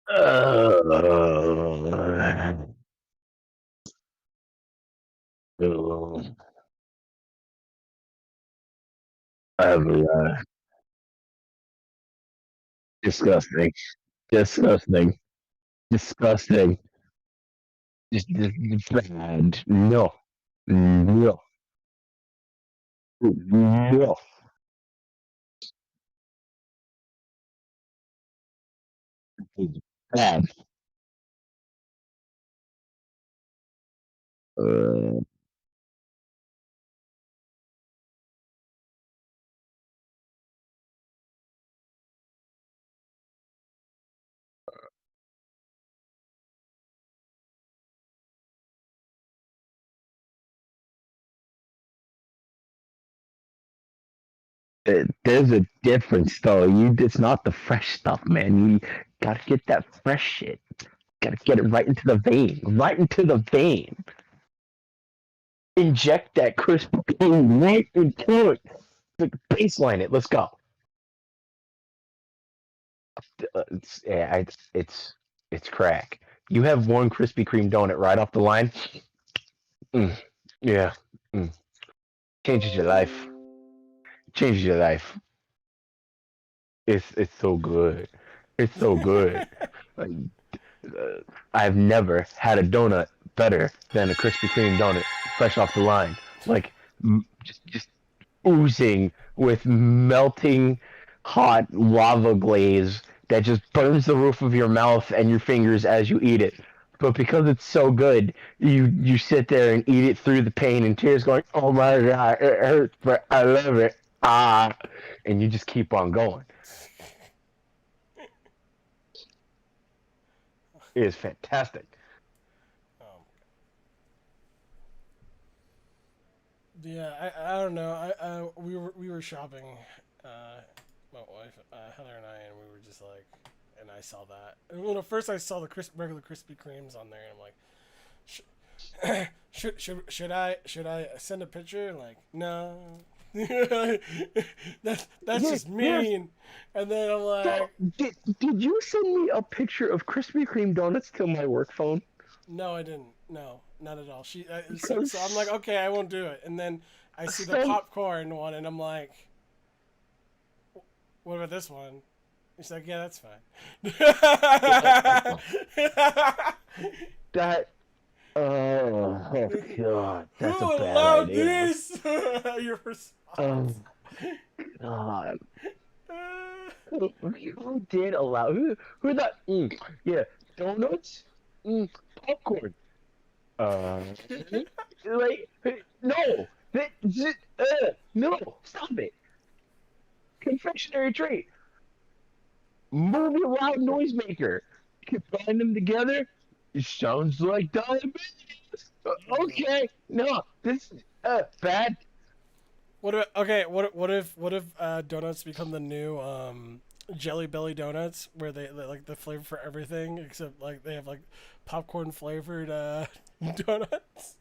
Uh, I have disgusting, disgusting, disgusting, just bad. No, no, no. It's bad. Uh, there's a difference, though. It's not the fresh stuff, man. You gotta get that fresh shit. Gotta get it right into the vein, right into the vein. Inject that crisp clean right into it. Like, baseline it. Let's go. Yeah, it's crack. You have one Krispy Kreme donut right off the line. Mm, yeah, mm. Changes your life. Changes your life. It's so good. It's so good. Like, uh, I've never had a donut better than a Krispy Kreme donut fresh off the line. Like just oozing with melting hot lava glaze that just burns the roof of your mouth and your fingers as you eat it. But because it's so good, you sit there and eat it through the pain and tears, going, "Oh my god, it hurts, but I love it." Ah, and you just keep on going. It is fantastic. Um, yeah, I don't know. We were shopping, my wife, Heather and I, and we were just like, and I saw that. And well, at first I saw the regular Krispy Kremes on there, and I'm like, should I send a picture? Like, no. That's Yeah, just yes. mean. And then I'm So, like, did you send me a picture of Krispy Kreme donuts to my work phone? no, I didn't. No, not at all. So I'm like, Because okay, I won't do it. And then I see the send popcorn one, and I'm like, what about this one? He's like, yeah, that's fine. that. Oh God, that's a Who bad allowed idea. this? Your Oh response. God, who did allow who thought? Yeah, donuts, popcorn. Uh, like no, no, stop it. Confectionery trait. Movie loud noisemaker. Combine them together. It sounds like diabetes. Okay, no, this bad. What if, okay? What if donuts become the new Jelly Belly donuts, where they like the flavor for everything except like they have like popcorn flavored donuts.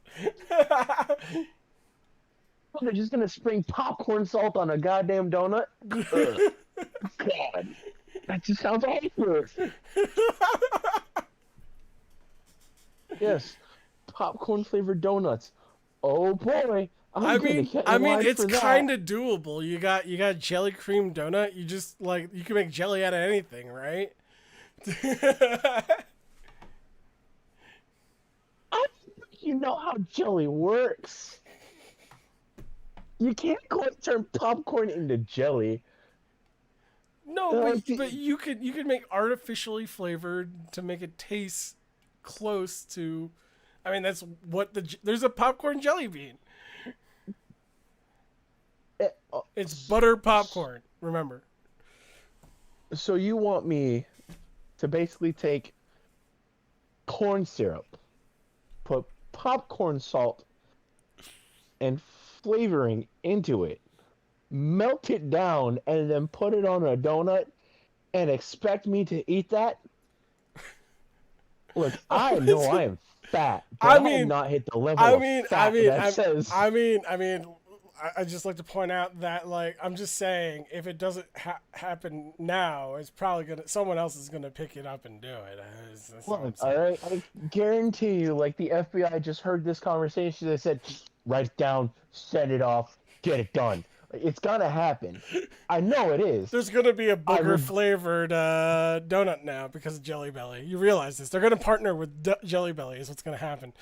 Oh, they're just gonna spring popcorn salt on a goddamn donut. Ugh, God, that just sounds awful. Yes, popcorn flavored donuts. Oh boy, I'm I gonna mean, get I in mean, line it's for that. kind of doable. You got jelly cream donut. You just like you can make jelly out of anything, right? I think you know how jelly works. You can't quite turn popcorn into jelly. No, but Like but you could make artificially flavored to make it taste close to. I mean, that's what there's a popcorn jelly bean. uh, It's butter popcorn. Remember. so you want me to basically take corn syrup, put popcorn salt and flavoring into it, melt it down, and then put it on a donut and expect me to eat that? Look, I know I am fat, but I I have mean, not hit the level I of mean, I fat mean, that I, says I mean, I mean, I just like to point out that like I'm just saying if it doesn't happen now, it's probably gonna someone else is gonna pick it up and do it. That's all I'm Look, saying. all right, I guarantee you, like the FBI just heard this conversation. They said, write it down, send it off, get it done. It's gonna happen. I know it is. There's gonna be a I booger reg- flavored donut now because of Jelly Belly. You realize this? They're gonna partner with Jelly Belly. Is what's gonna happen.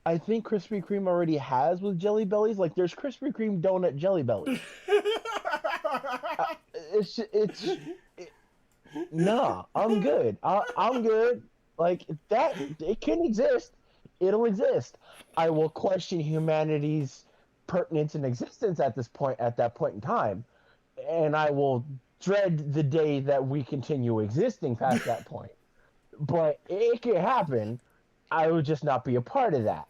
I think Krispy Kreme already has with Jelly Bellies. Like, there's Krispy Kreme donut Jelly Bellies. Uh, it, nah. I'm good. I'm good. Like that, it can exist. It'll exist. I will question humanity's pertinence and existence at this point, at that point in time, and I will dread the day that we continue existing past that point. But it can happen. I would just not be a part of that.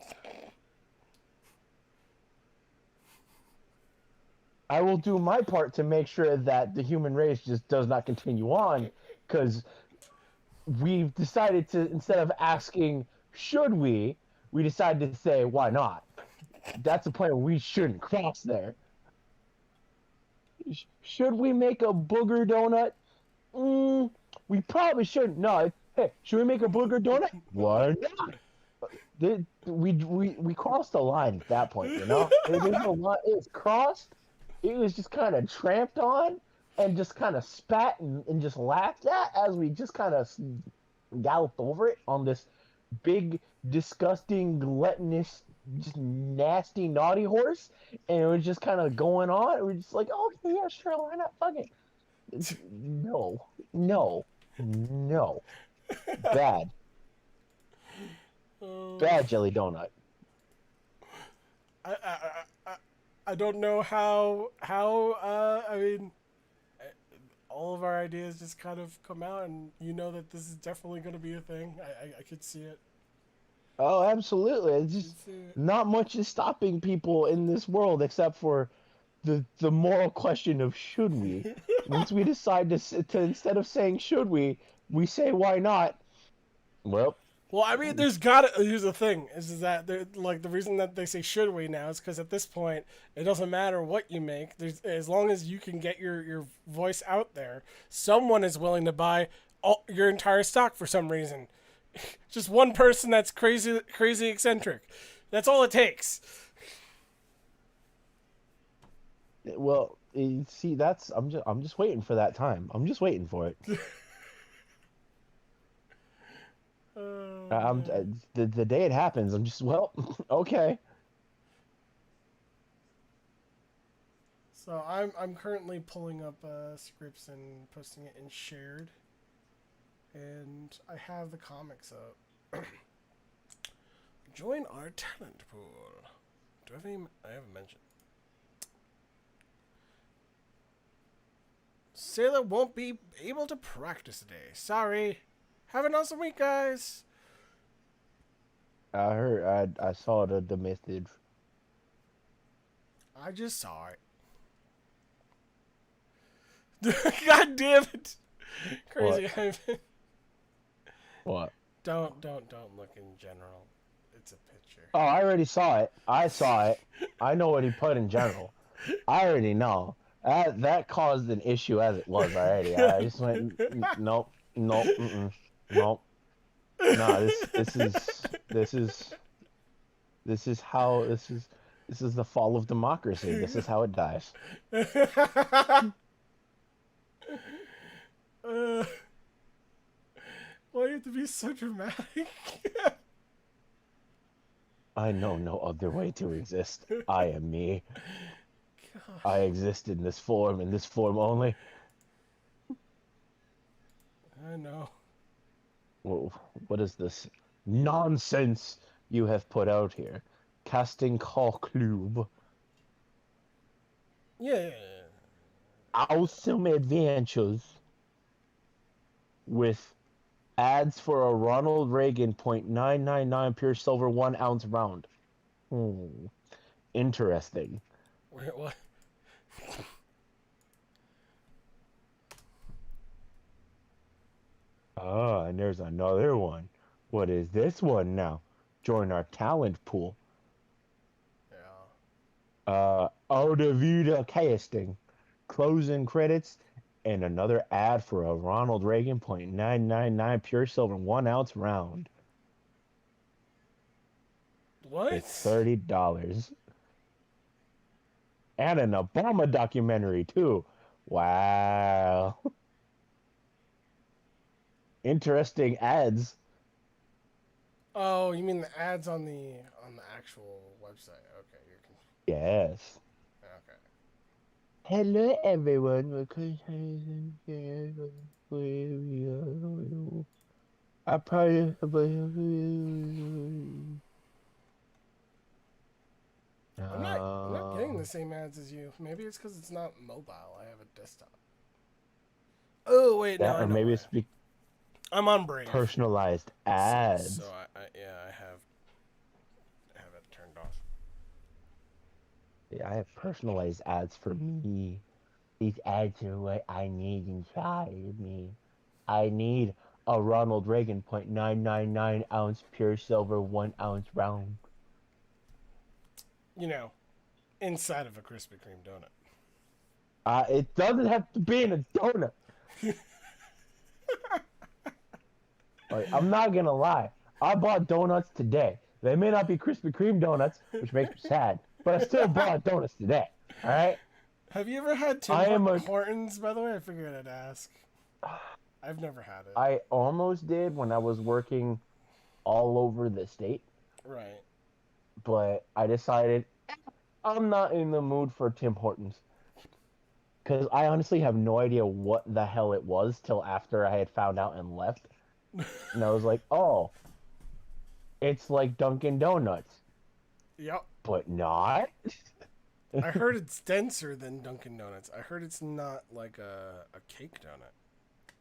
I will do my part to make sure that the human race just does not continue on, because we've decided to, instead of asking should we decided to say why not. That's a point where we shouldn't cross there. Should we make a booger donut? We probably shouldn't. No. Hey, should we make a booger donut? Why not? We crossed the line at that point. There's no line. It was crossed. It was just kind of tramped on and just kind of spat and just laughed at as we just kind of galloped over it on this big, disgusting, gluttonous, just nasty, naughty horse, and it was just kind of going on. We're just like, oh, okay, yeah, sure, why not? Fuck it. No, no, no. Bad, Um, bad jelly donut. I, I, I, I don't know how I mean all of our ideas just kind of come out and you know that this is definitely going to be a thing. I could see it. Oh, absolutely. It's I just could see it. not much is stopping people in this world except for the moral question of should we. Once we decide to instead of saying should we say why not. Well, Well, I mean, there's got to. Here's the thing: is that like the reason that they say should we now is because at this point it doesn't matter what you make. There's as long as you can get your voice out there, someone is willing to buy your entire stock for some reason. Just one person that's crazy eccentric. That's all it takes. see, that's I'm just waiting for that time. I'm just waiting for it. Oh I'm man. the day it happens. I'm just okay. So I'm currently pulling up scripts and posting it in shared, and I have the comics up. Join our talent pool. Do I have any? I haven't mentioned. Sailor won't be able to practice today. Sorry. Have an awesome week, guys. I heard. I saw the message. I just saw it. God damn it. What? Crazy Ivan. What? Don't look in general. It's a picture. Oh, I already saw it. I saw it. I know what he put in general. I already know. That caused an issue as it was already. I just went, nope, nope, nope, no. This is the fall of democracy. This is how it dies. uh, why do you have to be so dramatic? I know no other way to exist. I am me. I exist in this form only. I know. Whoa, what is this nonsense you have put out here? Casting call club. Yeah. Awesome adventures with ads for a Ronald Reagan .999 pure silver 1 ounce round. Hmm. Interesting. Wait, what? Ah, and there's another one. What is this one now? Join our talent pool. Yeah. Out of Vida casting, closing credits, and another ad for a Ronald Reagan .999 pure silver 1 ounce round. It's What? $30. And an Obama documentary too. Wow. Interesting ads. Oh, you mean the ads on the actual website? Okay, Yes. okay. Hello everyone. I probably I'm not getting uh, the same ads as you. Maybe it's because it's not mobile. I have a desktop. Oh wait, no, that I or know maybe why. it's I'm on Brave, personalized so ads. yeah, I have it turned off. Yeah, I have personalized ads for me. These ads are what I need inside of me. I need a Ronald Reagan .999 ounce pure silver 1 ounce round. You know, inside of a Krispy Kreme donut. It doesn't have to be in a donut. Like, I'm not gonna lie. I bought donuts today. They may not be Krispy Kreme donuts, which makes me sad, but I still bought donuts today. All right. Have you ever had I am a. Hortons? By the way, I figured I'd ask. I've never had it. I almost did when I was working all over the state, Right. but I decided I'm not in the mood for Tim Hortons because I honestly have no idea what the hell it was till after I had found out and left, and I was like, oh, it's like Dunkin' Donuts, Yep. but not. I heard it's denser than Dunkin' Donuts. I heard it's not like a cake donut.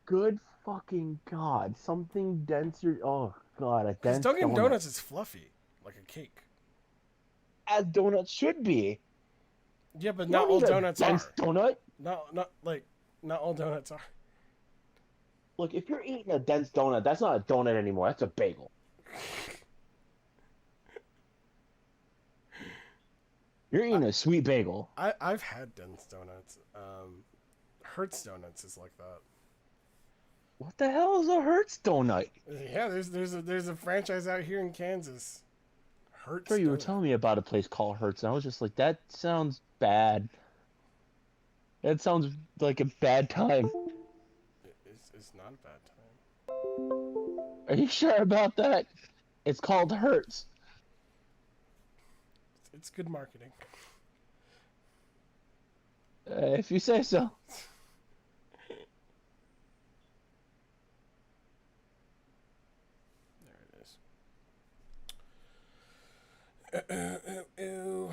Good fucking god, something denser. Oh god, a Because dense Dunkin' donut, Donuts is fluffy, like a cake. as donuts should be. Yeah, but You not don't all need a donuts dense are. donut. Not all donuts are. Look, if you're eating a dense donut, that's not a donut anymore. That's a bagel. You're I, eating a sweet bagel. I've had dense donuts. Hertz Donuts is like that. What the hell is a Hertz donut? Yeah, there's a franchise out here in Kansas. Sure, Hertz you were Donut. telling me about a place called Hertz, and I was just like, that sounds bad. That sounds like a bad time. It's not a bad time. Are you sure about that? It's called Hertz. It's good marketing. If you say so. There it is. Ew.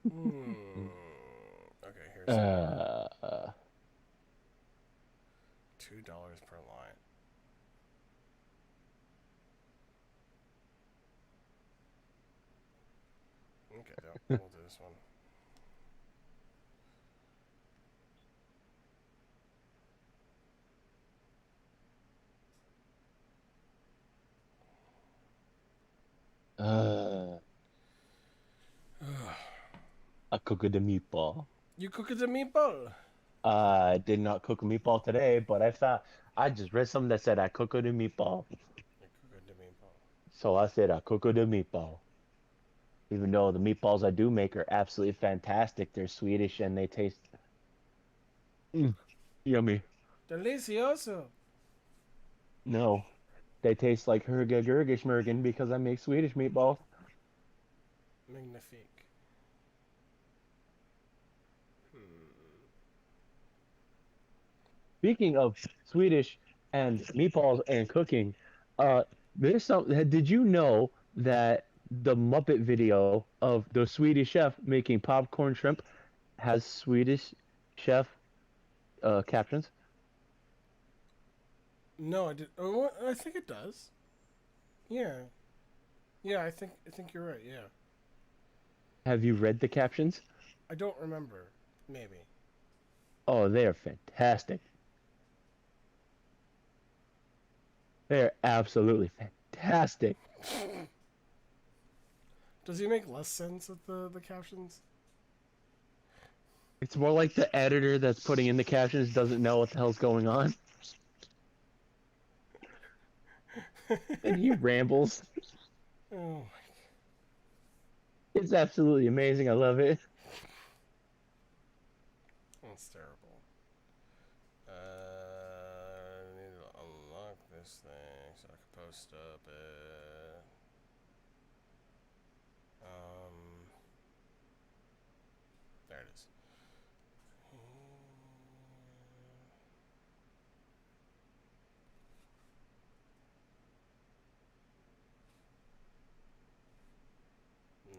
Hmm. Okay, here's some more. Uh, $2 per line. Okay, we'll do this one. uh, I cooked a meatball. You cook it a meatball. I did not cook a meatball today, but I just read something that said I cooked a meatball. You cook it a meatball. So I said I cooked a meatball. Even though the meatballs I do make are absolutely fantastic. They're Swedish and they taste mm, yummy. Delicioso. No, they taste like Herga Gergishmergen because I make Swedish meatballs. Magnifique. Hmm. Speaking of Swedish and meatballs and cooking, there's some. Did you know that the Muppet video of the Swedish chef making popcorn shrimp has Swedish chef captions? No, I did. Oh, I think it does. Yeah. Yeah, I think you're right. Yeah. Have you read the captions? I don't remember. Maybe. Oh, they are fantastic. They're absolutely fantastic. Does he make less sense with the captions? It's more like the editor that's putting in the captions doesn't know what the hell's going on, and he rambles. Oh, It's absolutely amazing. I love it. that's terrible. I need to unlock this thing so I can post up it. Um, there it is.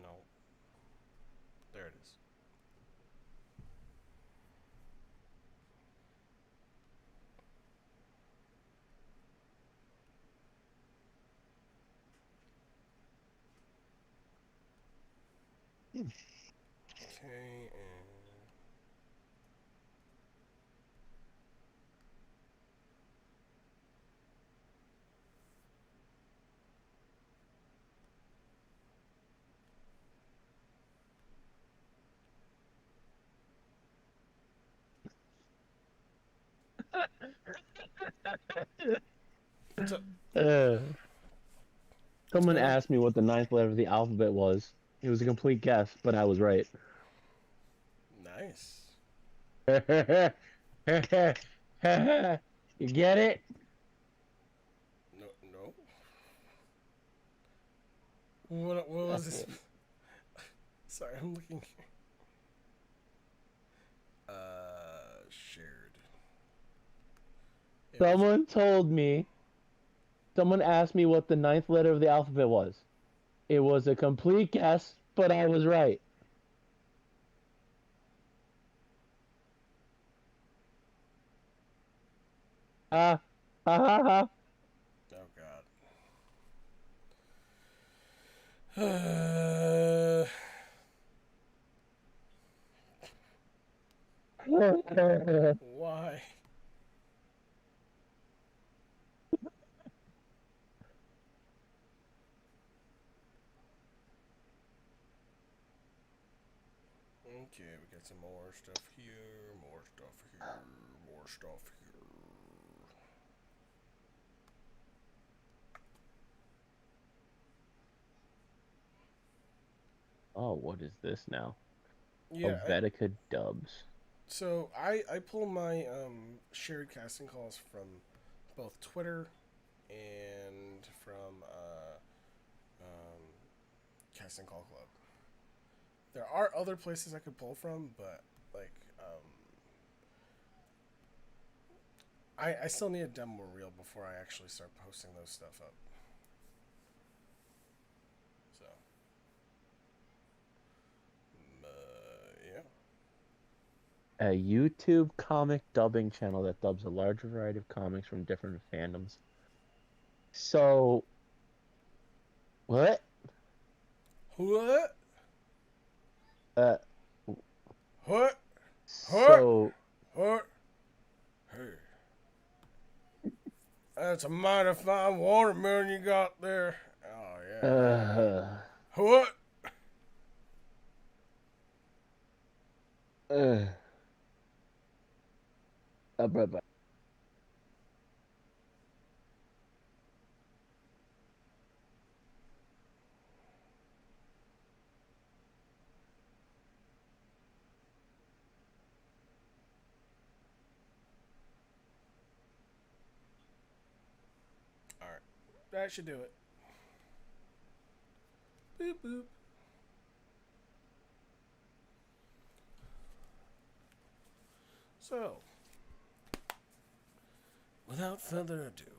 No, there it is. Okay, and so Uh, Someone um, asked me what the ninth letter of the alphabet was. It was a complete guess, but I was right. nice. You get it? No, no. What was this? Sorry, I'm looking. Shared. It was. Someone told me, someone asked me what the ninth letter of the alphabet was. It was a complete guess, but I was right. Ha ha ha ha. Oh God. Why? Okay, we got some more stuff here, more stuff here, more stuff here. Oh, what is this now? Yeah, Helvetica dubs. so I pull my shared casting calls from both Twitter and from um, Casting Call Club. There are other places I could pull from, but like I still need a demo reel before I actually start posting those stuff up. So yeah. A YouTube comic dubbing channel that dubs a large variety of comics from different fandoms. So, what? What? Uh, What? What? so, What? Hey, that's a mighty fine watermelon you got there. Oh yeah. uh, What? uh, blah. All right, that should do it. Boop boop. So, without further ado,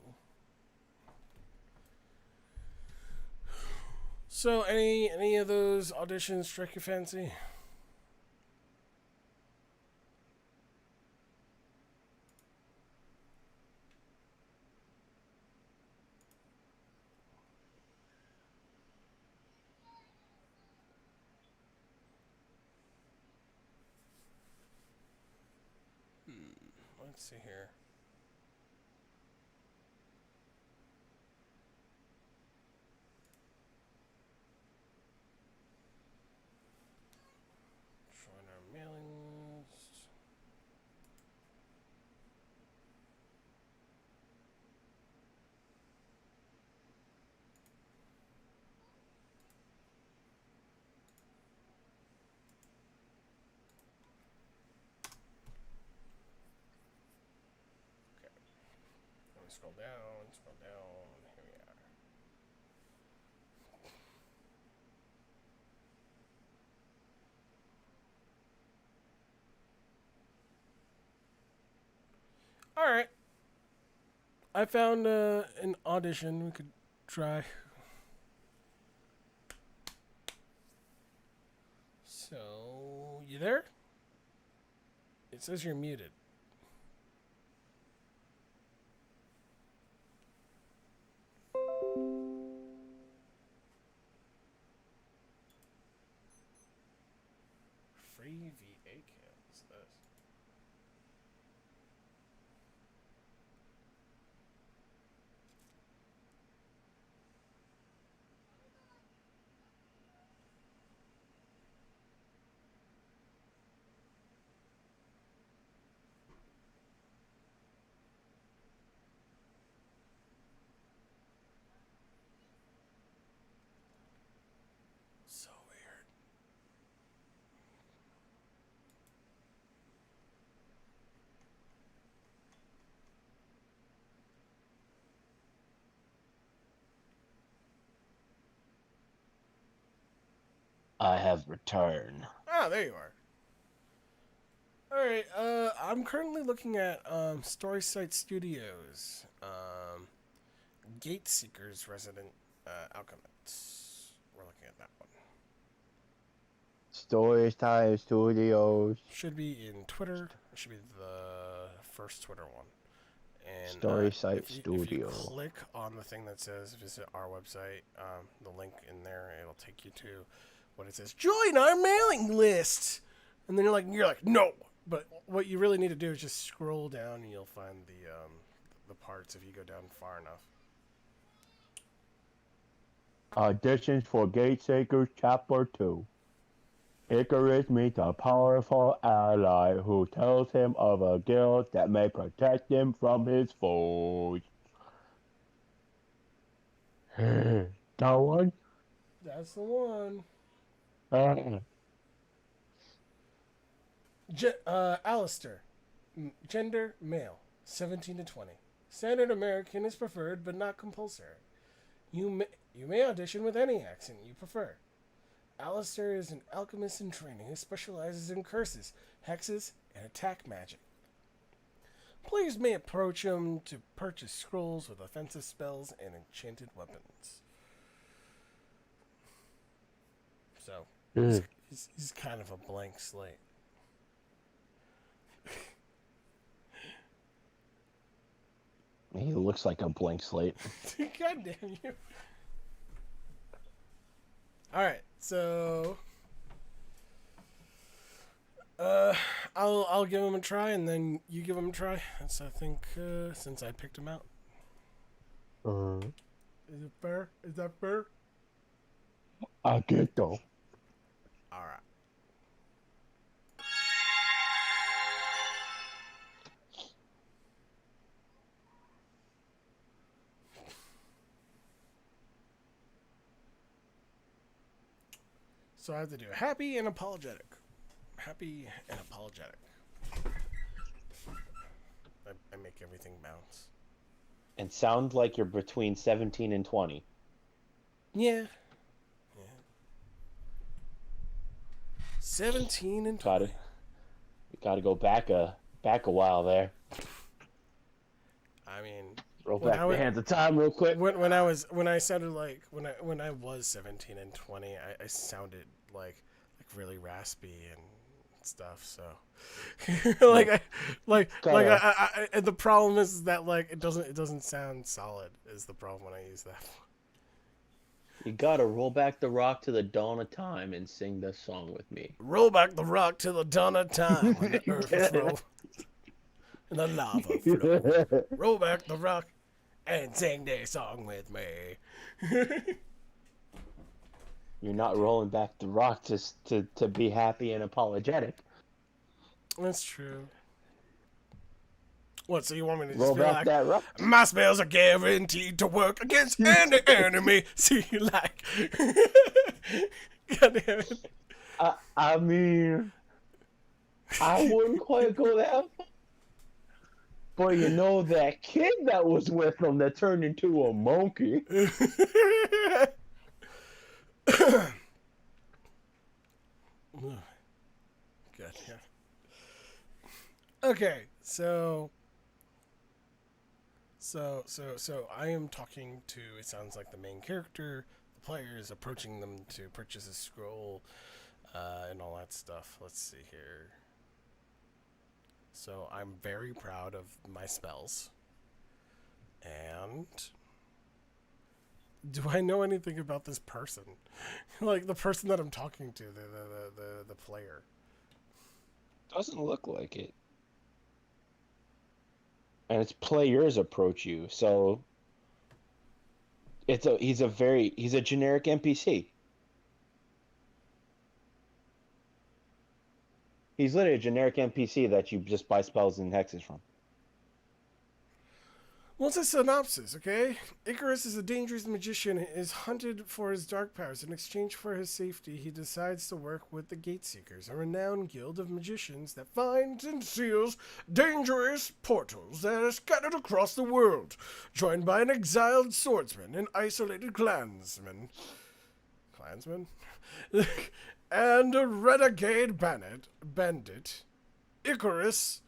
so any of those auditions struck your fancy? Let's see here. Scroll down, scroll down. Here we are. All right. I found an audition we could try. So, you there? It says you're muted. Free VA kit. What's this? So weird. I have returned. Ah, there you are. All right. I'm currently looking at Storysite Studios. Gate Seekers Resident Alchemist. We're looking at that one. Storytime Studios. Should be in Twitter. It should be the first Twitter one. And Storysite if you Studio. click on the thing that says visit our website, the link in there, it'll take you to what it says. Join our mailing list. And then you're like no. But what you really need to do is just scroll down, and you'll find the parts if you go down far enough. Auditions for Gatesakers Chapter 2. Icarus meets a powerful ally who tells him of a guild that may protect him from his foes. That one? That's the one. Uh, Alistair. Gender, male. 17 to 20. Standard American is preferred, but not compulsory. You may audition with any accent you prefer. Alistair is an alchemist in training who specializes in curses, hexes, and attack magic. Players may approach him to purchase scrolls with offensive spells and enchanted weapons. So, he's kind of a blank slate. he looks like a blank slate. God damn you. Alright, so I'll give him a try, and then you give him a try. That's I think since I picked him out. Is it fair? Is that fair? I get though. Alright. So I have to do happy and apologetic. Happy and apologetic. I make everything bounce. And sound like you're between 17 and 20. Yeah. 17 and 20. Gotta go back a while there. I mean, Roll back the hands of time real quick. When I was 17 and 20, I sounded like really raspy and stuff. So and the problem is that it doesn't sound solid. Is the problem when I use that. You gotta roll back the rock to the dawn of time and sing this song with me. Roll back the rock to the dawn of time when the earth is rolled and the lava flow. Roll back the rock and sing this song with me. You're not rolling back the rock just to be happy and apologetic. That's true. What, so you want me to just roll be back like, that rock? My spells are guaranteed to work against any enemy. See, like... God damn it. I mean... I wouldn't quite go that far. But you know that kid that was with him that turned into a monkey. Good. Yeah. Okay, so I am talking to. It sounds like the main character. The player is approaching them to purchase a scroll, and all that stuff. Let's see here. So I'm very proud of my spells. And do I know anything about this person? Like the person that I'm talking to, the player. Doesn't look like it. And its players approach you, so he's a generic NPC. He's literally a generic NPC that you just buy spells and hexes from. Well, it's a synopsis, okay? Icarus is a dangerous magician and is hunted for his dark powers. In exchange for his safety, he decides to work with the Gateseekers, a renowned guild of magicians that finds and seals dangerous portals that are scattered across the world, joined by an exiled swordsman and isolated clansman. Clansman? And a renegade bandit. Icarus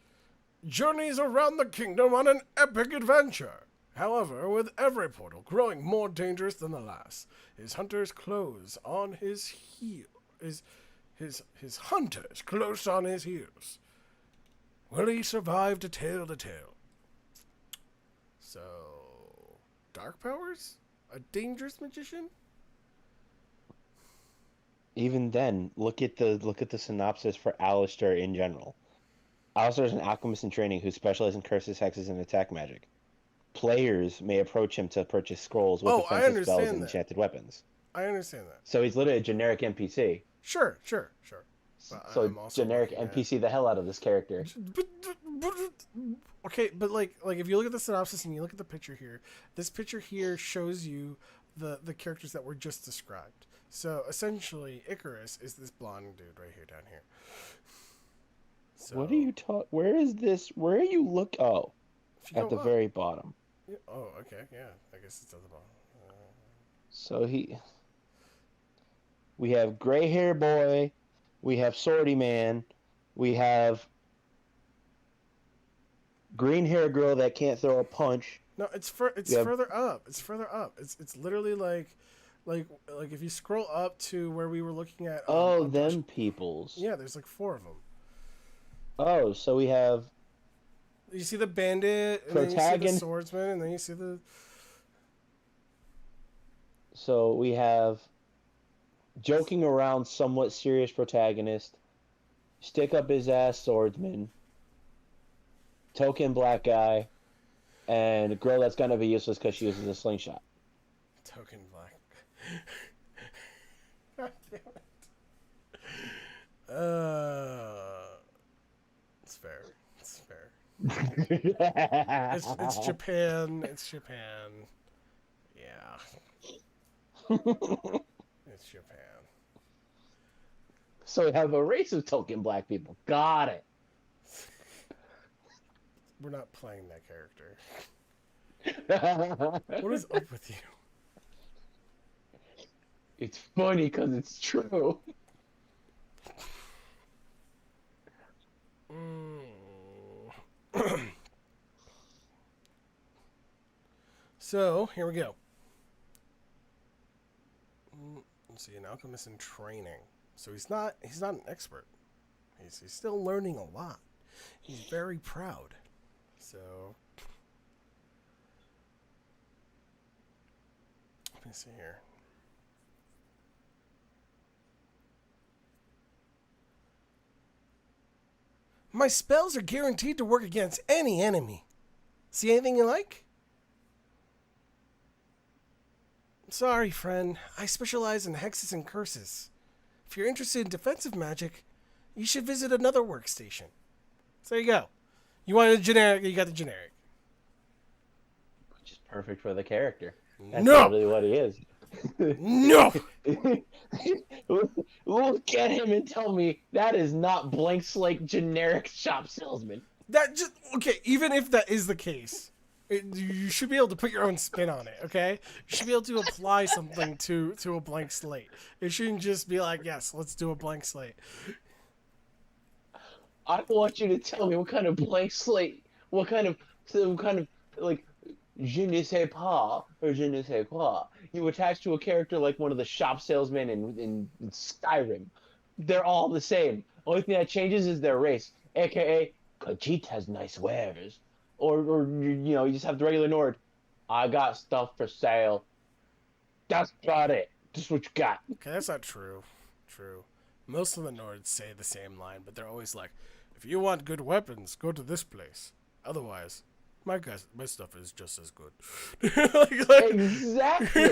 journeys around the kingdom on an epic adventure. However, with every portal growing more dangerous than the last, his hunters close on his heel. His hunters close on his heels. Will he survive to tell the tale? So, dark powers? A dangerous magician? Even then, look at the synopsis for Alistair in general. Alistair is an alchemist in training who specializes in curses, hexes, and attack magic. Players may approach him to purchase scrolls with defensive spells and enchanted weapons. I understand that. So he's literally a generic NPC. Sure. So generic NPC the hell out of this character. Okay, but like if you look at the synopsis and you look at the picture here, this picture here shows you the characters that were just described. So essentially, Icarus is this blonde dude right here down here. So, what are you talking? Where is this? Where are you look? Oh, at the very bottom. Yeah. Oh, okay. Yeah, I guess it's at the bottom. So we have gray hair boy, we have swordy man, we have green hair girl that can't throw a punch. No, it's further up. It's further up. It's literally like if you scroll up to where we were looking at. Them peoples. Yeah, there's like 4 of them. Oh, so we have. You see the bandit, and then you see the swordsman, and then you see the. So we have joking around, somewhat serious protagonist, stick up his ass swordsman, token black guy, and a girl that's gonna be useless because she uses a slingshot. Token black. God damn it. It's fair. It's fair. It's Japan. It's Japan. Yeah. It's Japan. So we have a race of token black people. Got it. We're not playing that character. What is up with you? It's funny because it's true. So, here we go. Let's see, an alchemist in training. So he's not an expert. He's still learning a lot. He's very proud. So let me see here. My spells are guaranteed to work against any enemy. See anything you like? Sorry, friend. I specialize in hexes and curses. If you're interested in defensive magic, you should visit another workstation. So there you go. You wanted a generic, you got the generic. Which is perfect for the character. That's No! really what he is. No! Look at him and tell me that is not blank slate generic shop salesman. That just okay. Even if that is the case, you should be able to put your own spin on it. Okay, you should be able to apply something to a blank slate. It shouldn't just be like, yes, let's do a blank slate. I want you to tell me what kind of blank slate, what kind of like je ne sais pas or je ne sais quoi you attach to a character like one of the shop salesmen in Skyrim. They're all the same. Only thing that changes is their race, aka Khajiit has nice wares, or you just have the regular Nord. I got stuff for sale. That's about it. Just what you got. Okay, that's not true. True. Most of the Nords say the same line, but they're always like, "If you want good weapons, go to this place. Otherwise, my stuff is just as good." Exactly.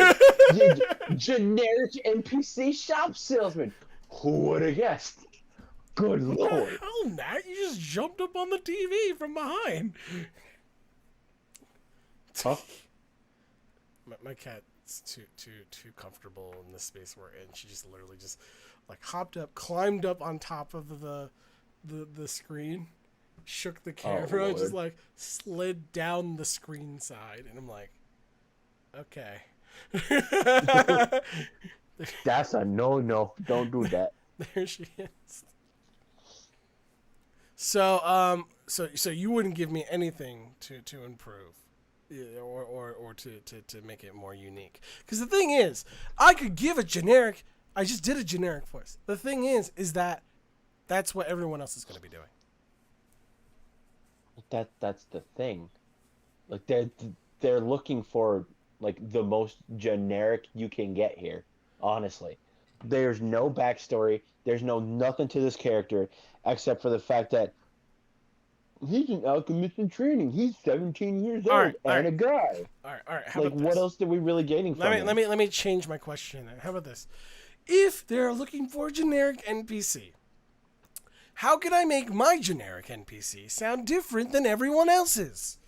Generic NPC shop salesman. Who would have guessed? Good What the lord. hell, Nat? You just jumped up on the TV from behind. Huh? My cat's too comfortable in the space we're in. She just literally just like hopped up, climbed up on top of the screen, shook the camera, just like slid down the screen side, and I'm like, okay. That's a no. Don't do that. There she is. So you wouldn't give me anything to improve, yeah, or to make it more unique. Because the thing is, I could give a generic. I just did a generic voice. The thing is that that's what everyone else is going to be doing. That's the thing. Like they're looking for like the most generic you can get here. Honestly, there's no backstory. There's no nothing to this character except for the fact that he's an alchemist in training. He's 17 years All old right, and a guy. All right. How Like, about what this? else are we really gaining from him? Let me change my question. Then. How about this? If they're looking for a generic NPC, how can I make my generic NPC sound different than everyone else's?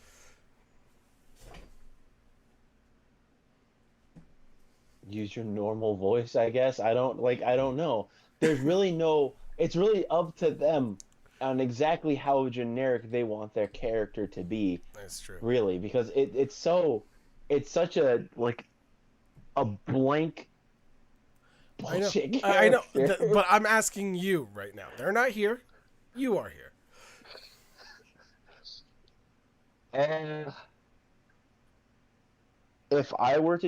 Use your normal voice, I guess. I don't know. There's really no it's really up to them on exactly how generic they want their character to be, That's true. really, because it's such a like a blank bullshit I know, character. but I'm asking you right now. They're not here. You are here. And if I were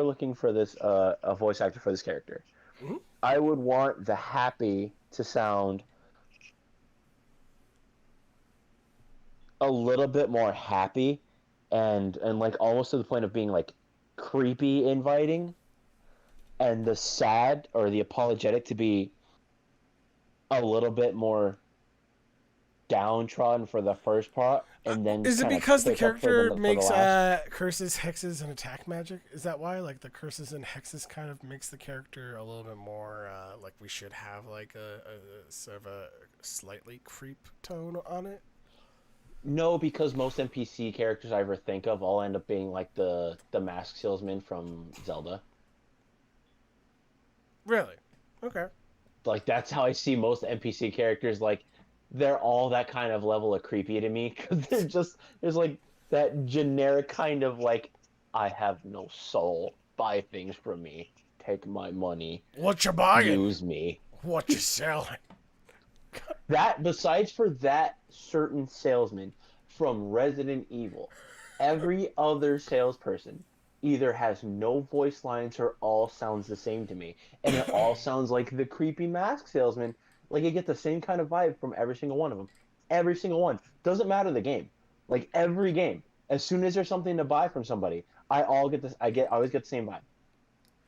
looking for this a voice actor for this character, Mhm. I would want the happy to sound a little bit more happy and like almost to the point of being like creepy inviting, and the sad or the apologetic to be a little bit more downtrodden for the first part and then Is it kind of because the pick up character for the makes last. curses, hexes, and attack magic? Is that why? Like the curses and hexes kind of makes the character a little bit more like we should have like a sort of a slightly creep tone on it. No, because most NPC characters I ever think of all end up being like the mask salesman from Zelda. Really? Okay. Like that's how I see most NPC characters. Like they're all that kind of level of creepy to me because there's like that generic kind of like I have no soul. Buy things from me. Take my money. What you buying? Use me. What you selling? That besides for that certain salesman from Resident Evil, every other salesperson either has no voice lines or all sounds the same to me. And it all sounds like the creepy mask salesman. Like you get the same kind of vibe from every single one of them. Every single one. Doesn't matter the game. Like every game. As soon as there's something to buy from somebody, I always get the same vibe.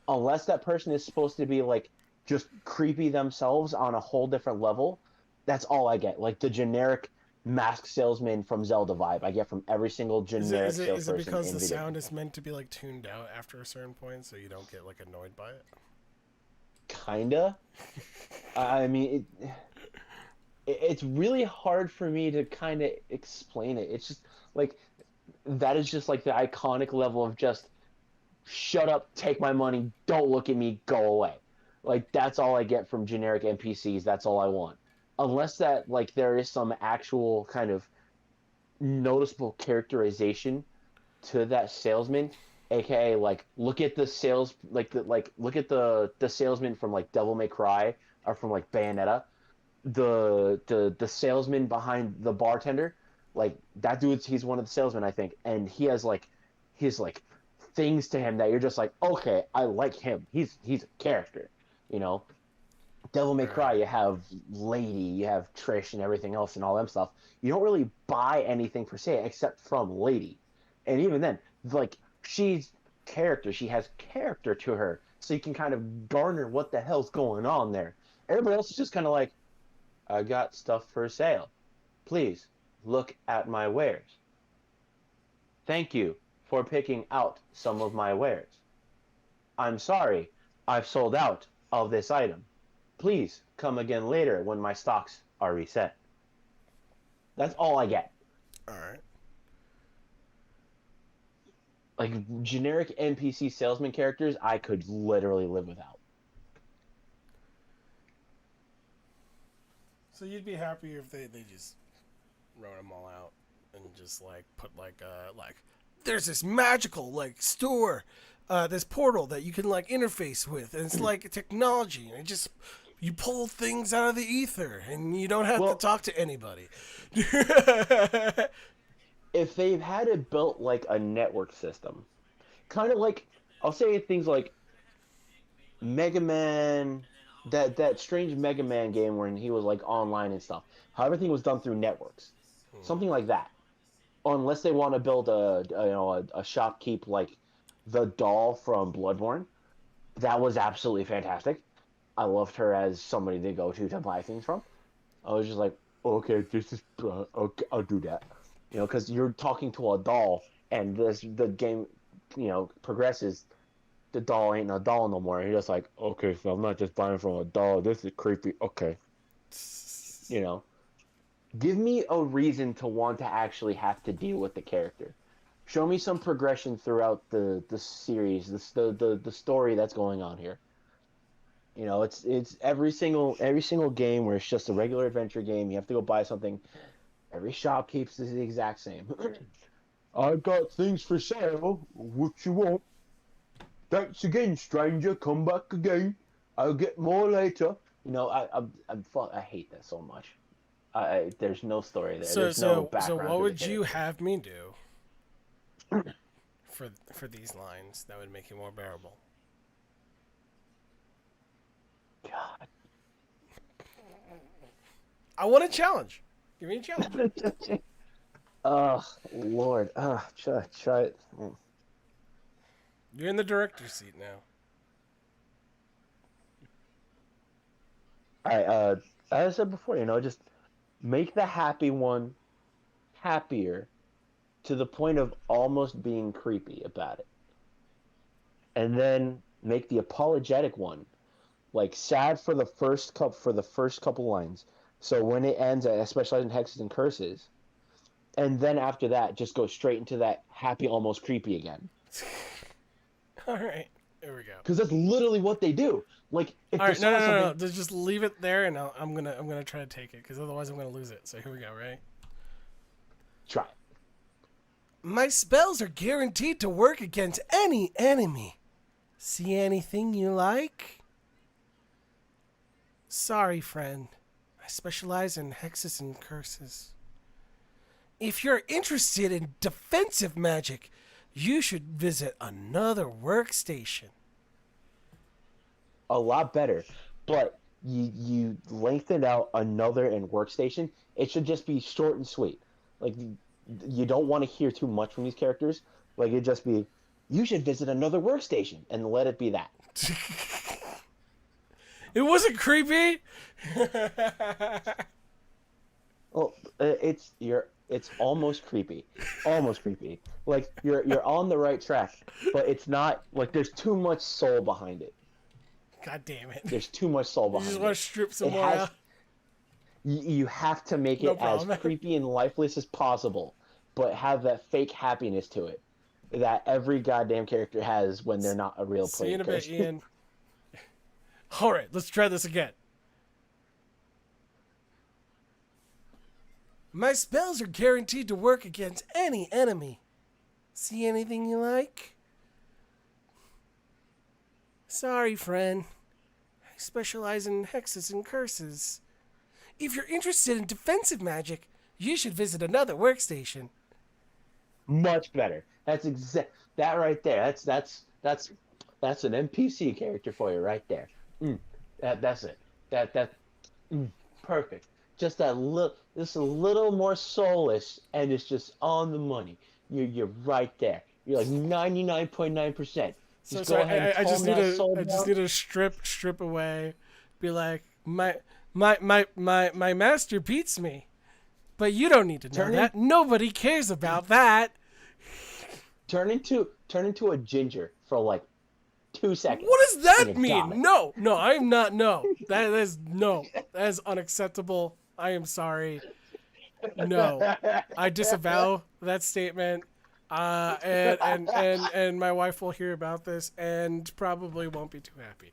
Unless that person is supposed to be like just creepy themselves on a whole different level, that's all I get. Like the generic mask salesman from Zelda vibe I get from every single generic Is it salesperson because in the video sound games. is meant to be like tuned out after a certain point, so you don't get like annoyed by it? Kinda. I mean, it's really hard for me to kind of explain it. It's just like that is just like the iconic level of just shut up, take my money, don't look at me, go away. Like that's all I get from generic NPCs. That's all I want. unless that like there is some actual kind of noticeable characterization to that salesman, aka like look at the sales like look at the salesman from like Devil May Cry or from like Bayonetta, the salesman behind the bartender, like that dude's he's one of the salesmen I think, and he has like his like things to him that you're just like okay I like him, he's a character, you know. Devil May Cry, Right. you have Lady, you have Trish, and everything else, and all them stuff. You don't really buy anything per se except from Lady, and even then, like she's character, she has character to her, so you can kind of garner what the hell's going on there. Everybody else is just kind of like, I got stuff for sale. Please look at my wares. Thank you for picking out some of my wares. I'm sorry, I've sold out of this item. Please come again later when my stocks are reset. That's all I get. All right. Like generic NPC salesman characters, I could literally live without. So you'd be happy if they just wrote them all out and just like put like there's this magical like store, this portal that you can like interface with, and it's like technology, and it just you pull things out of the ether, and you don't have to Well, talk to anybody. if they've had it built like a network system, kind of like I'll say things like Mega Man, that strange Mega Man game when he was like online and stuff. How everything was done through networks, something like that. Unless they want to build a shopkeep like the doll from Bloodborne, that was absolutely fantastic. I loved her as somebody to go to buy things from. I was just like, okay, this is okay, I'll do that. You know, because you're talking to a doll, and this the game, progresses. The doll ain't a doll no more. And you're just like, okay, so I'm not just buying from a doll. This is creepy. Okay, you know, give me a reason to want to actually have to deal with the character. Show me some progression throughout the series, the story that's going on here. You know, it's every single game where it's just a regular adventure game. You have to go buy something. Every shop keeps is the exact same. I got things for sale. What you want? Thanks again, stranger. Come back again. I'll get more later. You know, I hate that so much. There's no story there. so There's no so background what to the would you character. have me do for these lines that would make it more bearable? God. I want a challenge. Give me a challenge. Oh Lord. Try it. You're in the director's seat now. All right. As I said before, just make the happy one happier to the point of almost being creepy about it, and then make the apologetic one like sad for the first couple lines. So when it ends, I specialize in hexes and curses, and then after that, just go straight into that happy, almost creepy again. All right. Here we go. Because that's literally what they do. Like if All they're right. No, no, selling no, no. something, Just leave it there, and I'm gonna try to take it, because otherwise I'm gonna lose it. So here we go. Right. try it. My spells are guaranteed to work against any enemy. See anything you like? Sorry, friend. I specialize in hexes and curses. If you're interested in defensive magic, you should visit another workstation. A lot better. But you lengthen out another and workstation. It should just be short and sweet. Like you don't want to hear too much from these characters. Like it just be, you should visit another workstation, and let it be that. It wasn't creepy. Well, it's almost creepy, almost creepy. Like you're on the right track, but it's not like there's too much soul behind it. God damn it. There's too much soul You just behind want it. to strip some It more has out? you have to make No it as problem. creepy and lifeless as possible, but have that fake happiness to it that every goddamn character has when they're not a real See you player in a bit, person. Ian. All right, let's try this again. My spells are guaranteed to work against any enemy. See anything you like? Sorry, friend. I specialize in hexes and curses. If you're interested in defensive magic, you should visit another workstation. Much better. That's that right there. That's an NPC character for you right there. That's it. That perfect. Just just a little more soulless, and it's just on the money. You're right there. You're like 99.9%. So Just go sorry, ahead and I just calm need that to soul I just down. need to strip away, be like my master beats me, but you don't need to know Turn in, that. Nobody cares about that. turn into a ginger for like 2 seconds, What does and that you got mean? it. No, no, I am not. No, that is no, that is unacceptable. I am sorry. No, I disavow that statement. And my wife will hear about this and probably won't be too happy.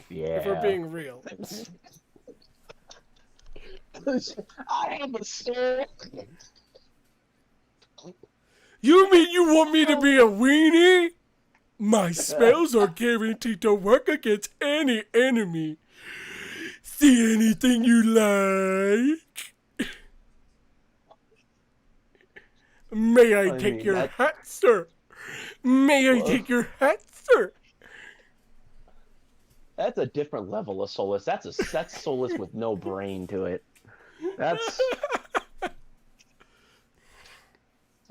If we're Yeah. being real. I have a soul. You mean you want me to be a weenie? My spells are guaranteed to work against any enemy. See anything you like? May I I take mean your hat, sir? May I take your hat, sir? that's a different level of soulless. That's soulless with no brain to it. That's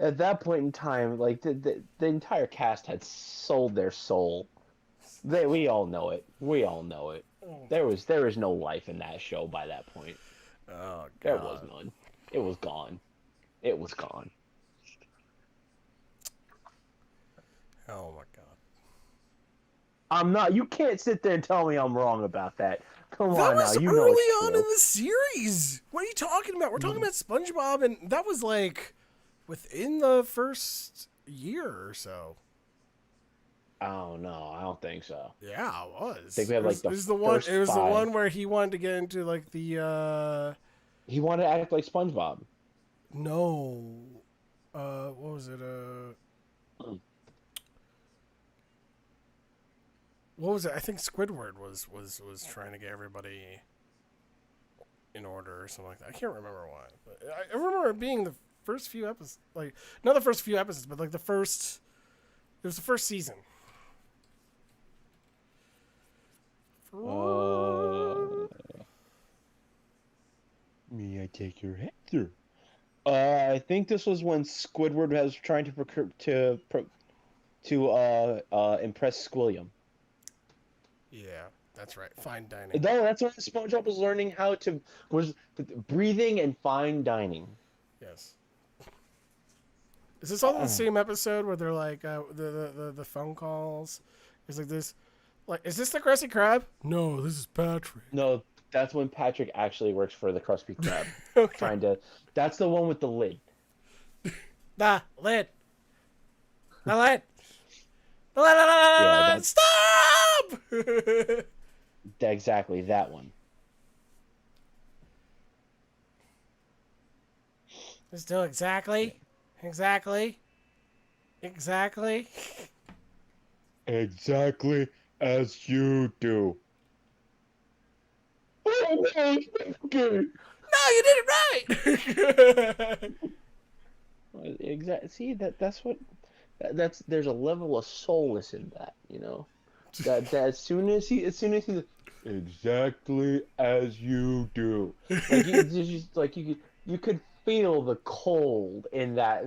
at that point in time, like the entire cast had sold their soul. We all know it. We all know it. There was no life in that show by that point. Oh There was God. none. It was gone. It was gone. Oh my God. I'm not. You can't sit there and tell me I'm wrong about that. Come That on now. was You early know it's on in true. the series. What are you talking about? We're talking about SpongeBob, and that was like within the first year or so. Oh no, I don't think so. Yeah, it I think was. we have like It the was the one. first It was the one five. where he wanted to get into like the He wanted to act like SpongeBob. no, what was it? What was it? I think Squidward was trying to get everybody in order or something like that. I can't remember why, but I remember it being the first few episodes, like not the first few episodes, but like the first. It was the first season. Uh, May I take your answer? I think this was when Squidward was trying to impress Squilliam. Yeah, that's right. Fine dining. No, that's when SpongeBob was learning how to was breathing and fine dining. Yes. Is this all in the same episode where they're like the phone calls? It's like this, like is this the Krusty Krab? No, this is Patrick. No, that's when Patrick actually works for the Krusty Krab. Okay. Trying to. That's the one with the lid. The lid. The lid. The Yeah, lid. that's Stop! exactly that one. Let's do exactly. Exactly. Exactly. Exactly as you do. Okay. No, you did it right. Exactly. See that's what that's there's a level of soulless in that, you know. That as soon as he exactly as you do, like you just like you could feel the cold in that.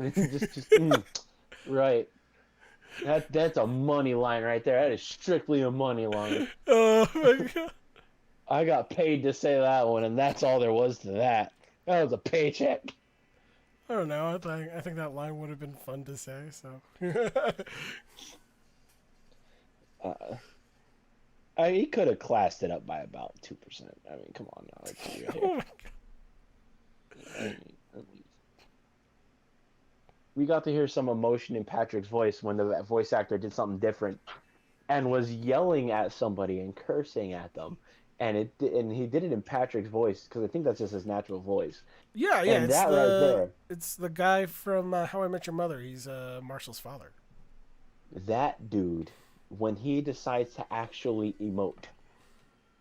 Right. That's a money line right there. That is strictly a money line. Oh my god. I got paid to say that one, and that's all there was to that. That was a paycheck. I don't know. I think that line would have been fun to say. So. Uh, he could have classed it up by about 2%. I mean, come on now. Let's be real here. Oh my I mean, we got to hear some emotion in Patrick's voice when the voice actor did something different and was yelling at somebody and cursing at them and he did it in Patrick's voice because I think that's just his natural voice. Yeah, yeah. And that right there, It's the guy from How I Met Your Mother. He's Marshall's father. that dude, when he decides to actually emote,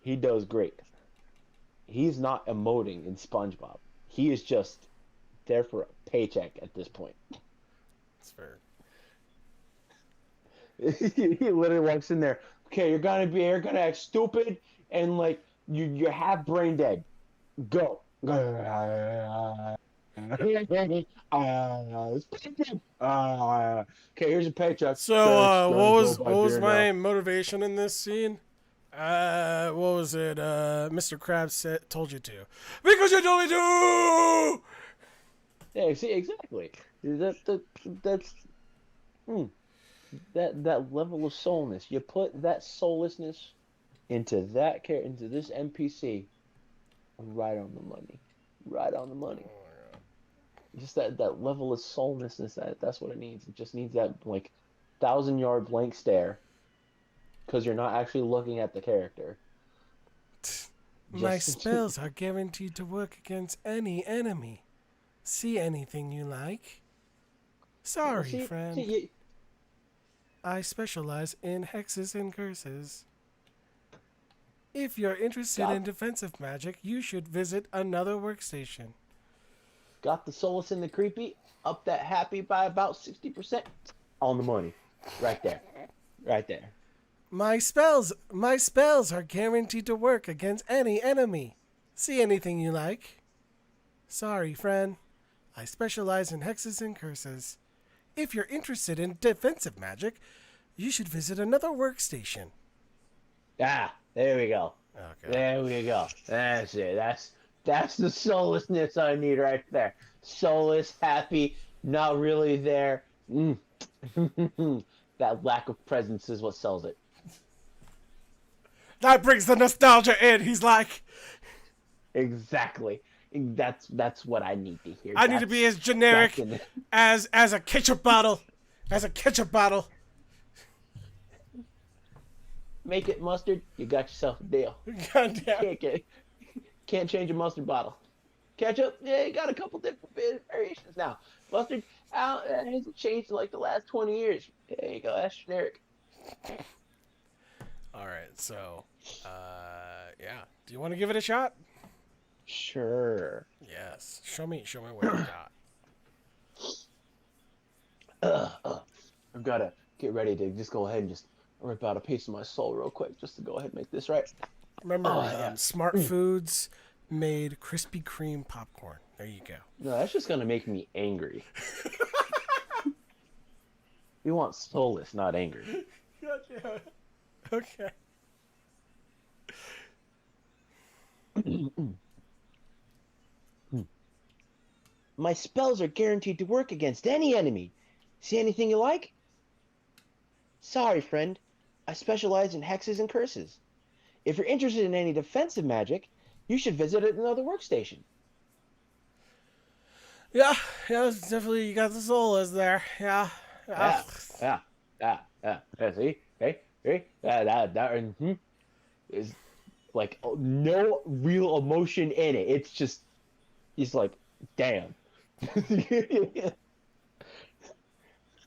he does great. He's not emoting in SpongeBob. He is just there for a paycheck at this point. It's fair. He literally walks in there. Okay, you're gonna act stupid and like you're half brain dead. Go. Okay, here's a paycheck. So, Thanks. Gonna go buy what was beer now. my motivation in this scene? What was it? Mr. Krabs told you to. Because you told me to! Yeah, see, exactly. That's mm, that level of soulness. You put that soullessness into this NPC, right on the money, right on the money. Just that level of soulnessness. That's what it needs. It just needs that like 1,000 yard blank stare because you're not actually looking at the character. My Just spells are guaranteed to work against any enemy. See anything you like? Sorry, friend. see, I specialize in hexes and curses. If you're interested in got defensive magic, you should visit another workstation. got the soulless and the creepy up that happy by about 60% on the money, right there, right there. My spells are guaranteed to work against any enemy. See anything you like? Sorry, friend. I specialize in hexes and curses. If you're interested in defensive magic, you should visit another workstation. Ah, there we go. Okay. There we go. That's it. That's the soullessness I need right there. Soulless, happy, not really there. Mm. That lack of presence is what sells it. That brings the nostalgia in. He's like, Exactly. That's what I need to hear. I need to be as That's generic in as a ketchup bottle. As a ketchup bottle. Make it mustard. You got yourself a deal. Goddamn. Can't change a mustard bottle. Ketchup, yeah, you got a couple different variations now. Mustard, it hasn't changed in like the last 20 years. There you go. That's generic. All right, so, yeah. Do you want to give it a shot? Sure. Yes. Show me what you got. I've got to get ready to just go ahead and just rip out a piece of my soul real quick just to go ahead and make this right. Remember, Yeah. Smart Foods made Krispy Kreme popcorn. There you go. No, that's just going to make me angry. We want soulless, not angry. Gotcha. Okay. My spells are guaranteed to work against any enemy. See anything you like? Sorry, friend. I specialize in hexes and curses. If you're interested in any defensive magic, you should visit another workstation. Yeah, it's definitely, you got the Zolas there. Yeah. Yeah, yeah, yeah. See? Hey, is like no real emotion in it. It's just, he's like, damn.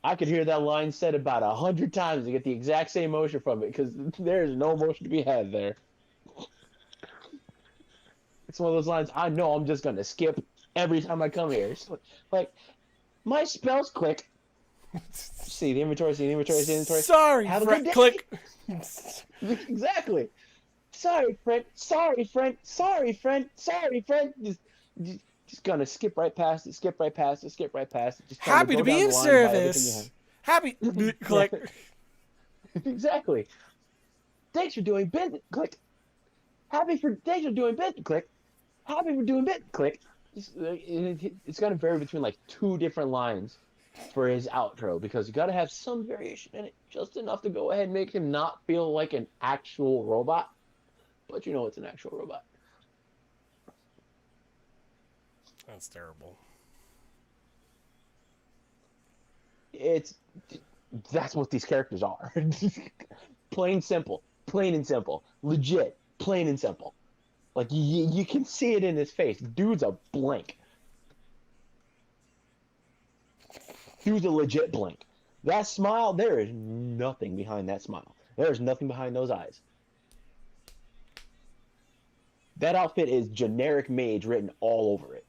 I could hear that line said about 100 times to get the exact same emotion from it because there's no emotion to be had there. It's one of those lines I know I'm just gonna skip every time I come here. It's like my spells click. See the inventory. Sorry, Have a friend. good day. Click. Exactly. Sorry, friend. Sorry, friend. Sorry, friend. Sorry, friend. Just gonna skip right past it. Skip right past it. Skip right past it. Just trying Happy go to be down in the line, buy everything you service. Happy. Click. have. Exactly. Thanks for doing business. Click. Thanks for doing business. Click. Happy for doing business. Click. It's gonna vary between like two different lines for his outro because you got to have some variation in it, just enough to go ahead and make him not feel like an actual robot, but you know it's an actual robot. That's terrible. It's That's what these characters are. Plain simple, plain and simple, legit, plain and simple. Like you can see it in his face. Dude's a blank. Dude's a legit blank. That smile, there is nothing behind that smile. There is nothing behind those eyes. That outfit is generic mage written all over it.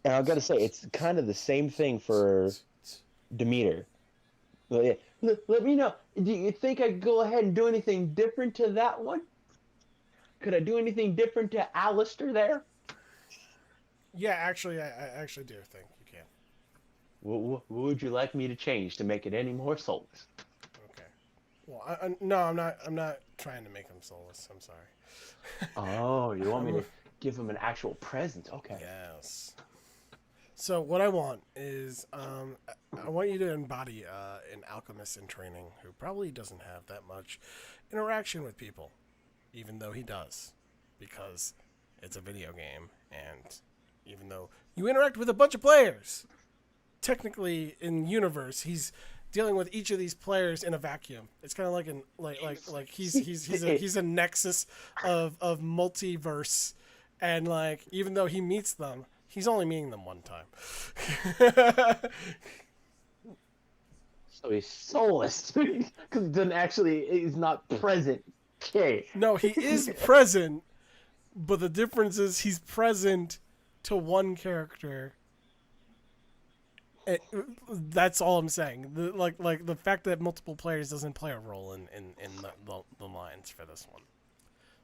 And I've got to say, it's kind of the same thing for Demeter. Let me know. Do you think I could go ahead and do anything different to that one? Could I do anything different to Alistair there? Yeah, actually, I actually do think you can. What would you like me to change to make it any more soulless? Okay. Well, no, I'm not. I'm not trying to make them soulless. I'm sorry. Oh, you want me to give him an actual present? Okay. Yes. So what I want is, I want you to embody an alchemist in training who probably doesn't have that much interaction with people, even though he does, because it's a video game, and even though you interact with a bunch of players, technically in universe, he's dealing with each of these players in a vacuum. It's kind of like like he's a nexus of multiverse, and like even though he meets them, he's only meeting them one time. So he's soulless because then actually he's not present. Okay. No, he is present, but the difference is he's present to one character. That's all I'm saying. Like the fact that multiple players doesn't play a role in the lines for this one.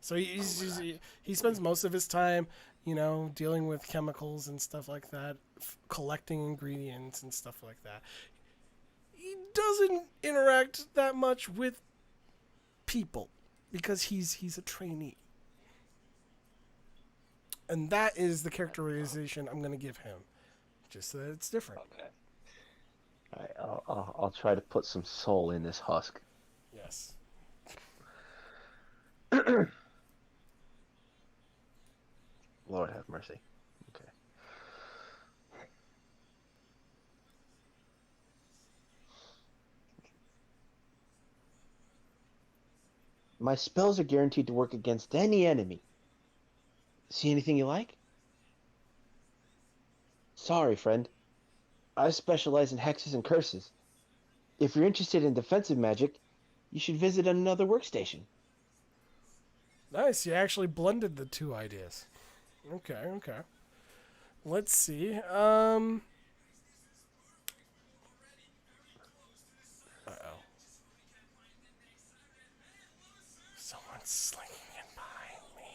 So he spends most of his time, dealing with chemicals and stuff like that, collecting ingredients and stuff like that. He doesn't interact that much with people because he's a trainee. And that is the characterization I'm going to give him. Just so that it's different. Okay. All right. I'll try to put some soul in this husk. Yes. Lord have mercy. Okay. My spells are guaranteed to work against any enemy. See anything you like? Sorry, friend. I specialize in hexes and curses. If you're interested in defensive magic, you should visit another workstation. Nice. You actually blended the two ideas. Okay. Let's see. Uh-oh. Someone's slinking in behind me.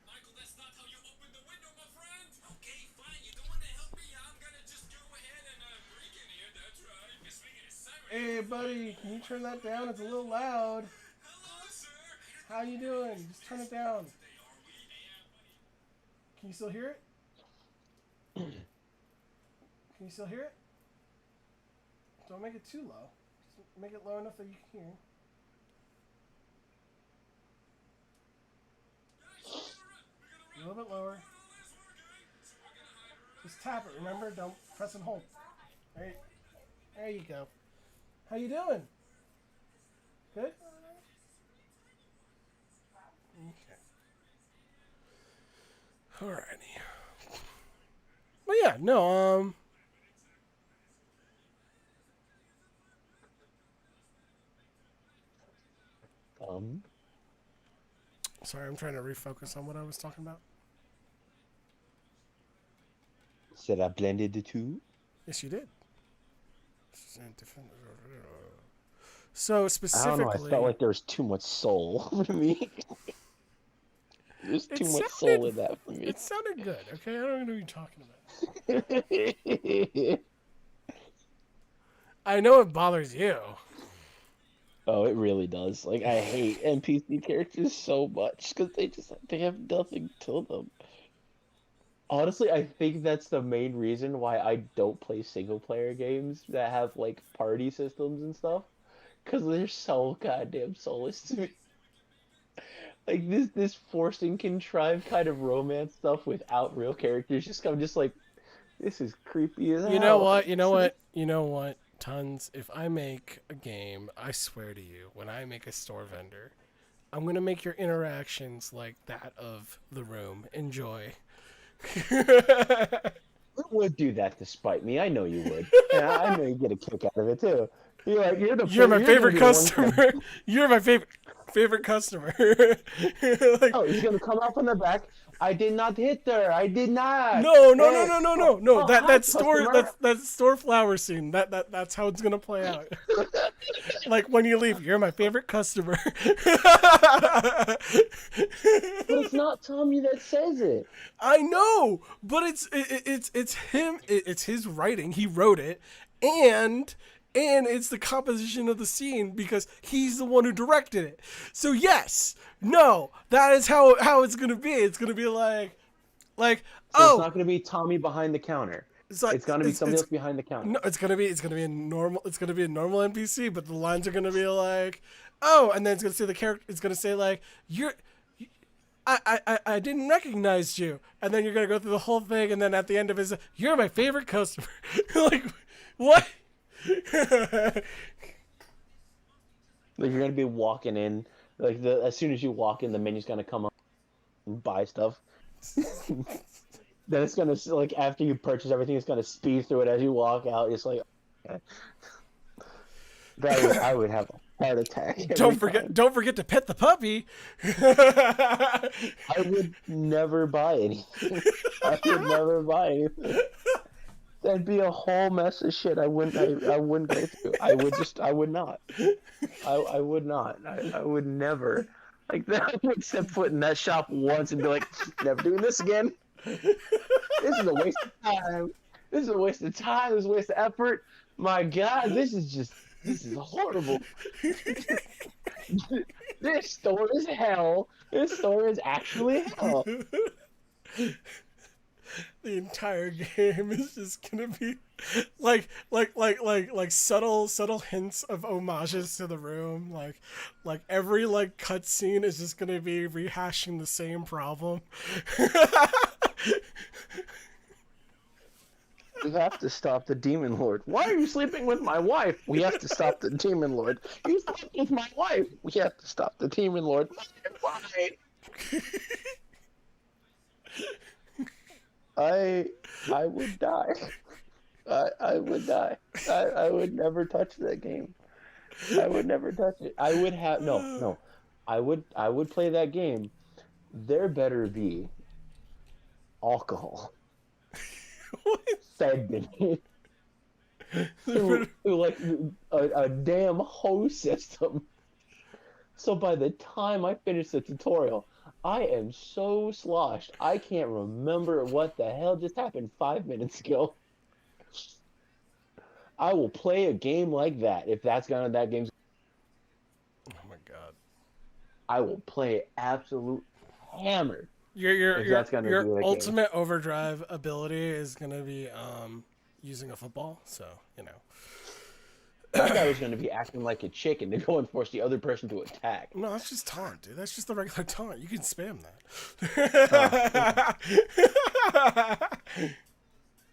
Michael, that's not how you open the window, my friend. Okay, fine. You don't want to help me. I'm gonna just go ahead and break in here. That's right. You're swinging a siren. Hey, buddy, can you turn that down? It's a little loud. Hello, sir. How you doing? Just turn it down. Can you still hear it? Can you still hear it? Don't make it too low. Just make it low enough that you can hear. A little bit lower. Just tap it, remember? Don't press and hold. There you go. How you doing? Good? Okay. Alrighty. Well, yeah, no, Sorry, I'm trying to refocus on what I was talking about. Said I blended the two. Yes, you did. So I don't know. I specifically, felt like there was too much soul for me. There's too much soul sounded- in that for me. it sounded good. Okay, I don't know what you're talking about. I know it bothers you. Oh, it really does. Like I hate NPC characters so much because they have nothing to them. Honestly, I think that's the main reason why I don't play single player games that have like party systems and stuff. Because they're so goddamn soulless to me. Like this forced and contrived kind of romance stuff without real characters. I'm just like, This is creepy as You know hell. what? You know what? You know what? Tons. If I make a game, I swear to you, when I make a store vendor, I'm gonna make your interactions like that of the room. Enjoy. You would do that to spite me. I know you would. Yeah, I know you get a kick out of it too. You're like You're my you're gonna favorite be the one gonna, customer. You're my favorite customer. Like, oh, he's gonna come out from the back. I did not hit her. I did not. no, no, no, Hey, no, no, oh, no, no. oh, That hi, that store customer. that store flower scene. That's how it's gonna play out. Like when you leave, you're my favorite customer. But it's not Tommy that says it. I know, but it's him. It's his writing. He wrote it, and it's the composition of the scene because he's the one who directed it. So yes, no, that is how it's gonna be. It's gonna be like So it's oh, not gonna be Tommy behind the counter. it's like It's gonna be somebody else behind the counter. no, it's gonna be a normal NPC, but the lines are gonna be like oh, and then it's gonna say the character. It's gonna say like you're. I didn't recognize you. And then you're going to go through the whole thing. And then at the end of it, you're my favorite customer. Like, what? Like you're gonna be walking in, like as soon as you walk in, the menu's gonna come up and buy stuff. Then it's gonna like after you purchase everything, it's gonna speed through it as you walk out. It's like okay. I would have a heart attack. Don't forget to pet the puppy. I would never buy anything. I would never buy anything. That'd be a whole mess of shit. I wouldn't go through. I would not. I would not. I would never. Like that. I would set foot in that shop once and be like, never doing this again. This is a waste of time. This is a waste of time. This is a waste of effort. My God, this is horrible. This store is hell. This store is actually hell. The entire game is just gonna be like subtle hints of homages to the room. Like every like cutscene is just gonna be rehashing the same problem. We have to stop the demon lord. Why are you sleeping with my wife? We have to stop the demon lord. You slept with my wife. We have to stop the demon lord. Why? I would die. I would die. I would never touch that game. I would never touch it. I would have no. I would play that game. There better be alcohol fed to me through like a damn hose system. So by the time I finish the tutorial, I am so sloshed. I can't remember what the hell just happened 5 minutes ago. I will play a game like that if that game's. Oh my God. I will play absolute hammered. Your That's gonna your be the ultimate overdrive ability is gonna be using a football. So you know. That guy was going to be acting like a chicken to go and force the other person to attack. No, that's just taunt, dude. That's just the regular taunt. You can spam that.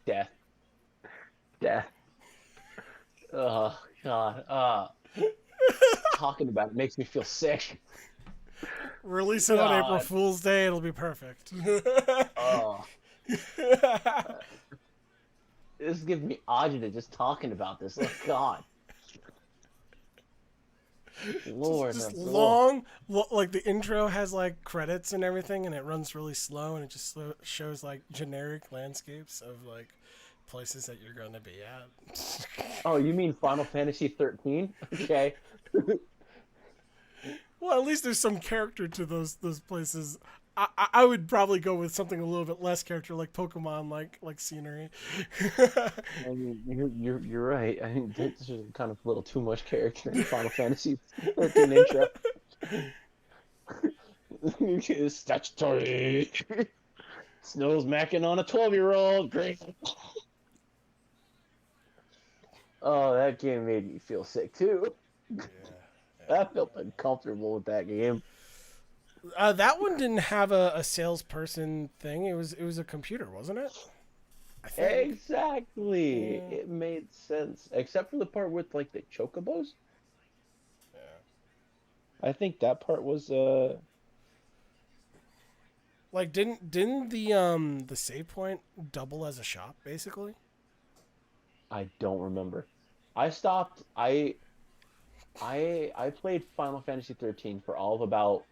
Death. Death. Oh, God. Talking about it makes me feel sick. Release it on God. April Fool's Day. It'll be perfect. Oh. This is giving me agita just talking about this. Oh, God. Lord. Just Lord. long, like the intro has like credits and everything, and it runs really slow, and it just shows like generic landscapes of like places that you're going to be at. Oh, you mean Final Fantasy 13? Okay. Well, at least there's some character to those places. I would probably go with something a little bit less character, like Pokemon, like scenery. I mean, you're right. I think this is kind of a little too much character in Final Fantasy 13 intro. It's statutory. Snow's macking on a 12-year-old. Great. Oh, that game made me feel sick too. I felt uncomfortable with that game. That one didn't have a salesperson thing. It was a computer, wasn't it? I think. Exactly. Yeah. It made sense, except for the part with like the chocobos. Yeah. I think that part was Like, didn't the save point double as a shop basically? I don't remember. I stopped. I played Final Fantasy 13 for all of about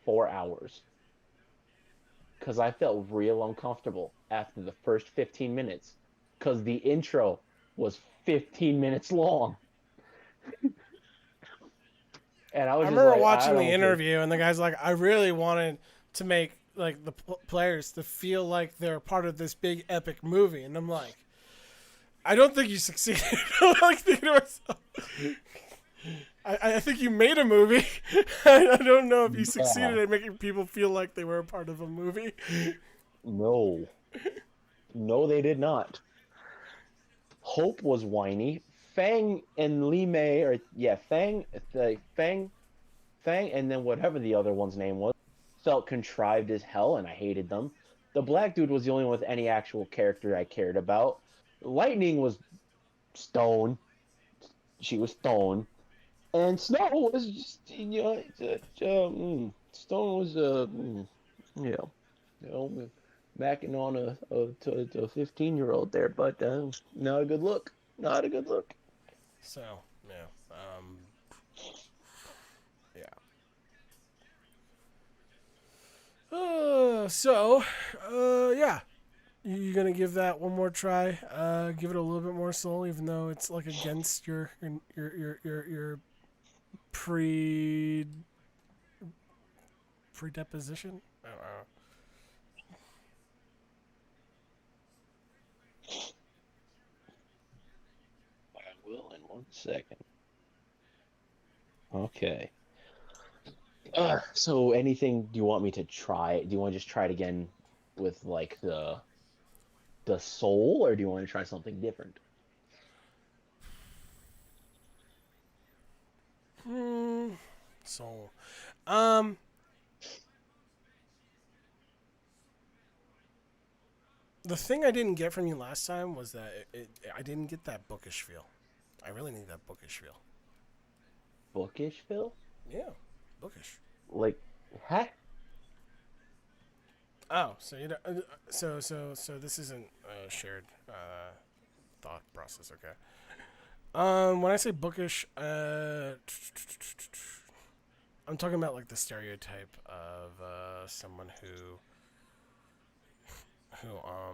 4 hours because I felt real uncomfortable after the first 15 minutes because the intro was 15 minutes long, and I I was just remember like, I watching the don't care. interview, and the guy's like, I really wanted to make like the players to feel like they're part of this big epic movie, and I'm like, I don't think you succeeded. I'm like thinking to myself, I think you made a movie. I don't know if you succeeded Yeah, at making people feel like they were a part of a movie. no, no, they did not. Hope was whiny. Fang and Li Mei, or yeah, Fang, and then whatever the other one's name was, felt contrived as hell, and I hated them. The black dude was the only one with any actual character I cared about. Lightning was Stone. She was Stone. And Snow was just, Stone was, yeah, you know, macking on a 15-year-old there, but not a good look. Not a good look. So yeah, yeah. Yeah. You gonna give that one more try? Give it a little bit more soul, even though it's like against your pre predeposition. I don't know. I will in 1 second. Okay. So anything do you want me to try? Do you want to just try it again with like the soul, or do you want to try something different? So, um, the thing I didn't get from you last time was that I didn't get that bookish feel. I really need that bookish feel. Bookish, Phil? Yeah, bookish. Like, huh? Oh, so you know, so this isn't a shared thought process, okay? When I say bookish, I'm talking about like the stereotype of someone who A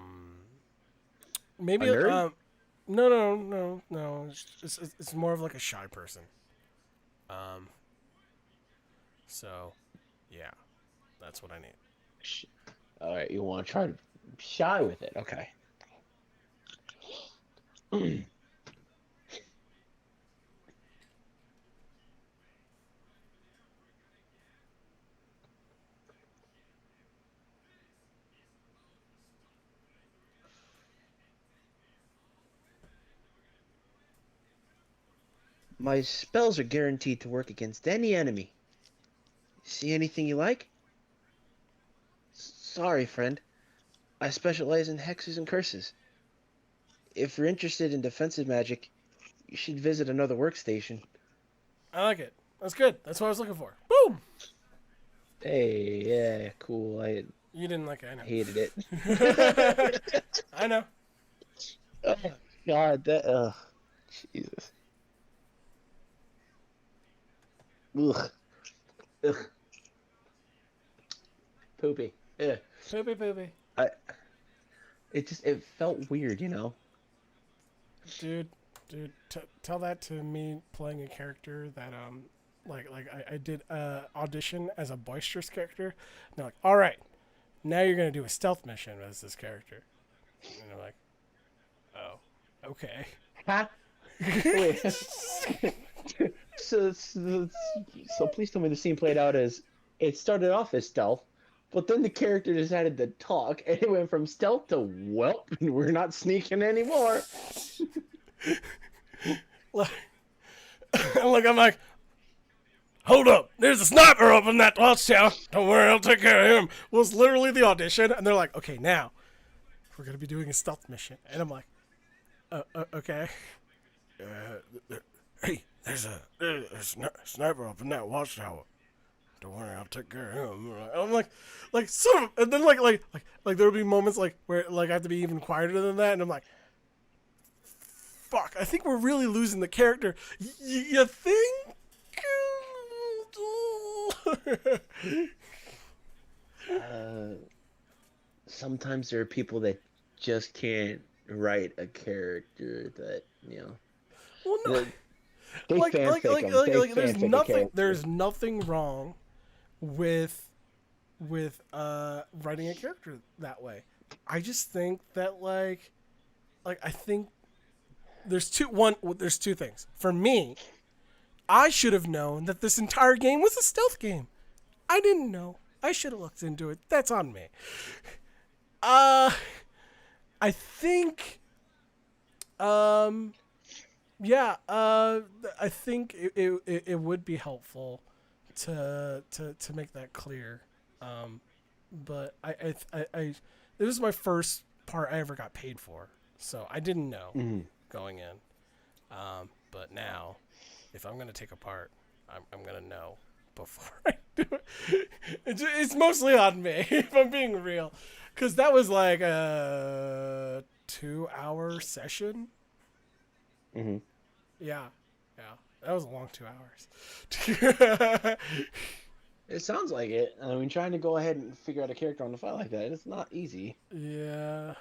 maybe nerd? no. It's more of like a shy person. Um, so yeah, that's what I need. Sh- All right, you want to try to shy with it? Okay. My spells are guaranteed to work against any enemy. See anything you like? Sorry, friend. I specialize in hexes and curses. If you're interested in defensive magic, you should visit another workstation. I like it. That's good. That's what I was looking for. Boom. Hey, yeah, cool. I You didn't like it, hated it. I know. I know. Oh, God, that. Jesus. Ugh. Ugh. Poopy. Yeah. Poopy poopy. I. It felt weird, you know. Dude, tell that to me playing a character that I did audition as a boisterous character. And they're like, all right, now you're gonna do a stealth mission as this character. And they're like, oh, okay. Ha. Wait. So please tell me the scene played out as it started off as stealth, but then the character decided to talk, and it went from stealth to welp, and we're not sneaking anymore. Like, I'm like, hold up, there's a sniper up in that watchtower. Don't worry, I'll take care of him. Was literally the audition, and they're like, okay, now we're gonna be doing a stealth mission, and I'm like, okay. Hey, there's a sniper up in that watchtower. Don't worry, I'll take care of him. I'm like, son of, and then like there'll be moments like where like I have to be even quieter than that, and I'm like, fuck, I think we're really losing the character. You think? Sometimes there are people that just can't write a character that, Well, no, they, they fanfic them. They there's fanfic a nothing. character. There's nothing wrong with writing a character that way. I just think that like I think there's two things. For me, I should have known that this entire game was a stealth game. I didn't know. I should have looked into it. That's on me. I think I think it would be helpful to make that clear. But I it was my first part I ever got paid for, so I didn't know going in. But now, if I'm gonna take a part, I'm gonna know before I do it. It's mostly on me, if I'm being real, because that was like a 2-hour session. Mm-hmm. Yeah, that was a long 2 hours. It sounds like it. I mean, trying to go ahead and figure out a character on the fly like that, it's not easy. Yeah.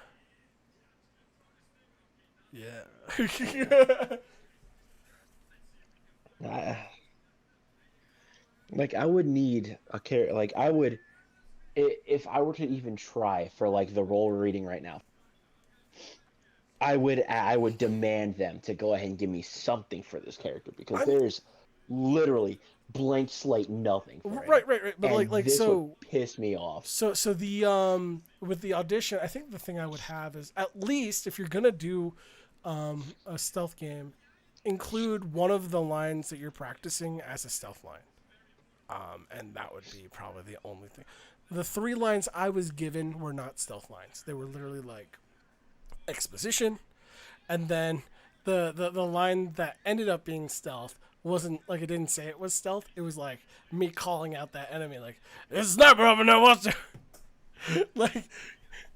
Like, I would need a character. Like, I would, if I were to even try for like the role we're reading right now, I would demand them to go ahead and give me something for this character, because there's literally blank slate nothing for him. Right. But And like this so. would piss me off. So the with the audition, I think the thing I would have is, at least if you're gonna do a stealth game, include one of the lines that you're practicing as a stealth line. And that would be probably the only thing. The 3 lines I was given were not stealth lines. They were literally like exposition, and then the line that ended up being stealth wasn't like, it didn't say it was stealth. It was like me calling out that enemy, like, "There's a sniper over there, watch it."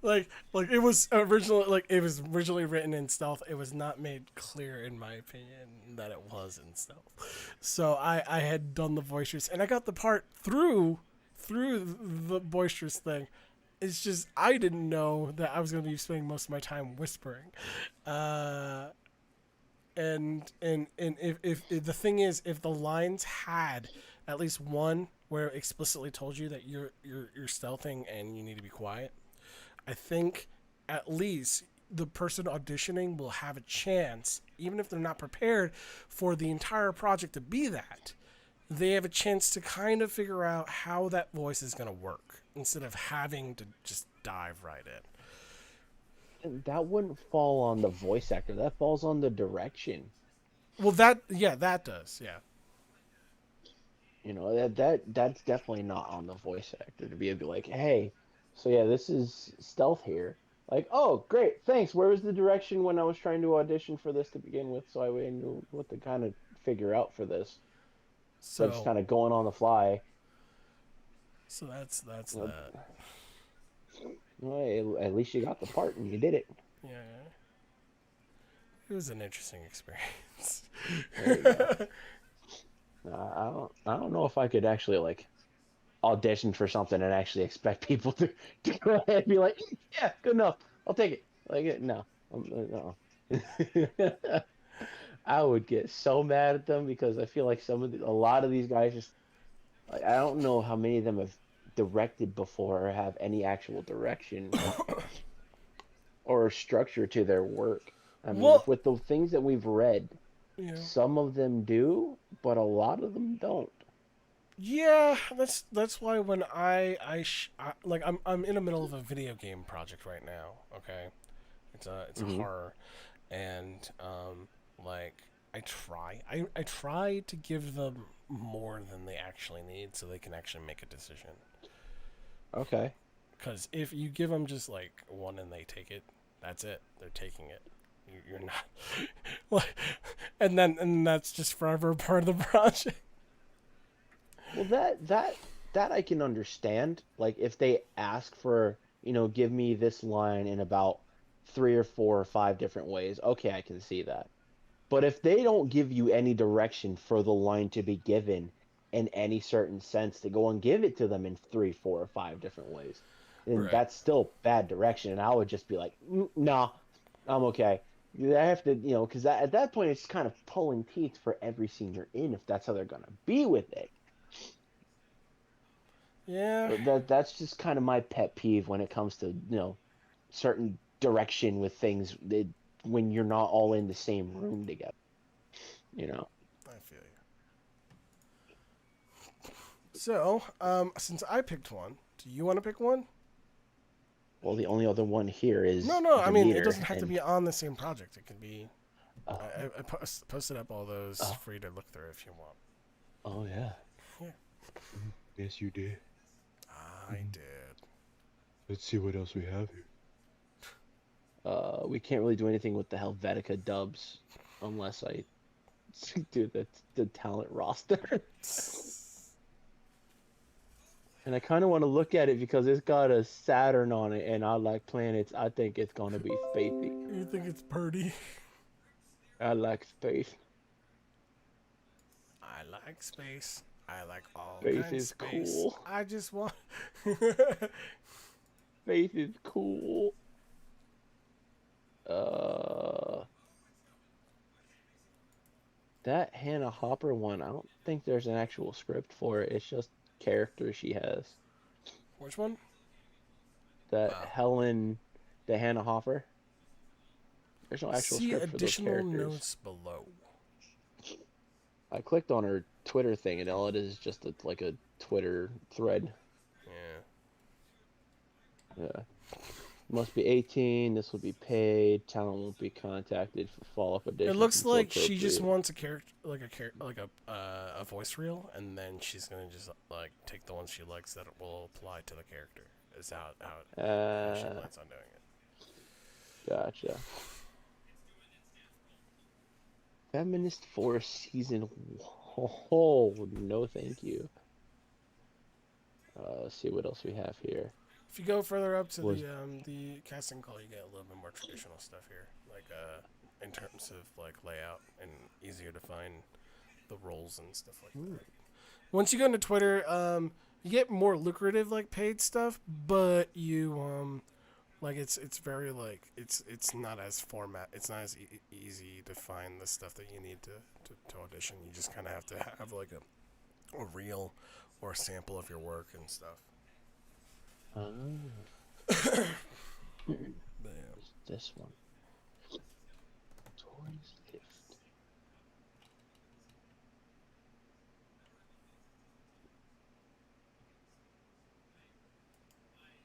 like it was originally written in stealth. It was not made clear, in my opinion, that it was in stealth. So I had done the boisterous, and I got the part through the boisterous thing. It's just I didn't know that I was going to be spending most of my time whispering. And if the thing is, if the lines had at least one where it explicitly told you that you're stealthing and you need to be quiet, I think at least the person auditioning will have a chance, even if they're not prepared for the entire project to be that. They have a chance to kind of figure out how that voice is going to work, instead of having to just dive right in. That wouldn't fall on the voice actor. That falls on the direction. Well, that does, yeah. That's definitely not on the voice actor to be able to be like, hey, so yeah, this is stealth here. Like, oh, great, thanks. Where was the direction when I was trying to audition for this to begin with, so I knew what to kind of figure out for this. So just kind of going on the fly. So that's that. Well, at least you got the part and you did it. Yeah. It was an interesting experience. There you go. I don't know if I could actually like audition for something and actually expect people to go ahead and be like, yeah, good enough, I'll take it. Like, no. No. I would get so mad at them, because I feel like a lot of these guys just, like, I don't know how many of them have directed before or have any actual direction or structure to their work. I mean, with the things that we've read, some of them do, but a lot of them don't. Yeah, that's why when I'm in the middle of a video game project right now. Okay, it's a horror, and like I try to give them more than they actually need, so they can actually make a decision. Okay. Because if you give them just like one and they take it, that's it. They're taking it. You're not. Like, and that's just forever part of the project. Well, that I can understand. Like if they ask for, give me this line in about three or four or five different ways, okay, I can see that. But if they don't give you any direction for the line to be given in any certain sense, to go and give it to them in three, four, or five different ways, then Right. that's still bad direction. And I would just be like, nah, I'm okay. I have to, because at that point it's kind of pulling teeth for every scene you're in if that's how they're gonna be with it. Yeah. That's just kind of my pet peeve when it comes to certain direction with things when you're not all in the same room together. You know. I feel you. So, since I picked one, do you want to pick one? Well, the only other one here is No. I the mean, it meter, doesn't have to and be on the same project. It can be. oh, I posted up all those oh, for you to look through if you want. oh yeah. Yeah. Yes, you did. I did. Let's see what else we have here. We can't really do anything with the Helvetica dubs unless I do the talent roster. And I kind of want to look at it because it's got a Saturn on it, and I like planets. I think it's gonna be spacey. You think it's Purdy? I like space. I like space. I like all Space kinds of is space. cool. I just want. Space is cool. Uh, that Hannah Hopper one, I don't think there's an actual script for it. It's just characters she has. Which one? That Wow. Helen, the Hannah Hopper. There's no actual See script for those additional characters. notes below. I clicked on her Twitter thing, and all it is just like a Twitter thread. Yeah. Yeah. Must be 18. This will be paid. Talent won't be contacted for follow-up editions. It looks until like she just appropriate. wants a character, like a voice reel, and then she's gonna just like take the ones she likes that will apply to the character. Is how she plans on doing it. Gotcha. Feminist Force season. Oh, no, thank you. Let's see what else we have here. If you go further up to Was- the casting call, you get a little bit more traditional stuff here, like in terms of like layout and easier to find the roles and stuff like that. Once you go into Twitter, you get more lucrative like paid stuff, but you like it's very like it's not as it's not as easy to find the stuff that you need to audition. You just kind of have to have like a reel or a sample of your work and stuff. But, yeah. This one. Toys Lift.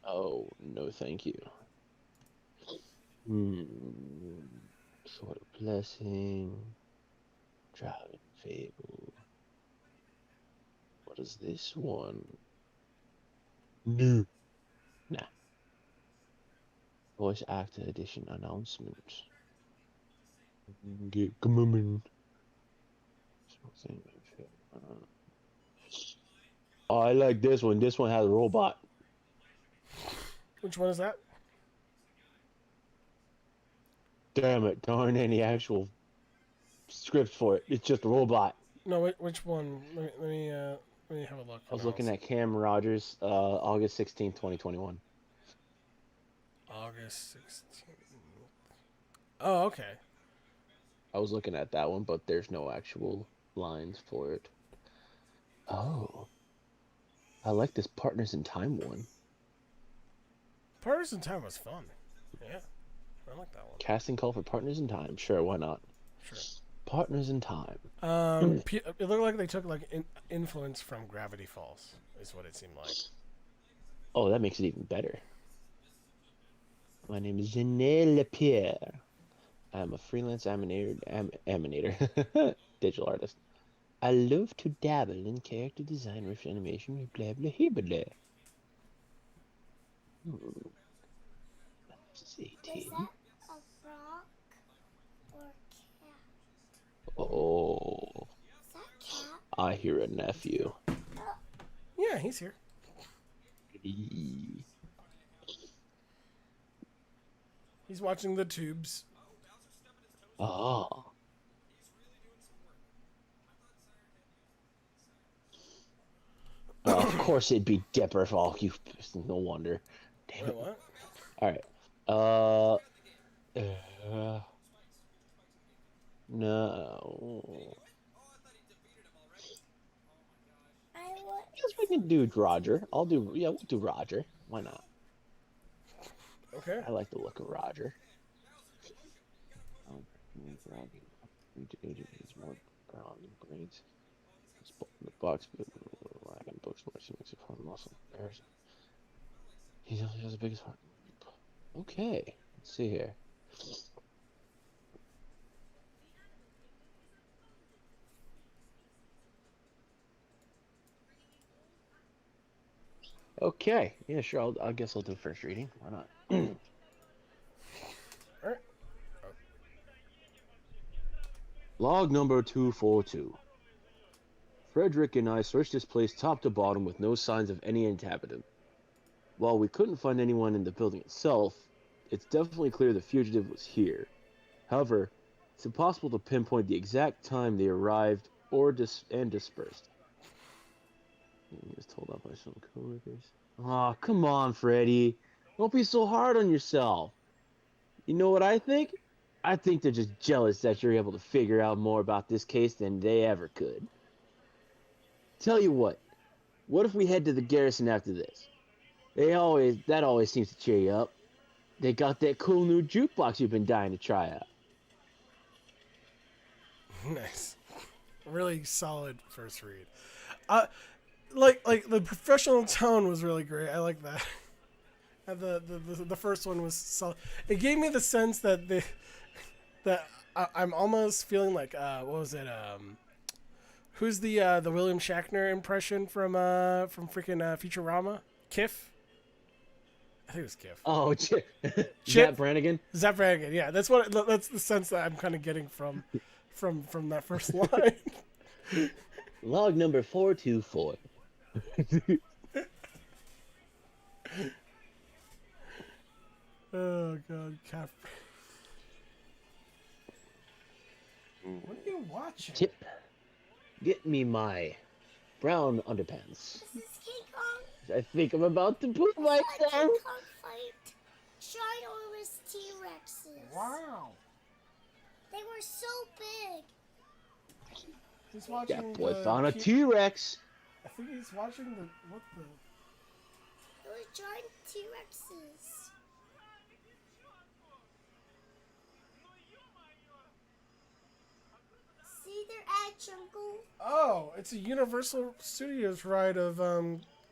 Oh, no, thank you. Sort of blessing. Driving Fable. What is this one? No. Nah. Voice actor edition announcement. Get coming. Oh, I like this one. This one has a robot. Which one is that? Damn it, there aren't any actual scripts for it. It's just a robot. No, which one? Let me have a look. I was looking at Cam Rogers, August 16th, 2021. August 16th. Oh, okay. I was looking at that one, but there's no actual lines for it. Oh. I like this Partners in Time one. Partners in Time was fun. Yeah, I like that one. Casting call for Partners in Time. Sure, why not? Sure. Partners in Time. It looked like they took like influence from Gravity Falls, is what it seemed like. Oh, that makes it even better. My name is Janelle Lapierre. I'm a freelance animator, digital artist. I love to dabble in character design, riff animation, blah blah blah blah. Hmm, this is Was 18. that a frog or a cat? Oh, Is that cat? I hear a nephew. Oh, Yeah, he's here. Eee. He's watching the tubes. Oh, of course it'd be Dipper. Oh, you. No wonder. Damn Wait, it. what? All right. No. I want. Guess we can do Roger. I'll do. Yeah, we'll do Roger. Why not? Okay. I like the look of Roger. More ground and brains. The box, but wagon books, which makes it fun muscle. Embarrassing. He only has the biggest heart. Okay, let's see here. Okay, yeah, sure. I guess I'll do first reading. Why not? All right. Log number 242. Frederick and I searched this place top to bottom with no signs of any inhabitant. While we couldn't find anyone in the building itself, it's definitely clear the fugitive was here. However, it's impossible to pinpoint the exact time they arrived or dispersed. He was told off by some coworkers. Aw, come on, Freddy. Don't be so hard on yourself. You know what I think? I think they're just jealous that you're able to figure out more about this case than they ever could. Tell you what if we head to the garrison after this? That always seems to cheer you up. They got that cool new jukebox you've been dying to try out. Nice. Really solid first read. Like the professional tone was really great. I like that. And the first one was solid. It gave me the sense that I'm almost feeling like what was it who's the William Shatner impression from freaking Futurama? Kiff? I think it was Kiff. Oh, Chip? Matt Brannigan? Zap Brannigan. Yeah, that's the sense that I'm kind of getting from that first line. Log number 424. Oh god, Cap. What are you watching? Tip, get me my brown underpants. This is King Kong. I think I'm about to poop A myself. King Kong fight. Ginormous T-Rexes. Wow. They were so big. He's watching. That boy the found a Ki- T-Rex. I think he's watching the what the. They were giant T-Rexes. See their ad jungle? Oh, it's a Universal Studios ride of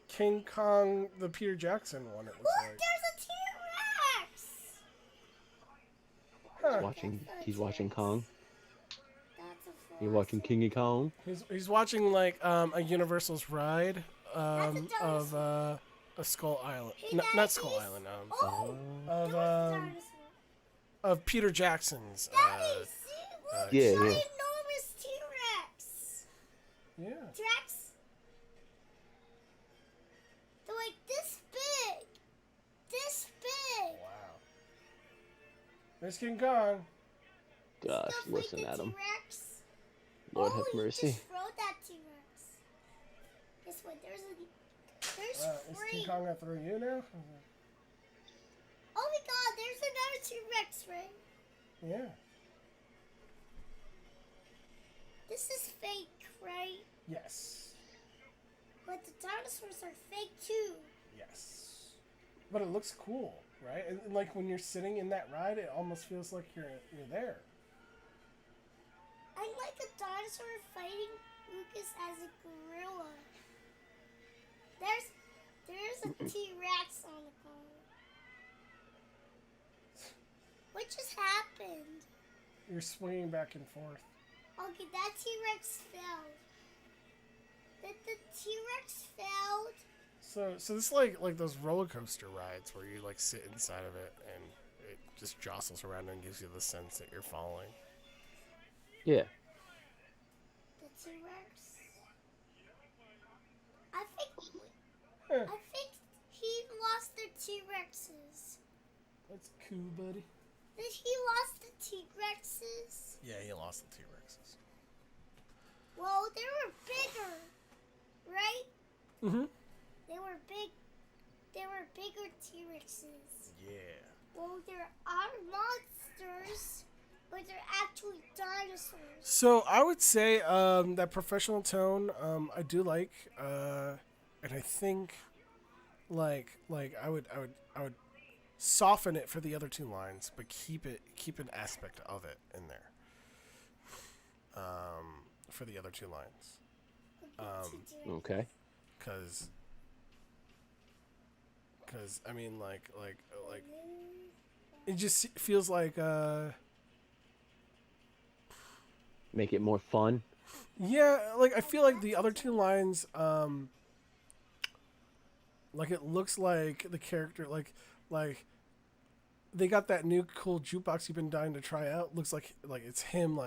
King Kong, the Peter Jackson one. It looks Look, like. there's a T-Rex. Huh. He's watching Kong. That's a You're frog. watching King of Kong. He's watching like a Universal's ride That's a of dinosaur. a Skull Island. Hey, Not Daddy, Skull Island. Oh, Of there was a um dinosaur. of Peter Jackson's. Daddy, see? Look, yeah, yeah. ginormous T-Rex. Yeah. T-Rex. They're like this big. This big. Wow. There's King Kong. Gosh, Stuff listen like the at him. T-Rex. Lord Oh, have you mercy. just rode that T-Rex. Guess what? There's Is free. King Kong gonna throw you now? Oh my god, there's another T-Rex, right? Yeah. This is fake, right? Yes. But the dinosaurs are fake too. Yes. But it looks cool, right? And like when you're sitting in that ride, it almost feels like you're there. I like a dinosaur fighting Lucas as a gorilla. There's a T-Rex on the car. What just happened? You're swinging back and forth. Okay, that T-Rex failed. The T-Rex failed. So this is like those roller coaster rides where you like sit inside of it and it just jostles around and gives you the sense that you're falling. Yeah. The T-Rex. I think Huh. I think he lost the T-Rexes. That's cool, buddy. Did he lost the T-Rexes? Yeah, he lost the T-Rexes. Well, they were bigger, right? Mm-hmm. They were big. They were bigger T-Rexes. Yeah. Well, there are monsters, but they're actually dinosaurs. So I would say that professional tone I do like, and I think like I would soften it for the other two lines, but keep an aspect of it in there. For the other two lines, Okay. because I mean like it just feels like Make it more fun. yeah, like I feel like the other two lines like it looks like the character like they got that new cool jukebox you've been dying to try out. Looks like it's him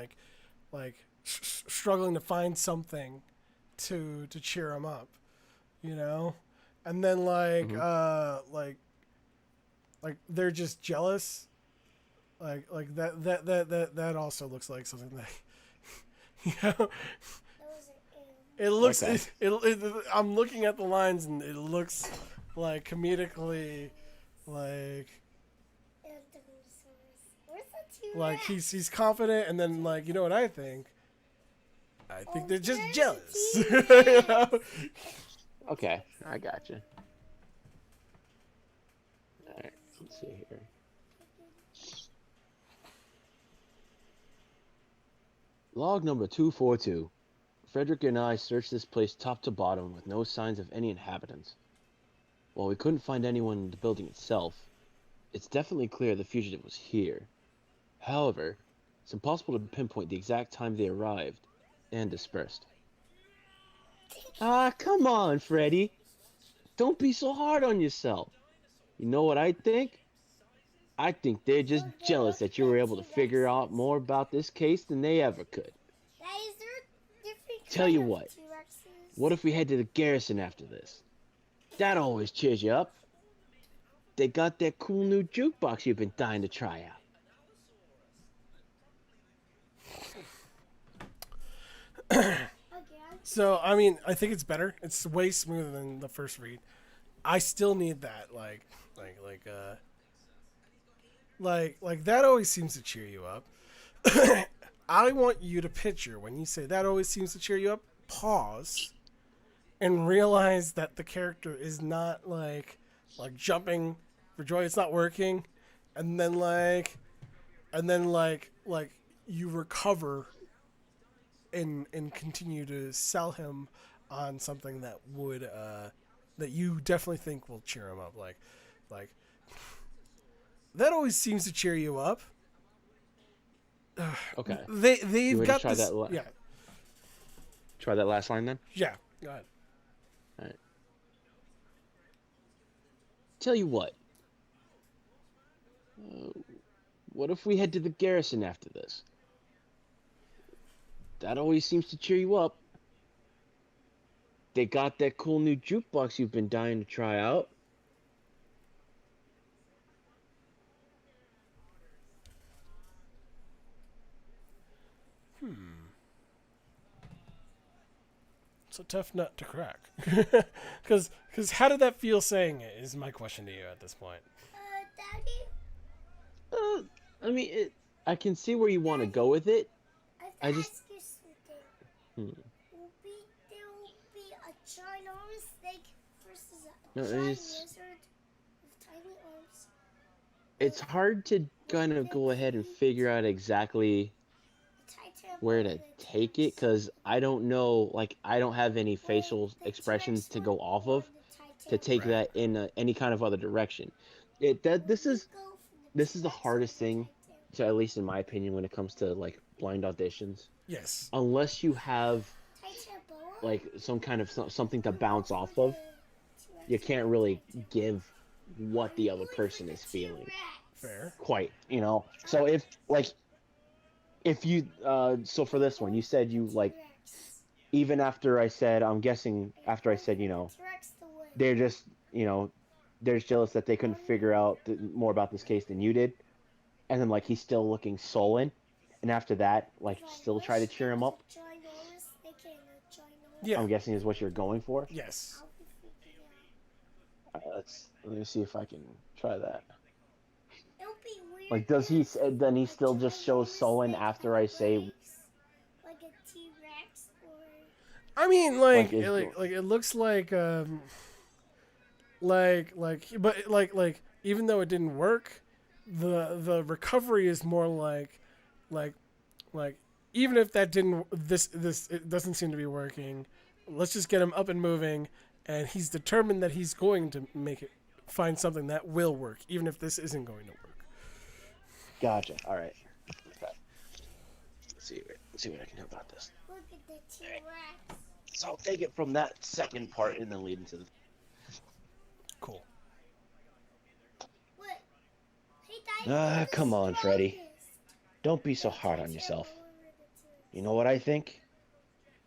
struggling to find something to cheer him up, you know? And then like they're just jealous. Like that also looks like something that you know, Those are it looks Okay. I'm looking at the lines and it looks like comedically like Ankylosaurus. Where's the T-Rex? like he's confident and then like you know what I think they're just there's jealous. the You know? Okay, I got you. All right, let's see here. Log number 242. Frederick and I searched this place top to bottom with no signs of any inhabitants. While we couldn't find anyone in the building itself, it's definitely clear the fugitive was here. However, it's impossible to pinpoint the exact time they arrived and dispersed. Ah, come on, Freddy. Don't be so hard on yourself. You know what I think? I think they're just jealous that you were able to figure out more about this case than they ever could. That is their different Tell kind you of what. T-Rexes. What if we head to the garrison after this? That always cheers you up. They got that cool new jukebox you've been dying to try out. Again? So I mean I think it's better. It's way smoother than the first read. I still need that like that always seems to cheer you up. I want you to picture when you say that always seems to cheer you up, pause and realize that the character is not like jumping for joy, it's not working, and then you recover and continue to sell him on something that would that you definitely think will cheer him up like that always seems to cheer you up. Okay. They've You ready to got try this. that Yeah, Try that last line then? yeah. Go ahead. Alright. Tell you what. What if we head to the garrison after this? That always seems to cheer you up. They got that cool new jukebox you've been dying to try out. It's a tough nut to crack. Because how did that feel saying it is my question to you at this point. Daddy, I mean, I can see where you want to go with it. I I just- ask you something. Hmm. There will be a ginormous snake versus a No, giant it's- lizard with tiny arms. It's hard to kind of go ahead and figure out exactly where to take it because I don't know, like, I don't have any facial expressions to go off of to take Right. that in any kind of other direction. This is the hardest thing, so at least in my opinion, when it comes to like blind auditions, Yes. unless you have like some kind of something to bounce off of. you can't really give what the other person is feeling Fair. quite, you know. So if like if you so for this one, you said you like even after I said I'm guessing after I said, you know, they're just, you know, they're just jealous that they couldn't figure out more about this case than you did, and then like he's still looking sullen, and after that, like still try to cheer him up. Yeah. I'm guessing is what you're going for. Yes. Let me see if I can try that. It'll be weird. Like, does he? Then he Like still just shows ginormous sullen thing after had I say legs, like a T-Rex or I mean, like is like it looks but even though it didn't work, the recovery is more like like even if that didn't this it doesn't seem to be working. Let's just get him up and moving, and he's determined that he's going to make it find something that will work, even if this isn't going to work. gotcha. All right. Okay. Let's see what I can do about this. look at the T-Rex. So I'll take it from that second part and then lead into the. Cool. What? Hey, Dad, Come on, Freddy. Don't be so hard on yourself. You know what I think?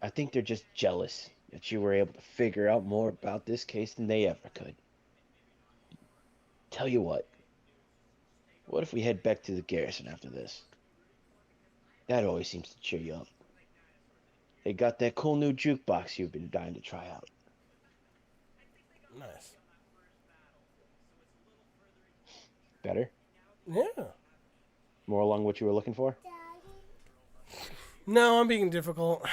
I think they're just jealous that you were able to figure out more about this case than they ever could. Tell you what if we head back to the garrison after this? That always seems to cheer you up. They got that cool new jukebox you've been dying to try out. Nice. Better? Yeah. More along what you were looking for? Daddy, No, I'm being difficult.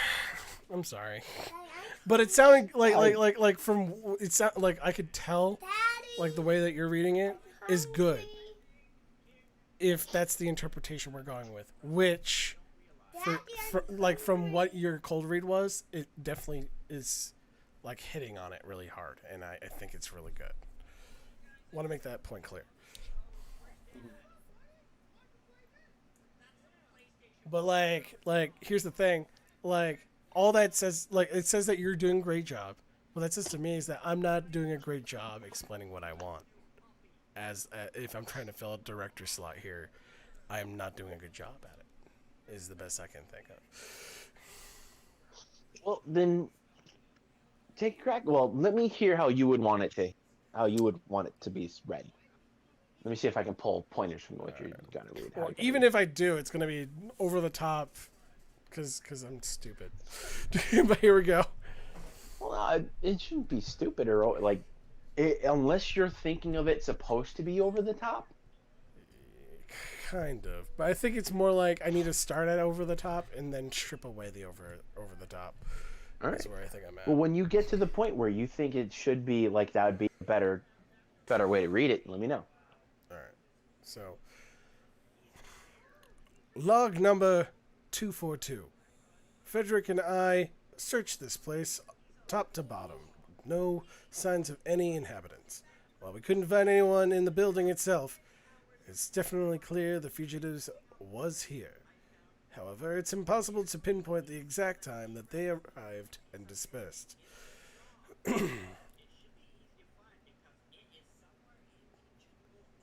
I'm sorry. Daddy, But it sounded like from it sound like I could tell Daddy, like the way that you're reading it is good. hungry. If that's the interpretation we're going with, which like from what your cold read was, it definitely is like hitting on it really hard, and I think it's really good. Want to make that point clear. But like here's the thing, like all that says, like it says that you're doing a great job. What that says to me is that I'm not doing a great job explaining what I want. As if I'm trying to fill a director slot here, I am not doing a good job at it. Is the best I can think of. Well, then take a crack. Well, let me hear how you would want it to be read. Let me see if I can pull pointers from what you're gonna read. Well, even if I do, it's gonna be over the top, because I'm stupid. But here we go. Well, it shouldn't be stupid or like, unless you're thinking of it supposed to be over the top. Kind of, but I think it's more like I need to start at over the top and then strip away the over the top. All right. That's where I think I'm at. Well, when you get to the point where you think it should be like that would be a better way to read it, let me know. All right. So, log number 242. Frederick and I searched this place top to bottom. No signs of any inhabitants. While we couldn't find anyone in the building itself, it's definitely clear the fugitives was here. However, it's impossible to pinpoint the exact time that they arrived and dispersed.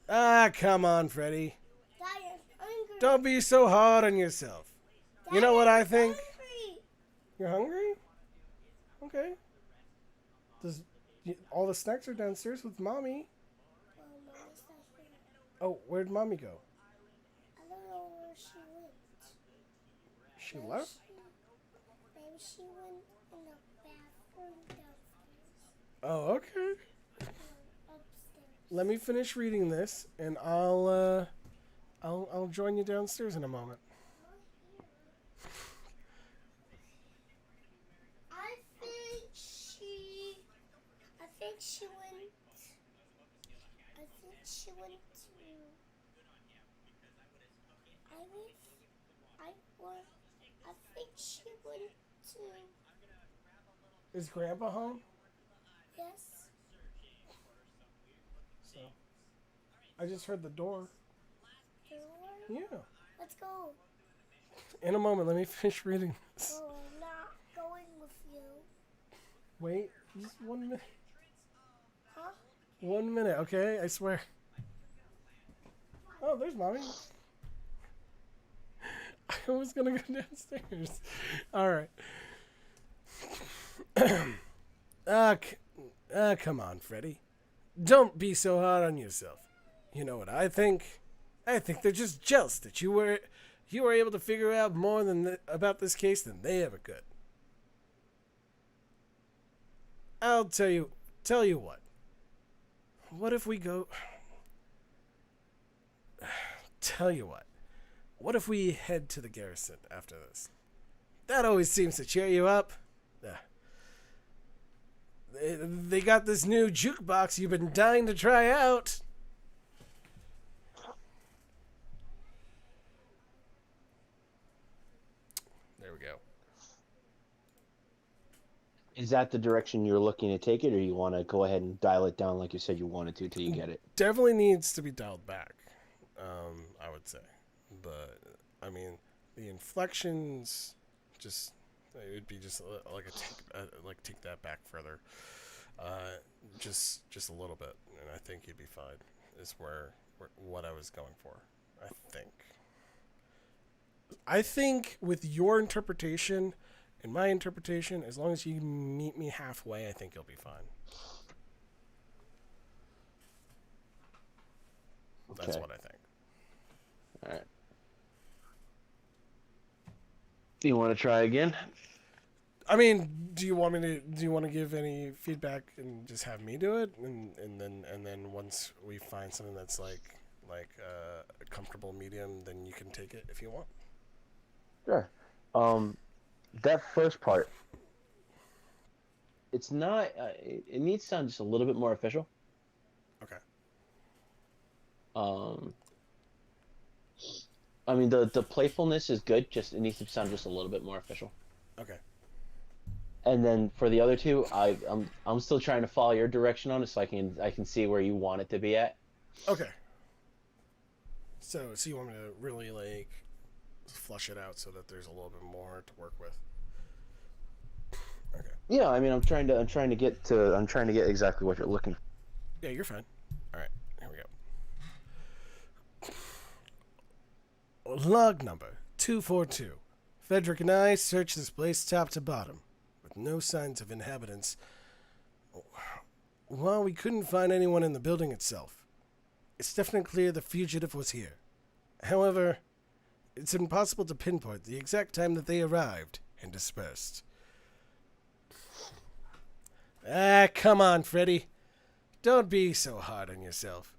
Ah, come on, Freddy. Daddy, I'm hungry. Don't be so hard on yourself. You know what I think? Hungry. You're hungry? Okay. All the snacks are downstairs with Mommy. Oh, Mommy's not here. Oh, where'd Mommy go? I don't know where she went. She left? Maybe she went in the bathroom downstairs. Oh, okay. Upstairs. Let me finish reading this, and I'll join you downstairs in a moment. I think she went. I think she went to. I think she went to. Is Grandpa home? Yes. So, I just heard the door. Door. Yeah. Let's go. In a moment. Let me finish reading this. Oh, I'm not going with you. Wait, just 1 minute. Huh? 1 minute, okay? I swear. Oh, there's mommy. I was gonna go downstairs. All right. Come on, Freddy. Don't be so hard on yourself. You know what I think? I think they're just jealous that you were able to figure out more about this case than they ever could. I'll tell you what. What if we go? Tell you what. What if we head to the garrison after this? That always seems to cheer you up. They got this new jukebox you've been dying to try out. There we go. Is that the direction you're looking to take it, or you want to go ahead and dial it down like you said you wanted to till you get it? Definitely needs to be dialed back, I would say. But, I mean, the inflections just... It would be just like take that back further, just a little bit, and I think you'd be fine. Is where what I was going for. I think with your interpretation and my interpretation, as long as you meet me halfway, I think you'll be fine. That's Okay. what I think. All right. Do you want to try again? I mean, do you want to give any feedback and just have me do it, and then once we find something that's like a comfortable medium, then you can take it if you want. Sure. That first part, it's not. It needs to sound just a little bit more official. Okay. I mean, the playfulness is good. Just it needs to sound just a little bit more official. Okay. And then for the other two, I'm still trying to follow your direction on it, so I can see where you want it to be at. Okay. So you want me to really like flush it out so that there's a little bit more to work with. Okay. Yeah, I mean, I'm trying to get exactly what you're looking for. Yeah, you're fine. All right, here we go. Log number 242. Frederick and I searched this place top to bottom, with no signs of inhabitants. While we couldn't find anyone in the building itself, it's definitely clear the fugitive was here. However, it's impossible to pinpoint the exact time that they arrived and dispersed. Come on, Freddy. Don't be so hard on yourself.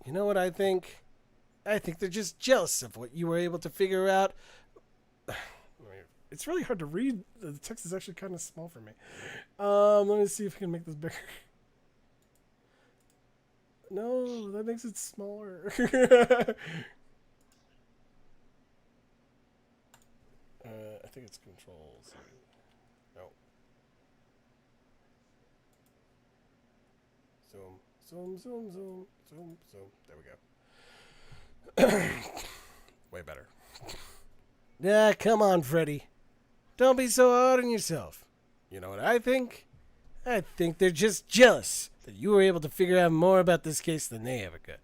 You know what I think? I think they're just jealous of what you were able to figure out. It's really hard to read. The text is actually kind of small for me. Let me see if I can make this bigger. No, that makes it smaller. I think it's controls. No. Zoom. There we go. Way better. Yeah, come on, Freddy. Don't be so hard on yourself. You know what I think? I think they're just jealous that you were able to figure out more about this case than they ever could.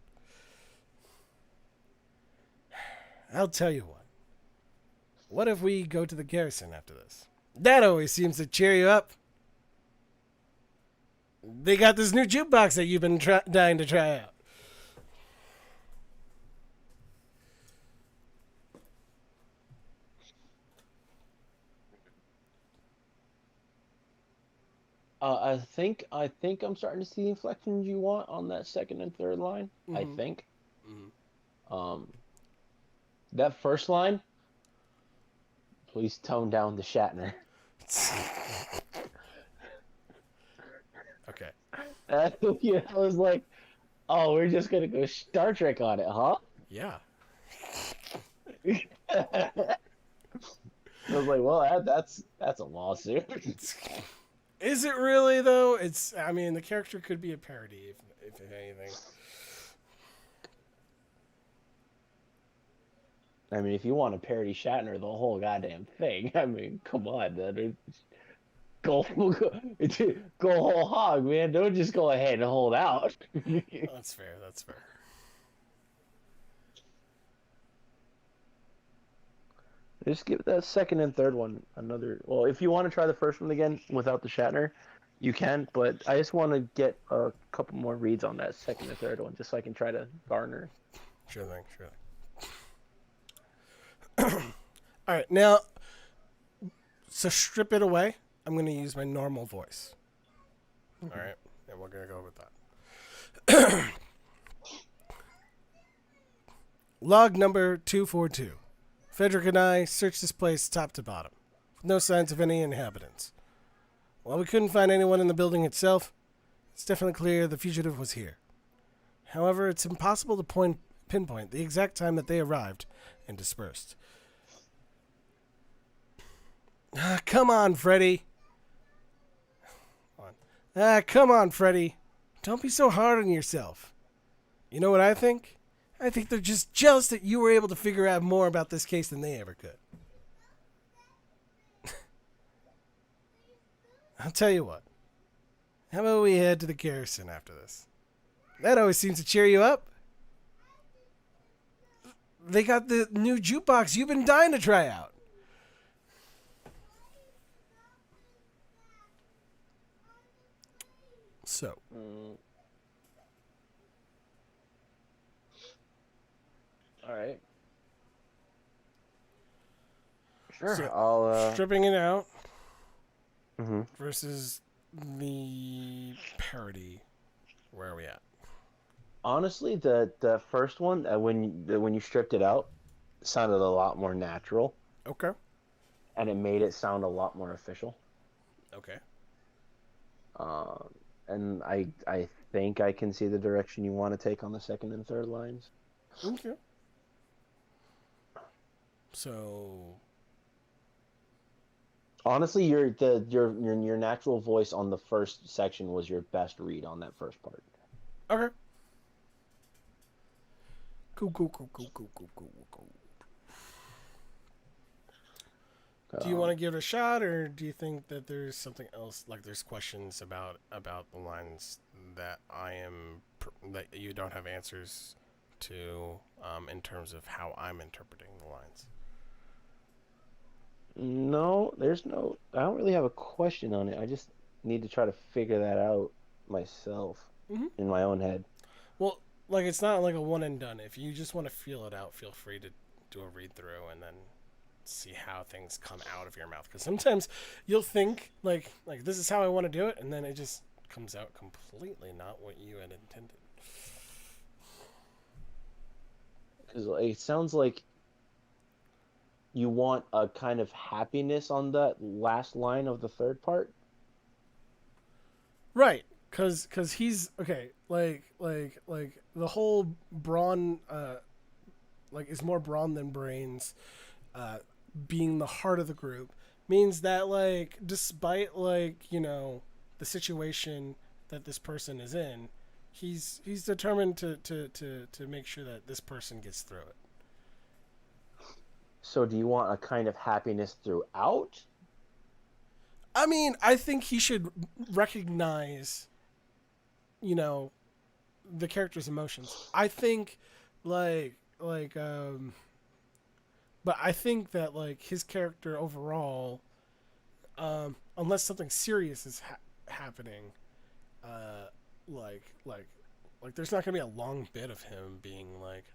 I'll tell you what. What if we go to the garrison after this? That always seems to cheer you up. They got this new jukebox that you've been dying to try out. I think I'm starting to see the inflections you want on that second and third line. I think. That first line, please tone down the Shatner. Okay. Yeah, I was like, oh, we're just gonna go Star Trek on it, huh? Yeah. I was like, well, that's a lawsuit. Is it really though? I mean, the character could be a parody, if anything. I mean, if you want to parody Shatner, the whole goddamn thing. I mean, come on, man. Go, go whole hog, man. Don't just go ahead and hold out. That's fair. That's fair. Just give that second and third one another. Well, if you want to try the first one again without the Shatner, you can. But I just want to get a couple more reads on that second and third one, just so I can try to garner. Sure thing. Sure thing. All right, now, so strip it away. I'm going to use my normal voice. All right, and we're going to go with that. Log number 242. Frederick and I searched this place top to bottom, with no signs of any inhabitants. While we couldn't find anyone in the building itself, it's definitely clear the fugitive was here. However, it's impossible to pinpoint the exact time that they arrived and dispersed. Come on, Freddy. Come on, Freddy. Don't be so hard on yourself. You know what I think? I think they're just jealous that you were able to figure out more about this case than they ever could. I'll tell you what. How about we head to the garrison after this? That always seems to cheer you up. They got the new jukebox you've been dying to try out. So, All right. Sure. So, I'll. stripping it out Mhm. versus the parody. Where are we at? Honestly, the first one, when you stripped it out, sounded a lot more natural, Okay. and it made it sound a lot more official. Okay. And I think I can see the direction you want to take on the second and third lines. Okay. So, Honestly, your natural voice on the first section was your best read on that first part. okay. Cool. Do you want to give it a shot, or do you think that there's something else? Like there's questions about the lines that that you don't have answers to, in terms of how I'm interpreting the lines. No, there's no. I don't really have a question on it. I just need to try to figure that out myself in my own head. Well, like it's not like a one and done. If you just want to feel it out, feel free to do a read through and then see how things come out of your mouth. Because sometimes you'll think like this is how I want to do it, and then it just comes out completely not what you had intended. Because it sounds like you want a kind of happiness on that last line of the third part. Right, cause he's okay. Like the whole brawn, is more brawn than brains. Being the heart of the group means that like despite the situation that this person is in, he's determined to make sure that this person gets through it. So do you want a kind of happiness throughout? I mean, I think he should recognize, the character's emotions. I think, but I think that like his character overall, unless something serious is happening, like there's not gonna be a long bit of him being like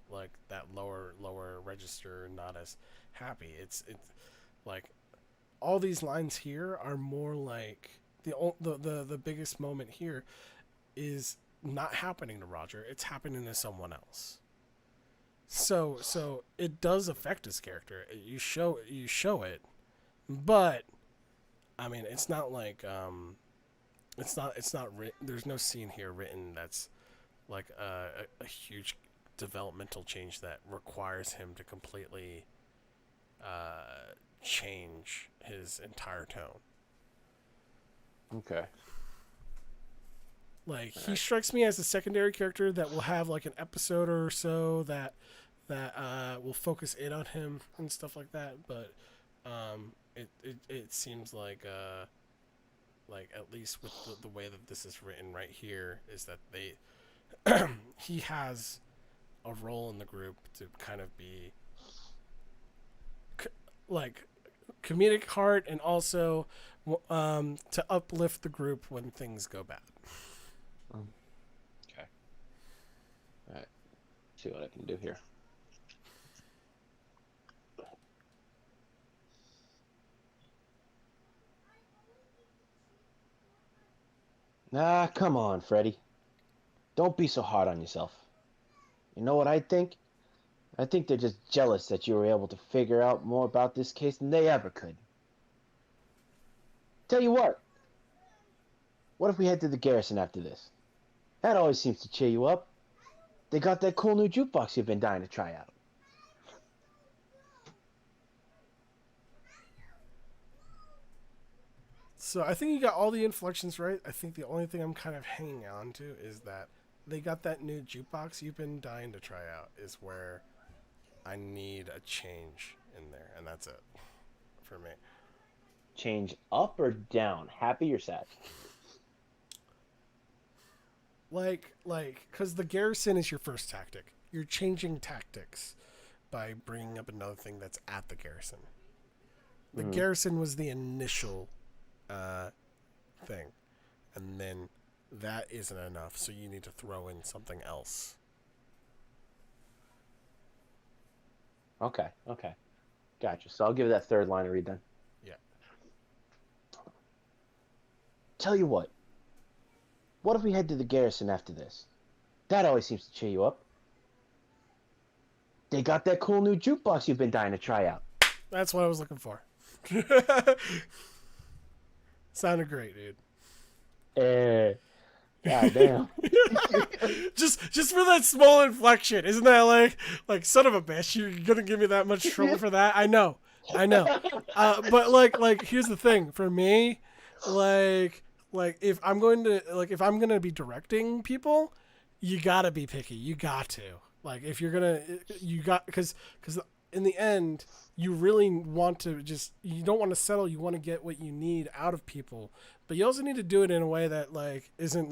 that lower register, not as happy. It's like all these lines here are more like the biggest moment here is not happening to Roger. It's happening to someone else. So it does affect his character. You show it, but I mean it's not like there's no scene here written that's like a huge developmental change that requires him to completely change his entire tone. Okay. Like he strikes me as a secondary character that will have like an episode or so that will focus in on him and stuff like that. But it seems like like at least with the way that this is written right here, is that they he has a role in the group to kind of be like comedic heart and also to uplift the group when things go bad. Okay. All right. See what I can do here. Ah, come on, Freddy. Don't be so hard on yourself. You know what I think? I think they're just jealous that you were able to figure out more about this case than they ever could. Tell you what if we head to the garrison after this? That always seems to cheer you up. They got that cool new jukebox you've been dying to try out. So I think you got all the inflections right. I think the only thing I'm kind of hanging on to is that they got that new jukebox you've been dying to try out is where I need a change in there, and that's it for me. Change up or down? Happy or sad? Because the garrison is your first tactic. You're changing tactics by bringing up another thing that's at the garrison. The garrison was the initial thing, and then that isn't enough, so you need to throw in something else. Okay. Gotcha. So I'll give that third line a read then. Yeah. Tell you what if we head to the garrison after this? That always seems to cheer you up. They got that cool new jukebox you've been dying to try out. That's what I was looking for. Sounded great, dude. God damn. just for that small inflection, isn't that like son of a bitch? You're gonna give me that much trouble for that? I know. But like here's the thing for me, like if I'm gonna be directing people, you gotta be picky. You got to if you're gonna because in the end you really want to you don't want to settle. You want to get what you need out of people, but you also need to do it in a way that isn't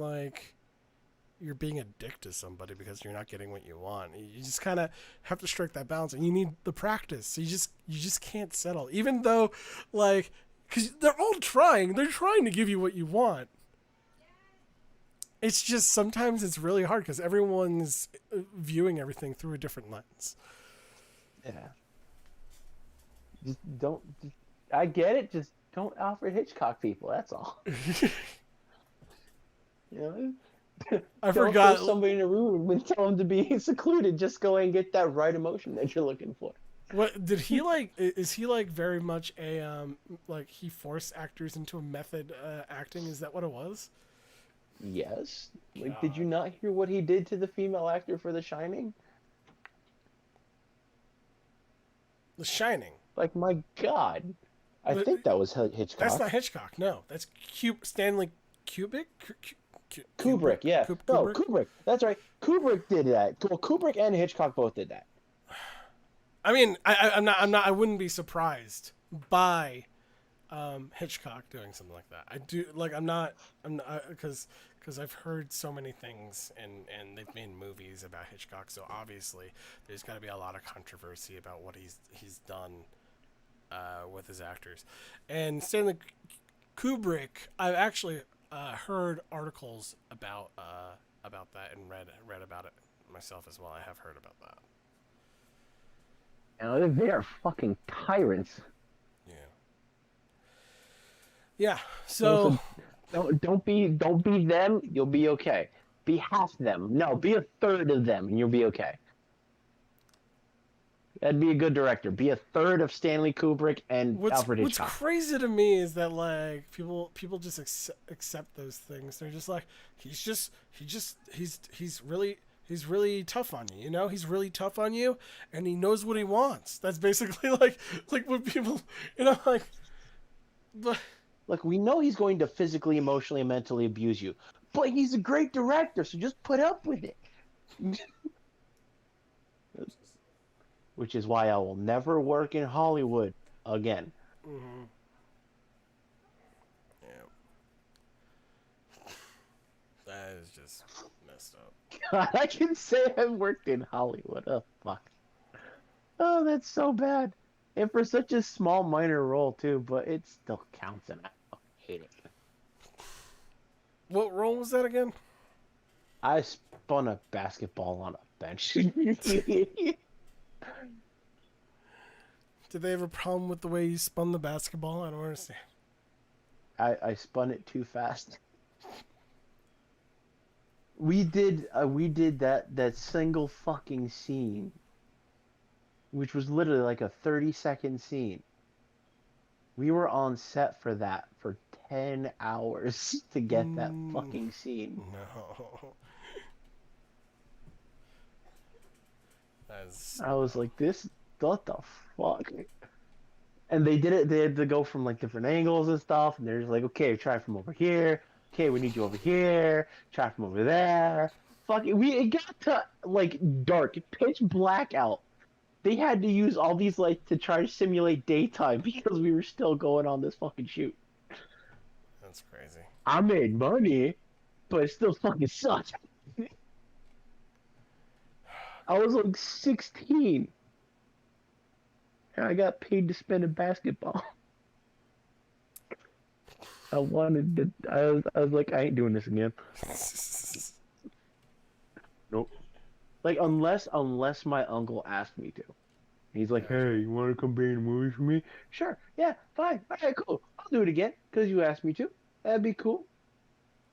you're being a dick to somebody because you're not getting what you want. You just kind of have to strike that balance, and you need the practice. So you just can't settle, even though because they're all trying. They're trying to give you what you want. It's just sometimes it's really hard because everyone's viewing everything through a different lens. Yeah. I get it. Just don't Alfred Hitchcock people. That's all. You know. I Don't forgot throw somebody in a room and tell them to be secluded. Just go and get that right emotion that you're looking for. what did he is he very much a he forced actors into a method acting? Is that what it was? Yes. Did you not hear what he did to the female actor for The Shining? The Shining. My God. I think that was Hitchcock. That's not Hitchcock. No, that's Stanley Kubrick. Kubrick, yeah. Kubrick? No, Kubrick. That's right. Kubrick did that. Well, Kubrick and Hitchcock both did that. I mean, I'm not. I wouldn't be surprised by Hitchcock doing something like that. I do I'm not because I've heard so many things and they've made movies about Hitchcock. So obviously, there's got to be a lot of controversy about what he's done with his actors. And Stanley Kubrick, I've actually heard articles about that and read about it myself as well. I have heard about that. They are fucking tyrants. Yeah. So don't be them. You'll be okay. Be half them. No, be a third of them, and you'll be okay. That'd be a good director. Be a third of Stanley Kubrick and Alfred Hitchcock. What's crazy to me is that people just accept those things. They're just he's really tough on you. You know, he's really tough on you, and he knows what he wants. That's basically like what people But Look, we know he's going to physically, emotionally, and mentally abuse you, but he's a great director, so just put up with it. Which is why I will never work in Hollywood again. Mm-hmm. Yeah. just messed up. God, I can say I've worked in Hollywood. Oh fuck. Oh, that's so bad. And for such a small minor role too, but it still counts and I fucking hate it. What role was that again? I spun a basketball on a bench. Did they have a problem with the way you spun the basketball? I don't understand. I spun it too fast. We did that single fucking scene, which was literally like a 30-second scene. We were on set for that for 10 hours to get that fucking scene. No. That's I was like, this, what the fuck? And they did it, they had to go from like different angles and stuff, and they're just like, okay, try from over here. Okay, we need you over here. Try from over there. Fuck it, it got to like dark, pitch black out. They had to use all these lights to try to simulate daytime because we were still going on this fucking shoot. that's crazy. I made money, but it still fucking sucked. I was like 16. And I got paid to spin a basketball. I wanted to. I was like, I ain't doing this again. Nope. Like unless my uncle asked me to. He's like, hey, you want to come be in a movie for me? Sure. Yeah. Fine. All right. Cool. I'll do it again because you asked me to. That'd be cool.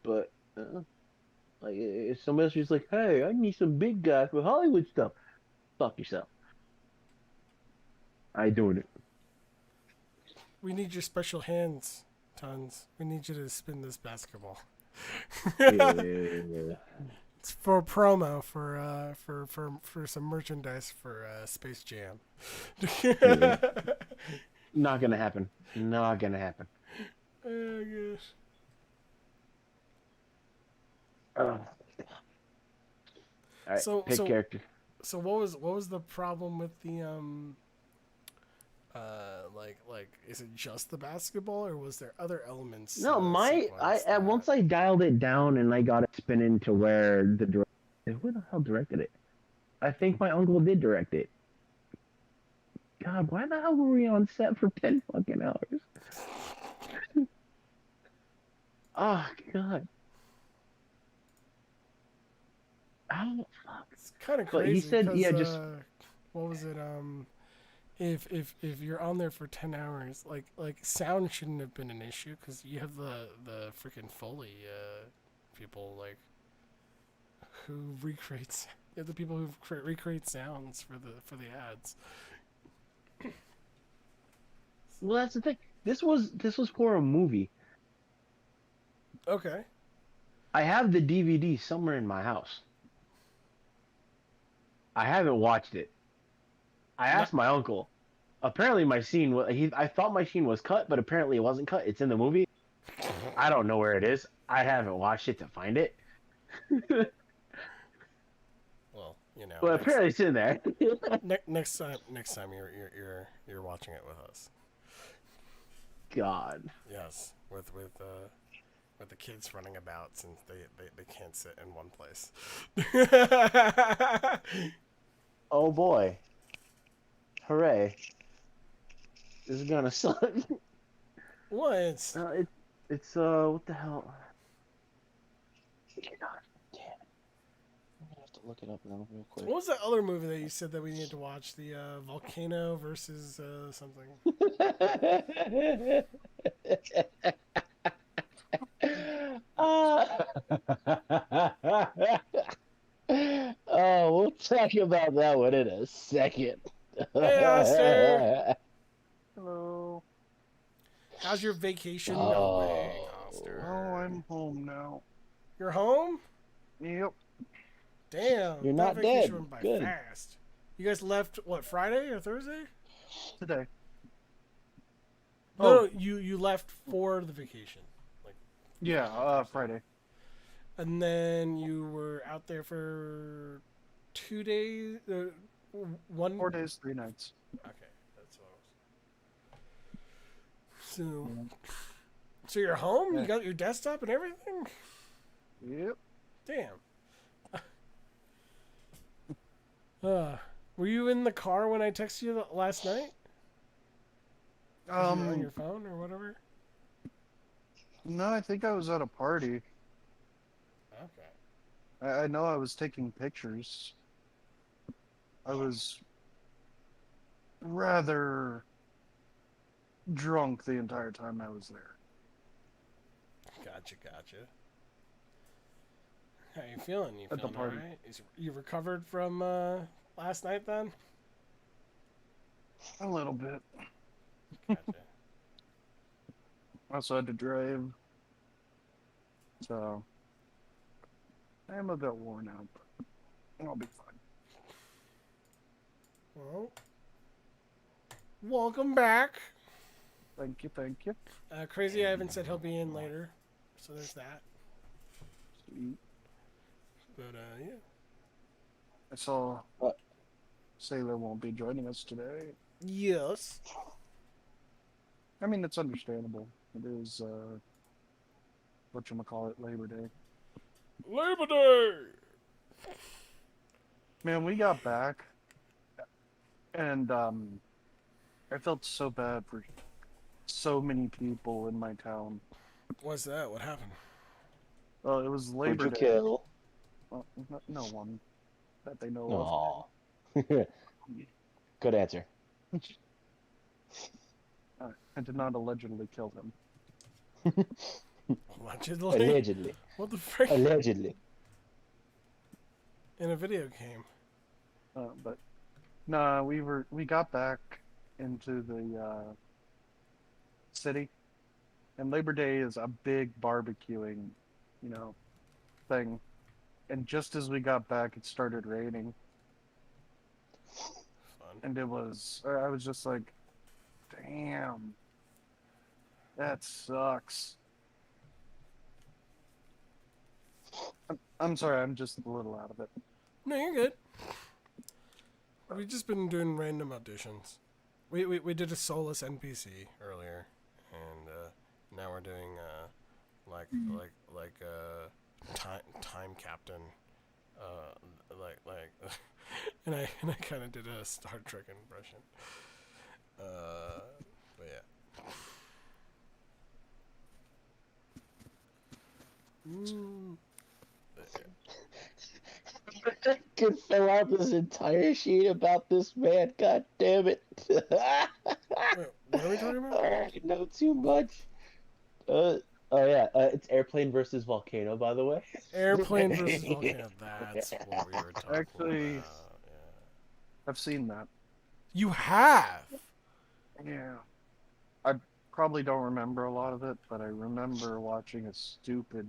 But like, if somebody else was like, hey, I need some big guys for Hollywood stuff. Fuck yourself. I ain't doing it. We need your special hands, Tons. We need you to spin this basketball. Yeah. It's for promo for some merchandise for Space Jam. Yeah. Not gonna happen. Not gonna happen. Oh gosh. All right. So- Pick so- character. So what was the problem with the like is it just the basketball or was there other elements? No, once I dialed it down and I got it spinning to where the director, who the hell directed it? I think my uncle did direct it. God, why the hell were we on set for 10 fucking hours? Oh God. Oh fuck. It's kind of But crazy. he said, 'cause, yeah, just what was it? If you're on there for 10 hours, like sound shouldn't have been an issue because you have the freaking Foley people like who recreates. You have the people who recreate sounds for the ads. well, that's the thing. This was for a movie. Okay. I have the DVD somewhere in my house. I haven't watched it. I asked my uncle. Apparently, my scene was. I thought my scene was cut, but apparently it wasn't cut. It's in the movie. I don't know where it is. I haven't watched it to find it. Well, you know. But apparently, it's in there. Next time you're watching it with us. God. Yes, with the kids running about since they can't sit in one place. Oh boy. Hooray. This is gonna suck. What? It's what the hell? God damn it. I'm gonna have to look it up now real quick. What was that other movie that you said that we needed to watch? The volcano versus something. Oh, we'll talk about that one in a second. Hey, Oster. Hello. How's your vacation Oh. going, Oster? Oh, I'm home now. You're home? Yep. Damn. You're that not vacation dead. went by Good. fast. You guys left what, Friday or Thursday? Today. No, Oh. no, you left for the vacation. Yeah, Friday. And then you were out there for 2 days, 4 days, 3 nights. Okay, that's what I was. So you're home? You Yeah. got your desktop and everything? Yep. Damn. Were you in the car when I texted you last night? On your phone or whatever? No, I think I was at a party. Okay. I know I was taking pictures. I was rather drunk the entire time I was there. Gotcha. How you feeling? You At the feeling party. alright? You recovered from last night then? A little bit. Gotcha. I also had to drive. So I am a bit worn out, but I'll be fine. Well, welcome back. Thank you, thank you. Crazy Ivan said he'll be in later, so there's that. Sweet. But yeah. I saw What? Sailor won't be joining us today. Yes. I mean, it's understandable. It is, whatchamacallit, Labor Day. Labor Day. Man, we got back, and, I felt so bad for so many people in my town. What's that? What happened? Well, it was Who'd Labor you Day. kill? Well, no one that they know Aw. Good answer. of. I did not allegedly kill him. Allegedly. Allegedly. What the frick? Allegedly. In a video game. But nah, we got back into the city, and Labor Day is a big barbecuing, thing. And just as we got back, it started raining, Fun. and I was just like, damn, that sucks. I'm sorry, I'm just a little out of it. No, you're good. We've just been doing random auditions. We did a soulless NPC earlier, and now we're doing time captain, and I kind of did a Star Trek impression. But yeah. Mm. Could fill out this entire sheet about this man. God damn it. Wait, what are we talking about? I know too much. Oh yeah, it's airplane versus volcano, by the way. Airplane versus volcano. That's what we were talking Actually, about. Yeah. I've seen that. You have. Yeah. I probably don't remember a lot of it, but I remember watching a stupid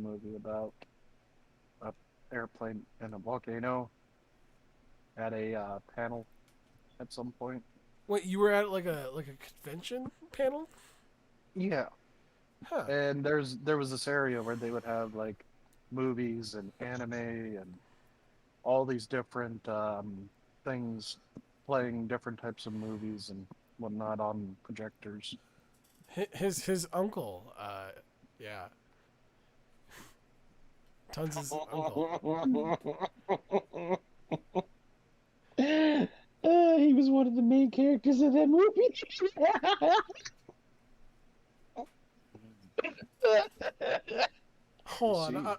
movie about a airplane and a volcano at a panel at some point. Wait, you were at like a convention panel? Yeah. Huh. And there was this area where they would have like movies and anime and all these different things playing different types of movies and whatnot on projectors. His uncle, yeah. Tons' uncle. He was one of the main characters of that movie. Hold on,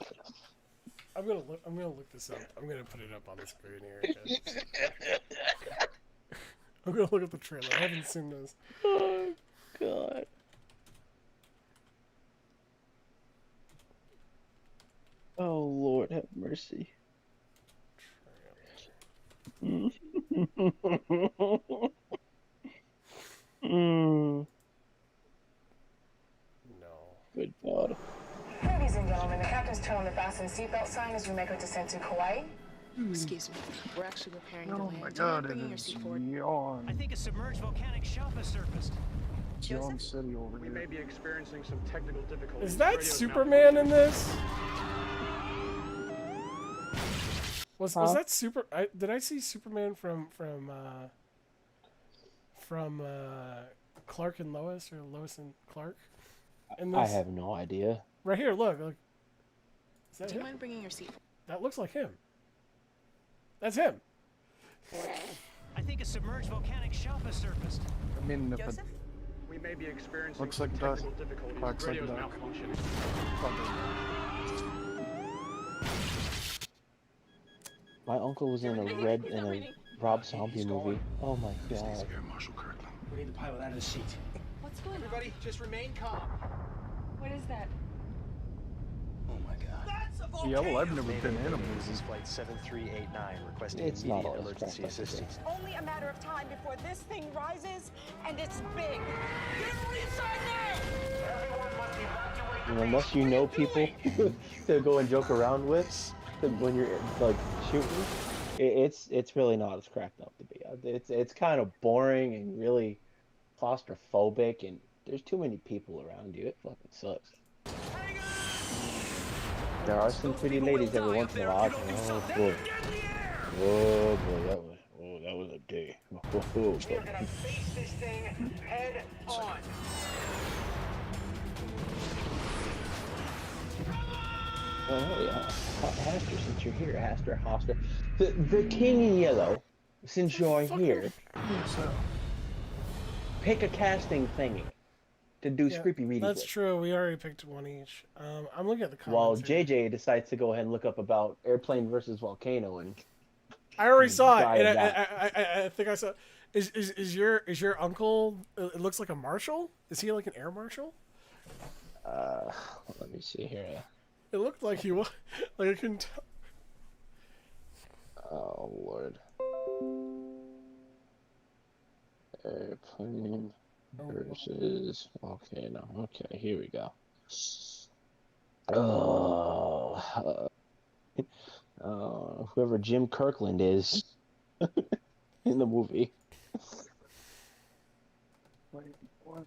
I'm gonna look this up. I'm gonna put it up on the screen here. 'Cause I'm gonna look at the trailer. I haven't seen this. Oh God. Oh Lord, have mercy. Mm. No. Good God. Ladies and gentlemen, the captain's telling the fasten seatbelt sign as we make our descent to Kauai. Excuse me. We're actually preparing to Oh land. my Do you mind God, it bringing your is seat forward? yawn. I think a submerged volcanic shelf has surfaced. Yawn City over We here. may be experiencing some technical difficulties. Is that Radio's Superman in malfunctioning. this? Was that super? Did I see Superman from Clark and Lois, or Lois and Clark? In this? I have no idea. Right here, look. that Do you him? mind bringing your seat? That looks like him. That's him. I think a submerged volcanic shelf has surfaced. I mean, if it Joseph? We may be experiencing looks some like a duck, technical difficulties. quacks like a Radio's duck. malfunctioning. My uncle was in a Rob Zombie movie. Oh my god. Air Marshal Kirkland. We need the pilot out of the seat. What's going on? Everybody, just remain calm. What is that? Oh my god. That's a volcano! Yeah, well, I've never been in a This movie. is flight 7389 requesting It's not immediate all this emergency crap, that's okay. assistance. Only a matter of time before this thing rises, and it's big. And unless you know people to go and joke around with when you're like shooting, it's really not as cracked up to be. It's kind of boring and really claustrophobic, and there's too many people around you. It fucking sucks. There are some pretty ladies every once in a while. Oh boy. Oh boy, that was a day. Oh, We're gonna face this thing head on. Oh yeah, Aster, since you're here, Aster. The King in Yellow, since you're here, pick a casting thingy to do Yeah, creepy readings that's with. true. We already picked one each. I'm looking at the While comments. here. JJ decides to go ahead and look up about airplane versus volcano, and I already saw die it, of and that. I think I saw. Is your uncle? It looks like a marshal. Is he like an air marshal? let me see here. It looked like he was. Like I couldn't tell. Oh Lord. Airplane versus volcano. Okay, here we go. Whoever Jim Kirkland is in the movie. Wait, what?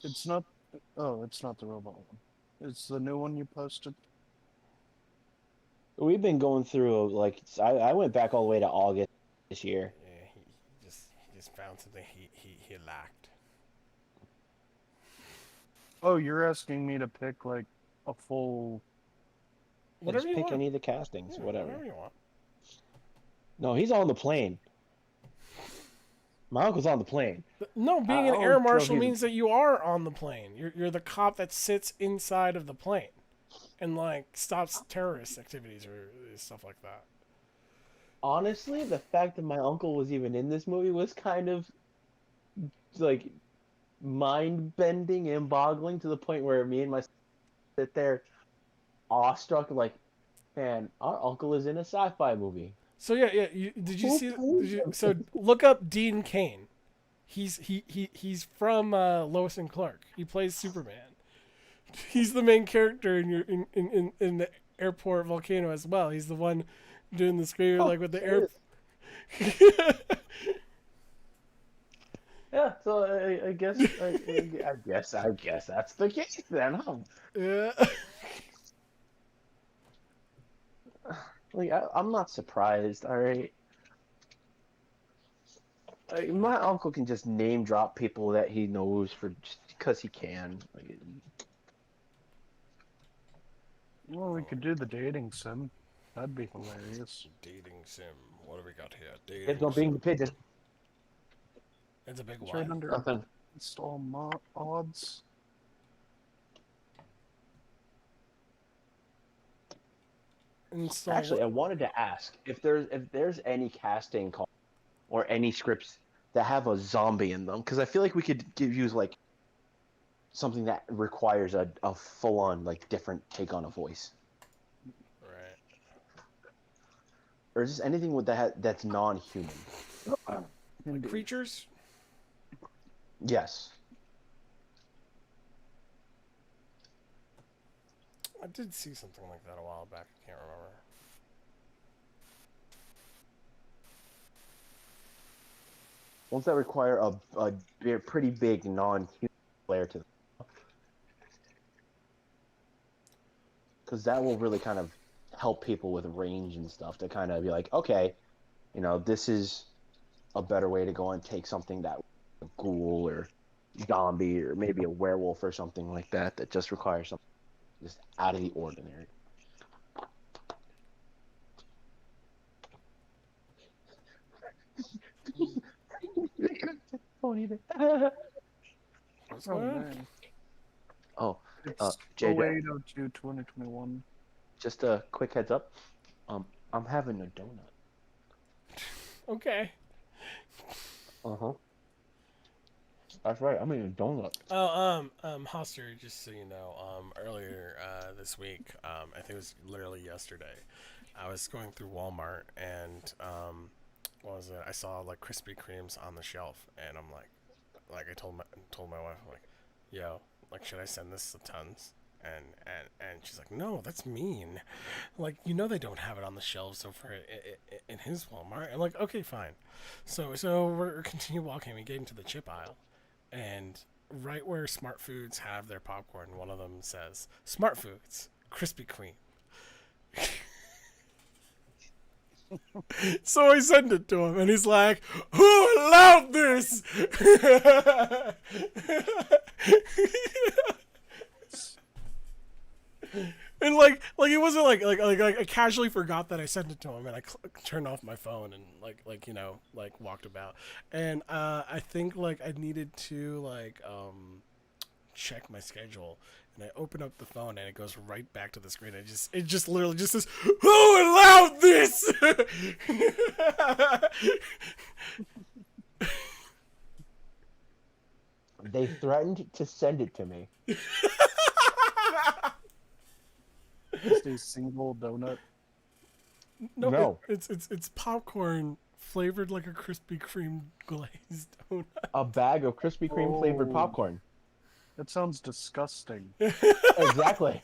It's not. Oh, it's not the robot one. It's the new one you posted. We've been going through like I went back all the way to August this year. Yeah, he just found something he lacked. Oh, you're asking me to pick like a full. Whatever Just you pick want. any of the castings, Yeah, whatever. Whatever you want. No, he's on the plane. My uncle's on the plane. No, being I an don't air know marshal if he's- means that you are on the plane. You're the cop that sits inside of the plane, and like stops terrorist activities or stuff like that. Honestly, the fact that my uncle was even in this movie was kind of like mind bending and boggling to the point where me and my sit there awestruck, like, man, our uncle is in a sci-fi movie. So yeah. Did you Who see? plays him? So look up Dean Cain. He's from Lois and Clark. He plays Superman. He's the main character in the airport volcano as well. He's the one doing the screaming like with the air. Yeah, so I guess I guess that's the case then, huh? Yeah. Like I'm not surprised. All right, my uncle can just name drop people that he knows for just because he can. Like, Well, we could do the dating sim. That'd be hilarious. Dating sim. What do we got here? Dating there's no being the pigeon. It's a big It's one. right under Nothing. install odds. Actually, I wanted to ask if there's any casting call or any scripts that have a zombie in them, because I feel like we could use like something that requires a full on like different take on a voice, Right. or just anything with that's non-human. Like creatures. Yes. I did see something like that a while back. I can't remember. Ones that require a pretty big non-human player to them. Because that will really kind of help people with range and stuff to kind of be like, okay, you know, this is a better way to go and take something that a ghoul or zombie or maybe a werewolf or something like that that just requires something Just out of the ordinary. Don't even. What's Oh going on? man. Oh, It's JJ, 08/02/2021. just a quick heads up. I'm having a donut. Okay. Uh-huh. That's right. I'm eating a donut. Oh, Hoster, just so you know, earlier this week, I think it was literally yesterday, I was going through Walmart and what was it? I saw like Krispy Kremes on the shelf, and I'm like I told my wife, I'm like, yo, like should I send this to Tons? And she's like, no, that's mean. Like, you know, they don't have it on the shelves over in his Walmart. I'm like, okay, fine. So we're continue walking. We get into the chip aisle, and right where Smart Foods have their popcorn, one of them says Smart Foods Krispy Kreme. So I send it to him, and he's like, "Who allowed this?" And like it wasn't like I casually forgot that I sent it to him, and I turned off my phone and like you know like walked about, and I think like I needed to like check my schedule, and I open up the phone and it goes right back to the screen. It just literally just says, "Who allowed this?" They threatened to send it to me. Just a single donut. No, No. it's popcorn flavored like a Krispy Kreme glazed donut. A bag of Krispy Kreme flavored Oh. popcorn. That sounds disgusting. Exactly.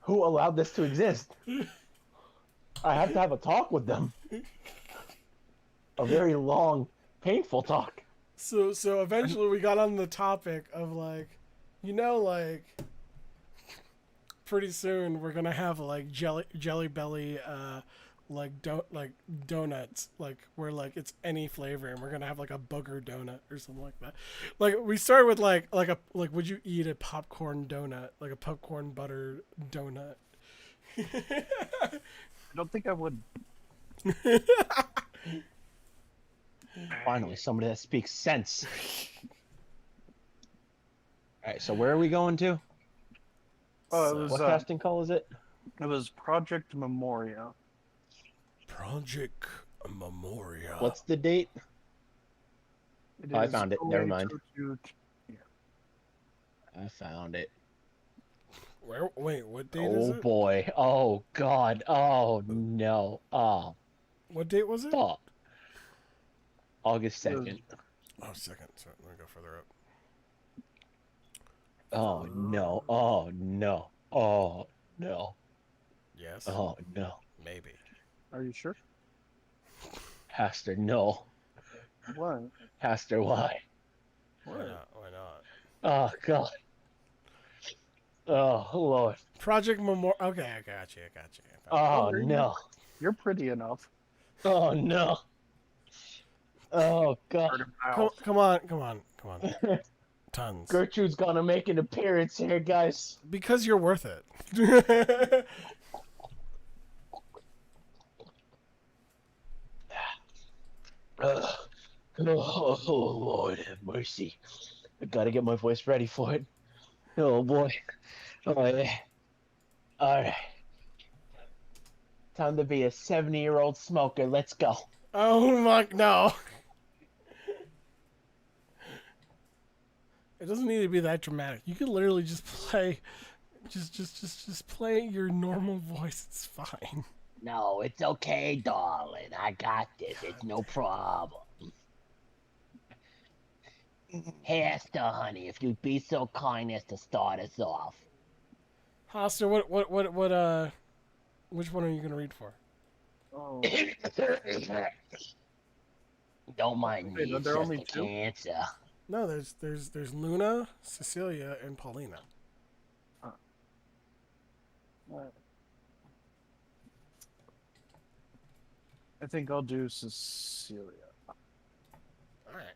Who allowed this to exist? I have to have a talk with them. A very long, painful talk. So eventually we got on the topic of like, you know, like pretty soon we're gonna have like jelly belly like donuts, like where like it's any flavor, and we're gonna have like a booger donut or something like that. Like we started with like would you eat a popcorn donut, like a popcorn butter donut? I don't think I would. Finally, somebody that speaks sense. Alright, so where are we going to? Oh, it was What casting call is it? it was Project Memoria. Project Memoria. What's the date? It Oh, I is found it. Never mind. 08/02. I found it. Where? Wait, what date is Oh it? boy. Oh god. Oh no. Oh. What date was it? Stop. August 2nd. Oh, second. So let me go further up. Oh no. Oh no. Oh no. Yes. Oh no. Maybe. Are you sure? Pastor, no. What? Pastor, why? Why not? Why not? Oh god. Oh Lord. Project Memorial. Okay, I got you. Oh there you no. You're pretty enough. Oh no. Oh god. Come on. Tons. Gertrude's gonna make an appearance here, guys. Because you're worth it. Oh Lord have mercy. I gotta get my voice ready for it. Oh boy. Oh yeah. Alright. Time to be a 70-year-old smoker. Let's go. Oh my no. It doesn't need to be that dramatic. You could literally just play just play your normal voice. It's fine. No, it's okay, darling. I got this. It's no problem. Hey, Esther, honey, if you'd be so kind as to start us off. Hoster, which one are you gonna read for? Oh. Don't mind me. Wait, are It's there just only a two? cancer. No, there's Luna, Cecilia, and Paulina. I think I'll do Cecilia. All right.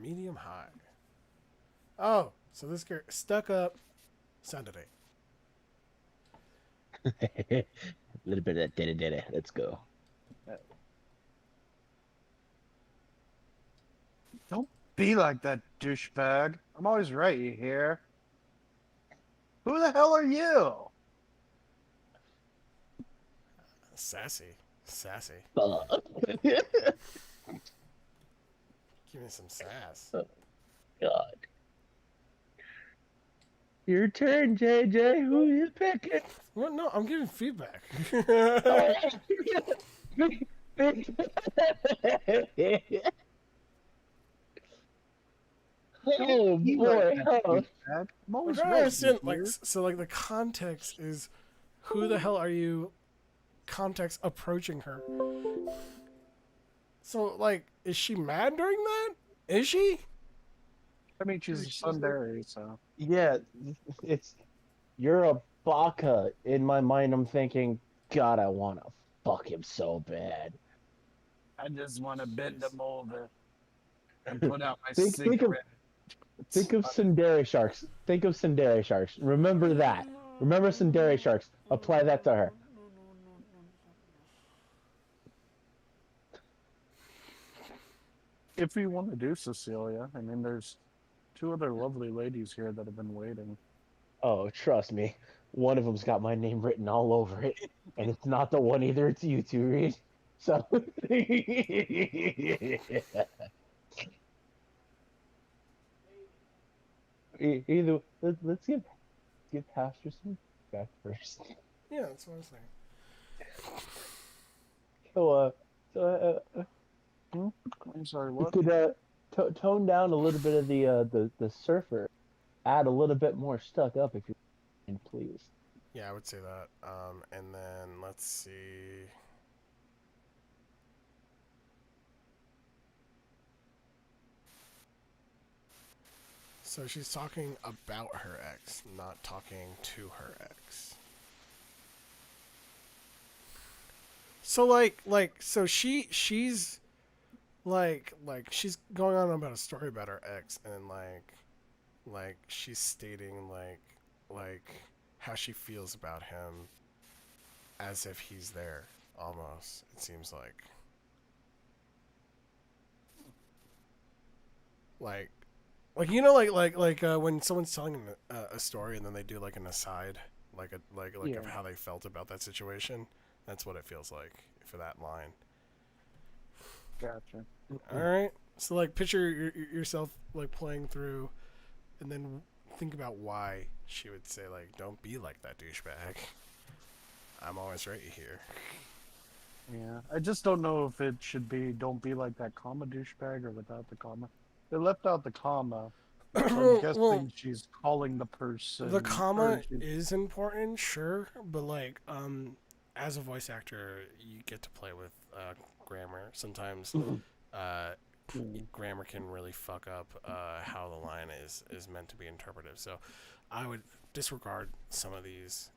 Medium high. Oh, so this girl stuck up, Saturday. A little bit of that diddy. Let's go. Don't be like that, douchebag. I'm always right, you hear? Who the hell are you? Sassy. Sassy. Fuck. Give me some sass. God. Your turn, JJ. Who you picking? What? No, I'm giving feedback. Oh Be boy. like that, Oh. douchebag. I'm I'm always trying to right, you understand, like, hear? so, like, the context is, who the hell are you? Context approaching her. So, like, is she mad during that? Is she? I mean, she's a Sundari, so. Yeah, it's you're a baka. In my mind, I'm thinking, God, I want to fuck him so bad. I just want to bend him over and put out my Think of cigarette. Sundari sharks. Think of Sundari sharks. Remember that. Remember Sundari sharks. Apply that to her. If you want to do Cecilia, I mean, there's two other lovely ladies here that have been waiting. Oh, trust me. One of them's got my name written all over it, and it's not the one either. It's you two, Reed. So either let's give Pastor some back first. Yeah, that's what I was saying. So I'm sorry, you what? could tone down a little bit of the surfer. Add a little bit more stuck up if you can, please. Yeah, I would say that. And then let's see. So she's talking about her ex, not talking to her ex. So so she's she's going on about a story about her ex, and then she's stating like how she feels about him as if he's there, almost, it seems like you know, when someone's telling a story and then they do like an aside, of how they felt about that situation. That's what it feels like for that line. Gotcha. All right. So like picture yourself like playing through, and then think about why she would say like, "Don't be like that douchebag." I'm always right here. Yeah, I just don't know if it should be "Don't be like that comma douchebag" or without the comma. They left out the comma. So I'm guessing Well, she's calling the person. the comma is important, sure, but like as a voice actor, you get to play with grammar. Sometimes grammar can really fuck up how the line is meant to be interpreted. So I would disregard some of these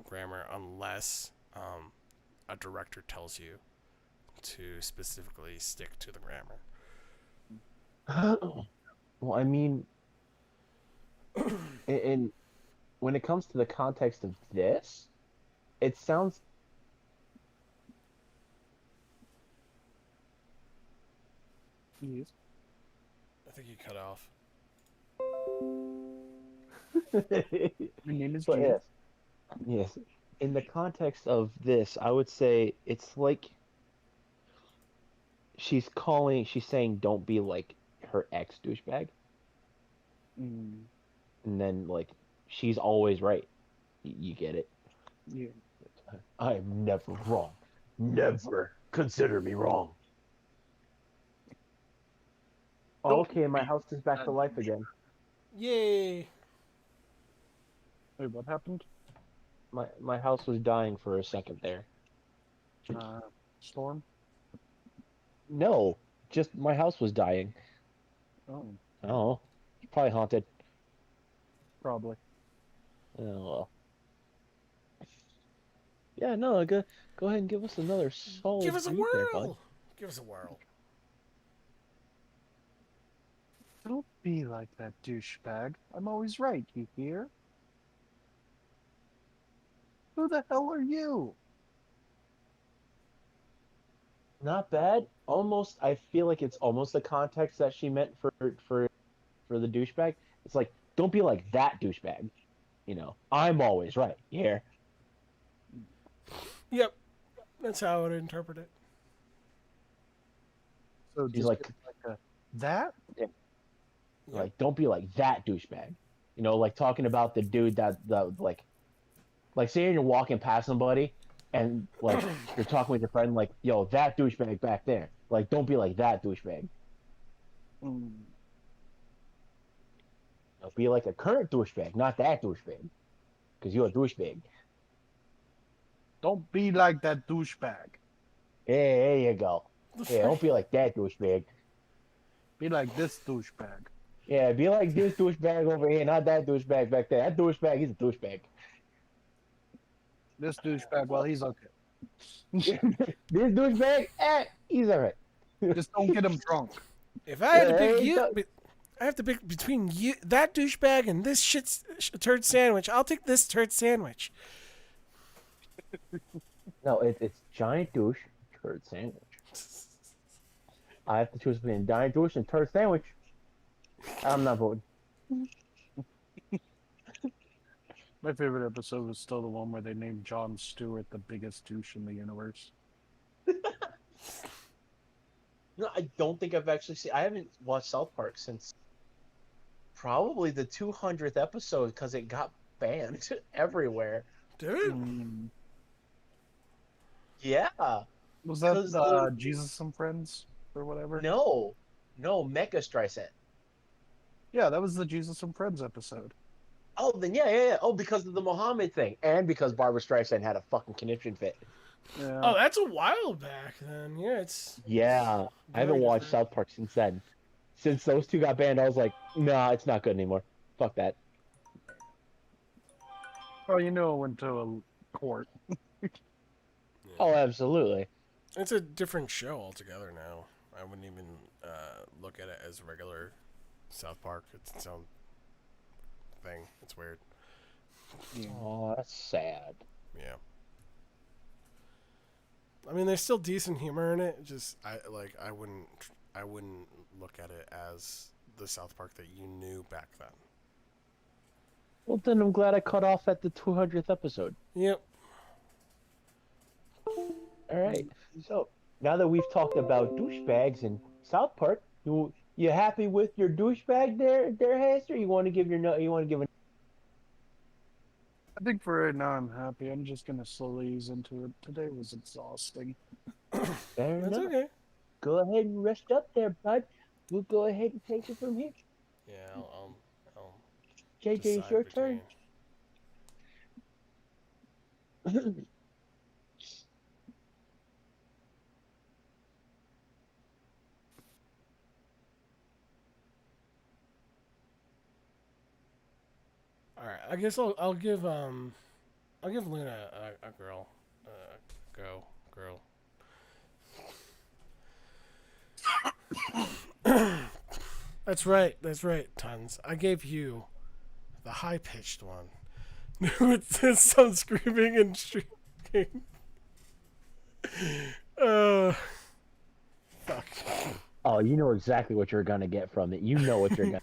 grammar unless a director tells you to specifically stick to the grammar. Well, I mean, and when it comes to the context of this, it sounds. Yes. I think you cut off. My name is But Jeeves. yes. In the context of this, I would say it's like she's saying, "Don't be like her ex douchebag," Mm, and then like she's always right. You get it? yeah. I'm never wrong. Never consider me wrong. Oh, Don't okay, my be house is back that to life douche- again. Yay! Wait, what happened? My house was dying for a second there. Storm? No, just my house was dying. Oh, Oh, probably haunted. probably. Oh well. Yeah, no, go ahead and give us another Give solid us a read there, bud. whirl! Give us a whirl. Don't be like that douchebag. I'm always right, you hear? Who the hell are you? Not bad. Almost, I feel like it's almost the context that she meant for the douchebag. It's like, don't be like that douchebag. I'm always right. You hear? Yep, that's how I would interpret it. So She's just like, get like that? Yep. don't be like that douchebag. Like talking about the dude that like saying you're walking past somebody and like you're talking with your friend like, yo, that douchebag back there. Like, don't be like that douchebag. Mm. Be like a current douchebag, not that douchebag, because you're a douchebag. Don't be like that douchebag. Hey, there you go. Yeah, don't be like that douchebag. Be like this douchebag. Yeah, be like this douchebag over here, not that douchebag back there. That douchebag, he's a douchebag. This douchebag, well, he's okay. This douchebag, he's alright. Just don't get him drunk. If I had to pick you, I have to pick between you, that douchebag, and this turd sandwich. I'll take this turd sandwich. No, it's giant douche, turd sandwich. I have to choose between giant douche and turd sandwich. I'm not voting. My favorite episode was still the one where they named Jon Stewart the biggest douche in the universe. No, I don't think I've actually seen. I haven't watched South Park since probably the 200th episode because it got banned everywhere. Did it? Yeah. Was that Jesus and Friends or whatever? No, Mecha Streisand. Yeah, that was the Jesus and Friends episode. Oh, then yeah. Oh, because of the Muhammad thing, and because Barbara Streisand had a fucking conniption fit. Yeah. Oh, that's a while back then. Yeah, it's. Yeah, I haven't watched South Park since then. Since those two got banned, I was like, nah, it's not good anymore. Fuck that. Oh, it went to a court. Oh, absolutely. It's a different show altogether now. I wouldn't even look at it as regular South Park. It's its own thing. It's weird. Oh, that's sad. Yeah. I mean, there's still decent humor in it. Just I wouldn't look at it as the South Park that you knew back then. Well, then I'm glad I cut off at the 200th episode. Yep. All right. So now that we've talked about douchebags in South Park, you happy with your douchebag there, Hester? You want to give a. I think for right now I'm happy. I'm just gonna slowly ease into it. Today was exhausting. Fair That's enough. okay. Go ahead and rest up there, bud. We'll go ahead and take it from here. Yeah, I'll JJ, it's your turn. All right, I guess I'll give Luna a girl, girl. That's right, Tons. I gave you the high pitched one with some screaming and shrieking. Fuck. Oh, you know exactly what you're gonna get from it. You know what you're gonna.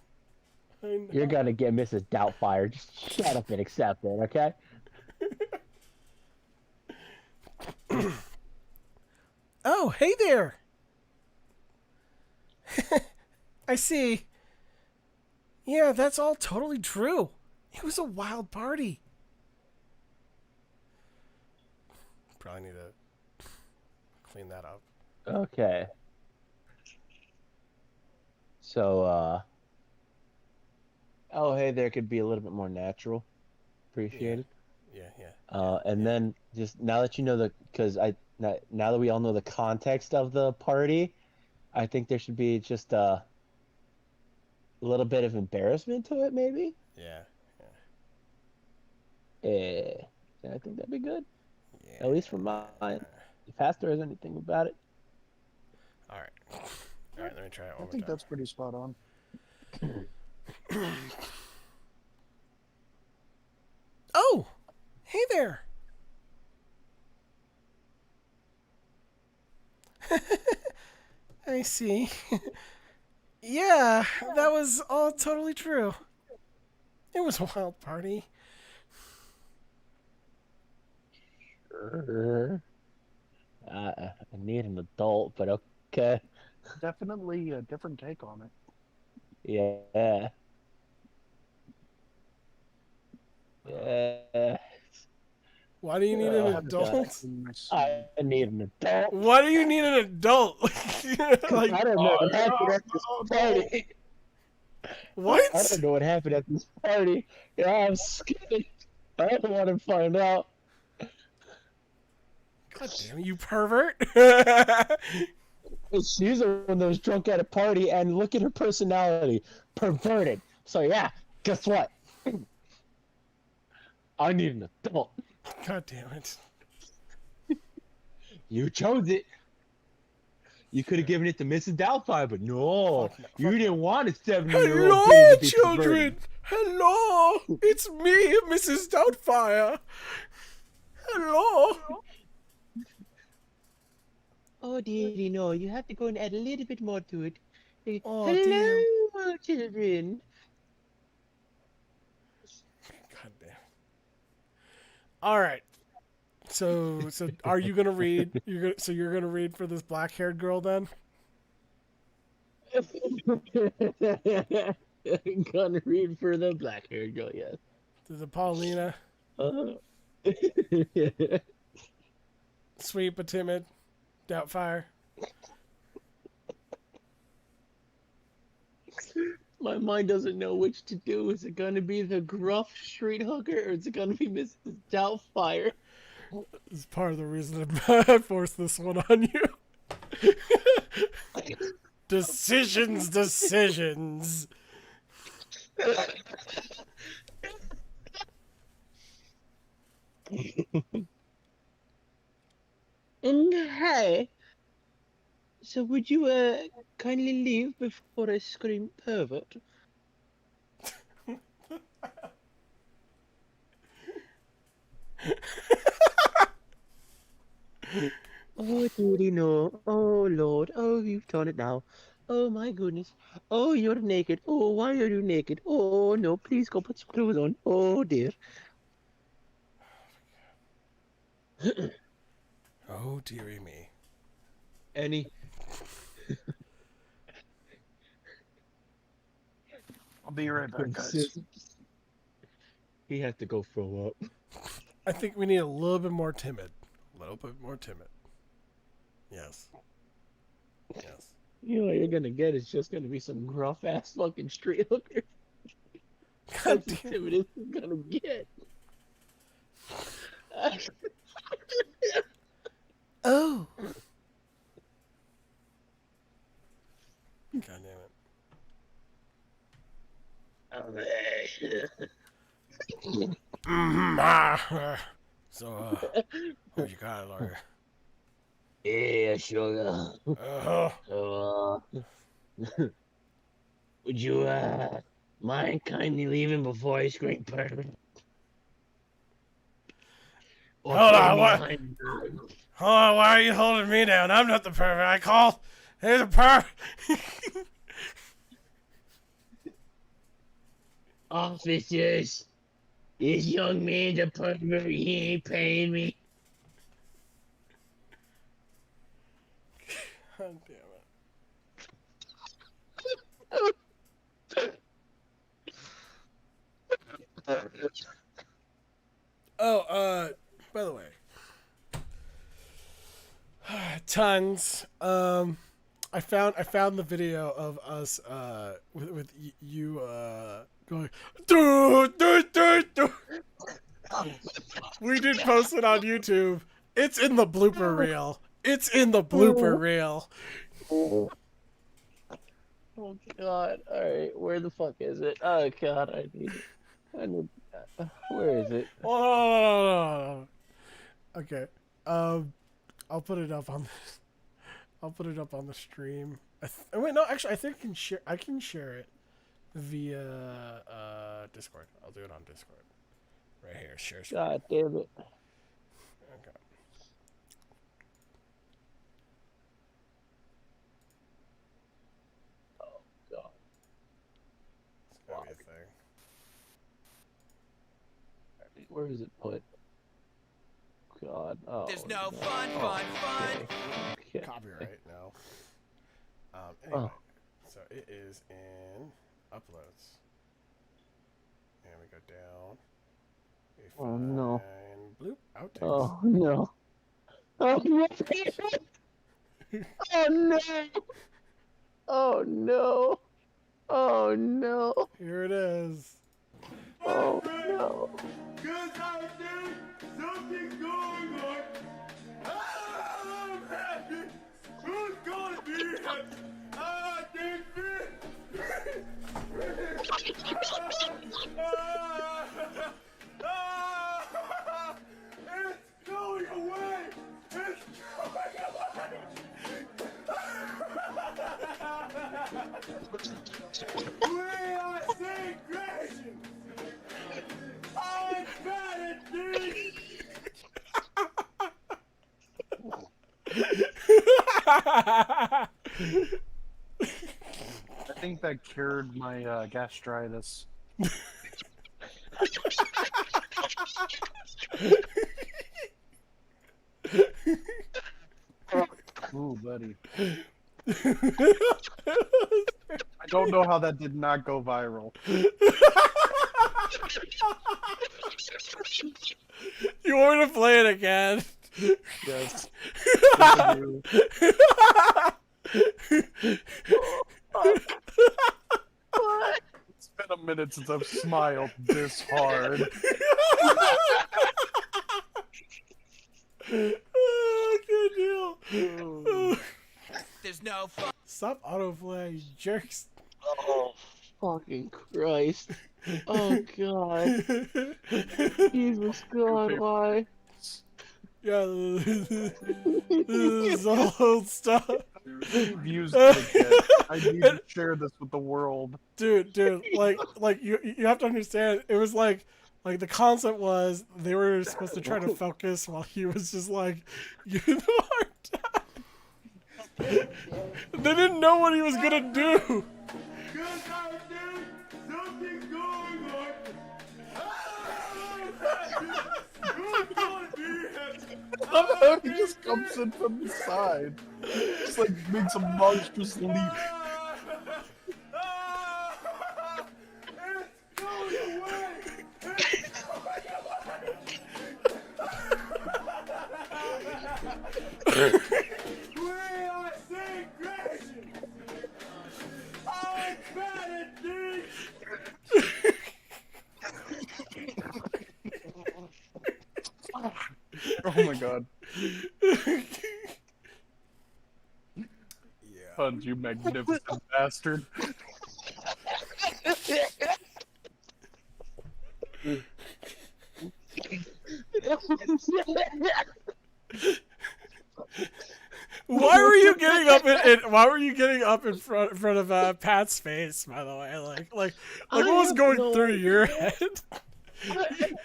You're gonna get Mrs. Doubtfire. Just shut up and accept it, okay? Oh, hey there. I see. Yeah, that's all totally true. It was a wild party. Probably need to clean that up. Okay. So, oh, hey, there could be a little bit more natural. Appreciate it. Yeah. And then just now that you know now that we all know the context of the party, I think there should be just a little bit of embarrassment to it, maybe. Yeah. I think that'd be good. Yeah. At least from mine. If Pastor has anything about it. All right, let me try it one I more think time. that's pretty spot on. Oh, hey there. I see. Yeah, that was all totally true. It was a wild party. Sure. I need an adult, but okay. Definitely a different take on it. Yeah. Yeah. Why do you need an Oh, God. adult? I need an adult. Why do you need an adult? Like, I don't know what happened at this party. I what? don't know what happened at this party. Yeah, I'm scared. I don't want to find out. God damn it, you pervert! She's the one that was drunk at a party, and look at her personality. Perverted. So, yeah, guess what? I need an adult. God damn it. You chose it. You could have given it to Mrs. Doubtfire, but no. You didn't want a 7-year-old Hello, kid to be children! perverted. Hello! It's me, Mrs. Doubtfire! Hello! Oh, dearie, no. You have to go and add a little bit more to it. Oh, Hello, children. God damn. Alright. So are you gonna read? You're gonna read for this black-haired girl then? I'm gonna read for the black-haired girl, yes. The Paulina, sweet but timid, Doubtfire. My mind doesn't know which to do. Is it gonna be the gruff street hooker, or is it gonna be Mrs. Doubtfire? This is part of the reason I forced this one on you. Decisions. Hey, so would you kindly leave before I scream pervert? Oh, dearie, no. Oh, Lord. Oh, you've done it now. Oh, my goodness. Oh, you're naked. Oh, why are you naked? Oh, no, please go put some clothes on. Oh, dear. Oh, dearie me. Any? I'll be right back, guys. He had to go throw up. I think we need a little bit more timid. A little bit more timid. Yes. Yes. You know what you're gonna get is just gonna be some gruff ass fucking street hooker. God That's as damn. timid as it's gonna get. Oh. God damn it. So, what you got, lawyer? Yeah, sugar. So, would you mind kindly leaving before I scream pervert? Or Hold put on, me what? behind the gun? Hold on, why are you holding me down? I'm not the pervert. I call. He's a pervert. Officers, this young man's a pervert. He ain't paying me. God damn it. Oh, by the way. Tons. I found the video of us with you going do. We did post it on YouTube. It's in the blooper reel. It's in the blooper reel. Oh God! All right, where the fuck is it? Oh God, I need where is it? Oh, okay. I'll put it up on. I'll put it up on the stream. Wait, no, actually, I think I can share it via Discord. I'll do it on Discord. Right here, share screen. God damn it! Okay. Where is it put? God. Oh. There's no fun. Okay. Copyright, no. Anyway, Oh. so it is in uploads. And we go down. We Oh no. find bloop outtakes. Oh no. Oh no. Oh no. Oh no. Oh no. Here it is. Oh no. Cause I think something's going on. I'm happy. Who's gonna be happy? I think it's going away. It's going away. We are synchronization. I'm bad at these. I think that cured my gastritis. Ooh, buddy. I don't know how that did not go viral. You want me to play it again? Yes. It's been a minute since I've smiled this hard. Oh, good deal. There's no fun. Stop autoplay, you jerks. Oh, fucking Christ. Oh, God. Jesus God, why? Yeah, this is old stuff. Views to get. I need to share this with the world. Dude, like you have to understand, it was like the concept was they were supposed to try to focus while he was just like giving them a hard time. They didn't know what he was gonna do. Cause I think something's going on. Who's gonna be happy? Somehow he just comes in from the side. Just like makes a monstrous leap. It's going away. It's going away. We are synchronization. I'm bad at these. Oh my god. Hunt, you magnificent bastard. Why were you getting up why were you getting up in front of Pat's face, by the way? Like what was going through your head?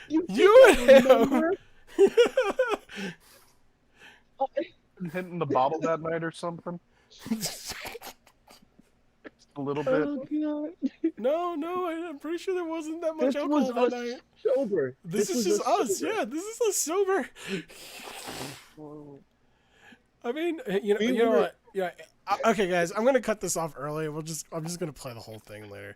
You and him. Hitting the bottle that night or something? A little bit. Oh, God. No, I'm pretty sure there wasn't that much This alcohol was that us night. sober. This is was just us, sober. yeah. This is us sober. I mean, you know what? Yeah. Okay, guys, I'm gonna cut this off early. I'm just gonna play the whole thing later.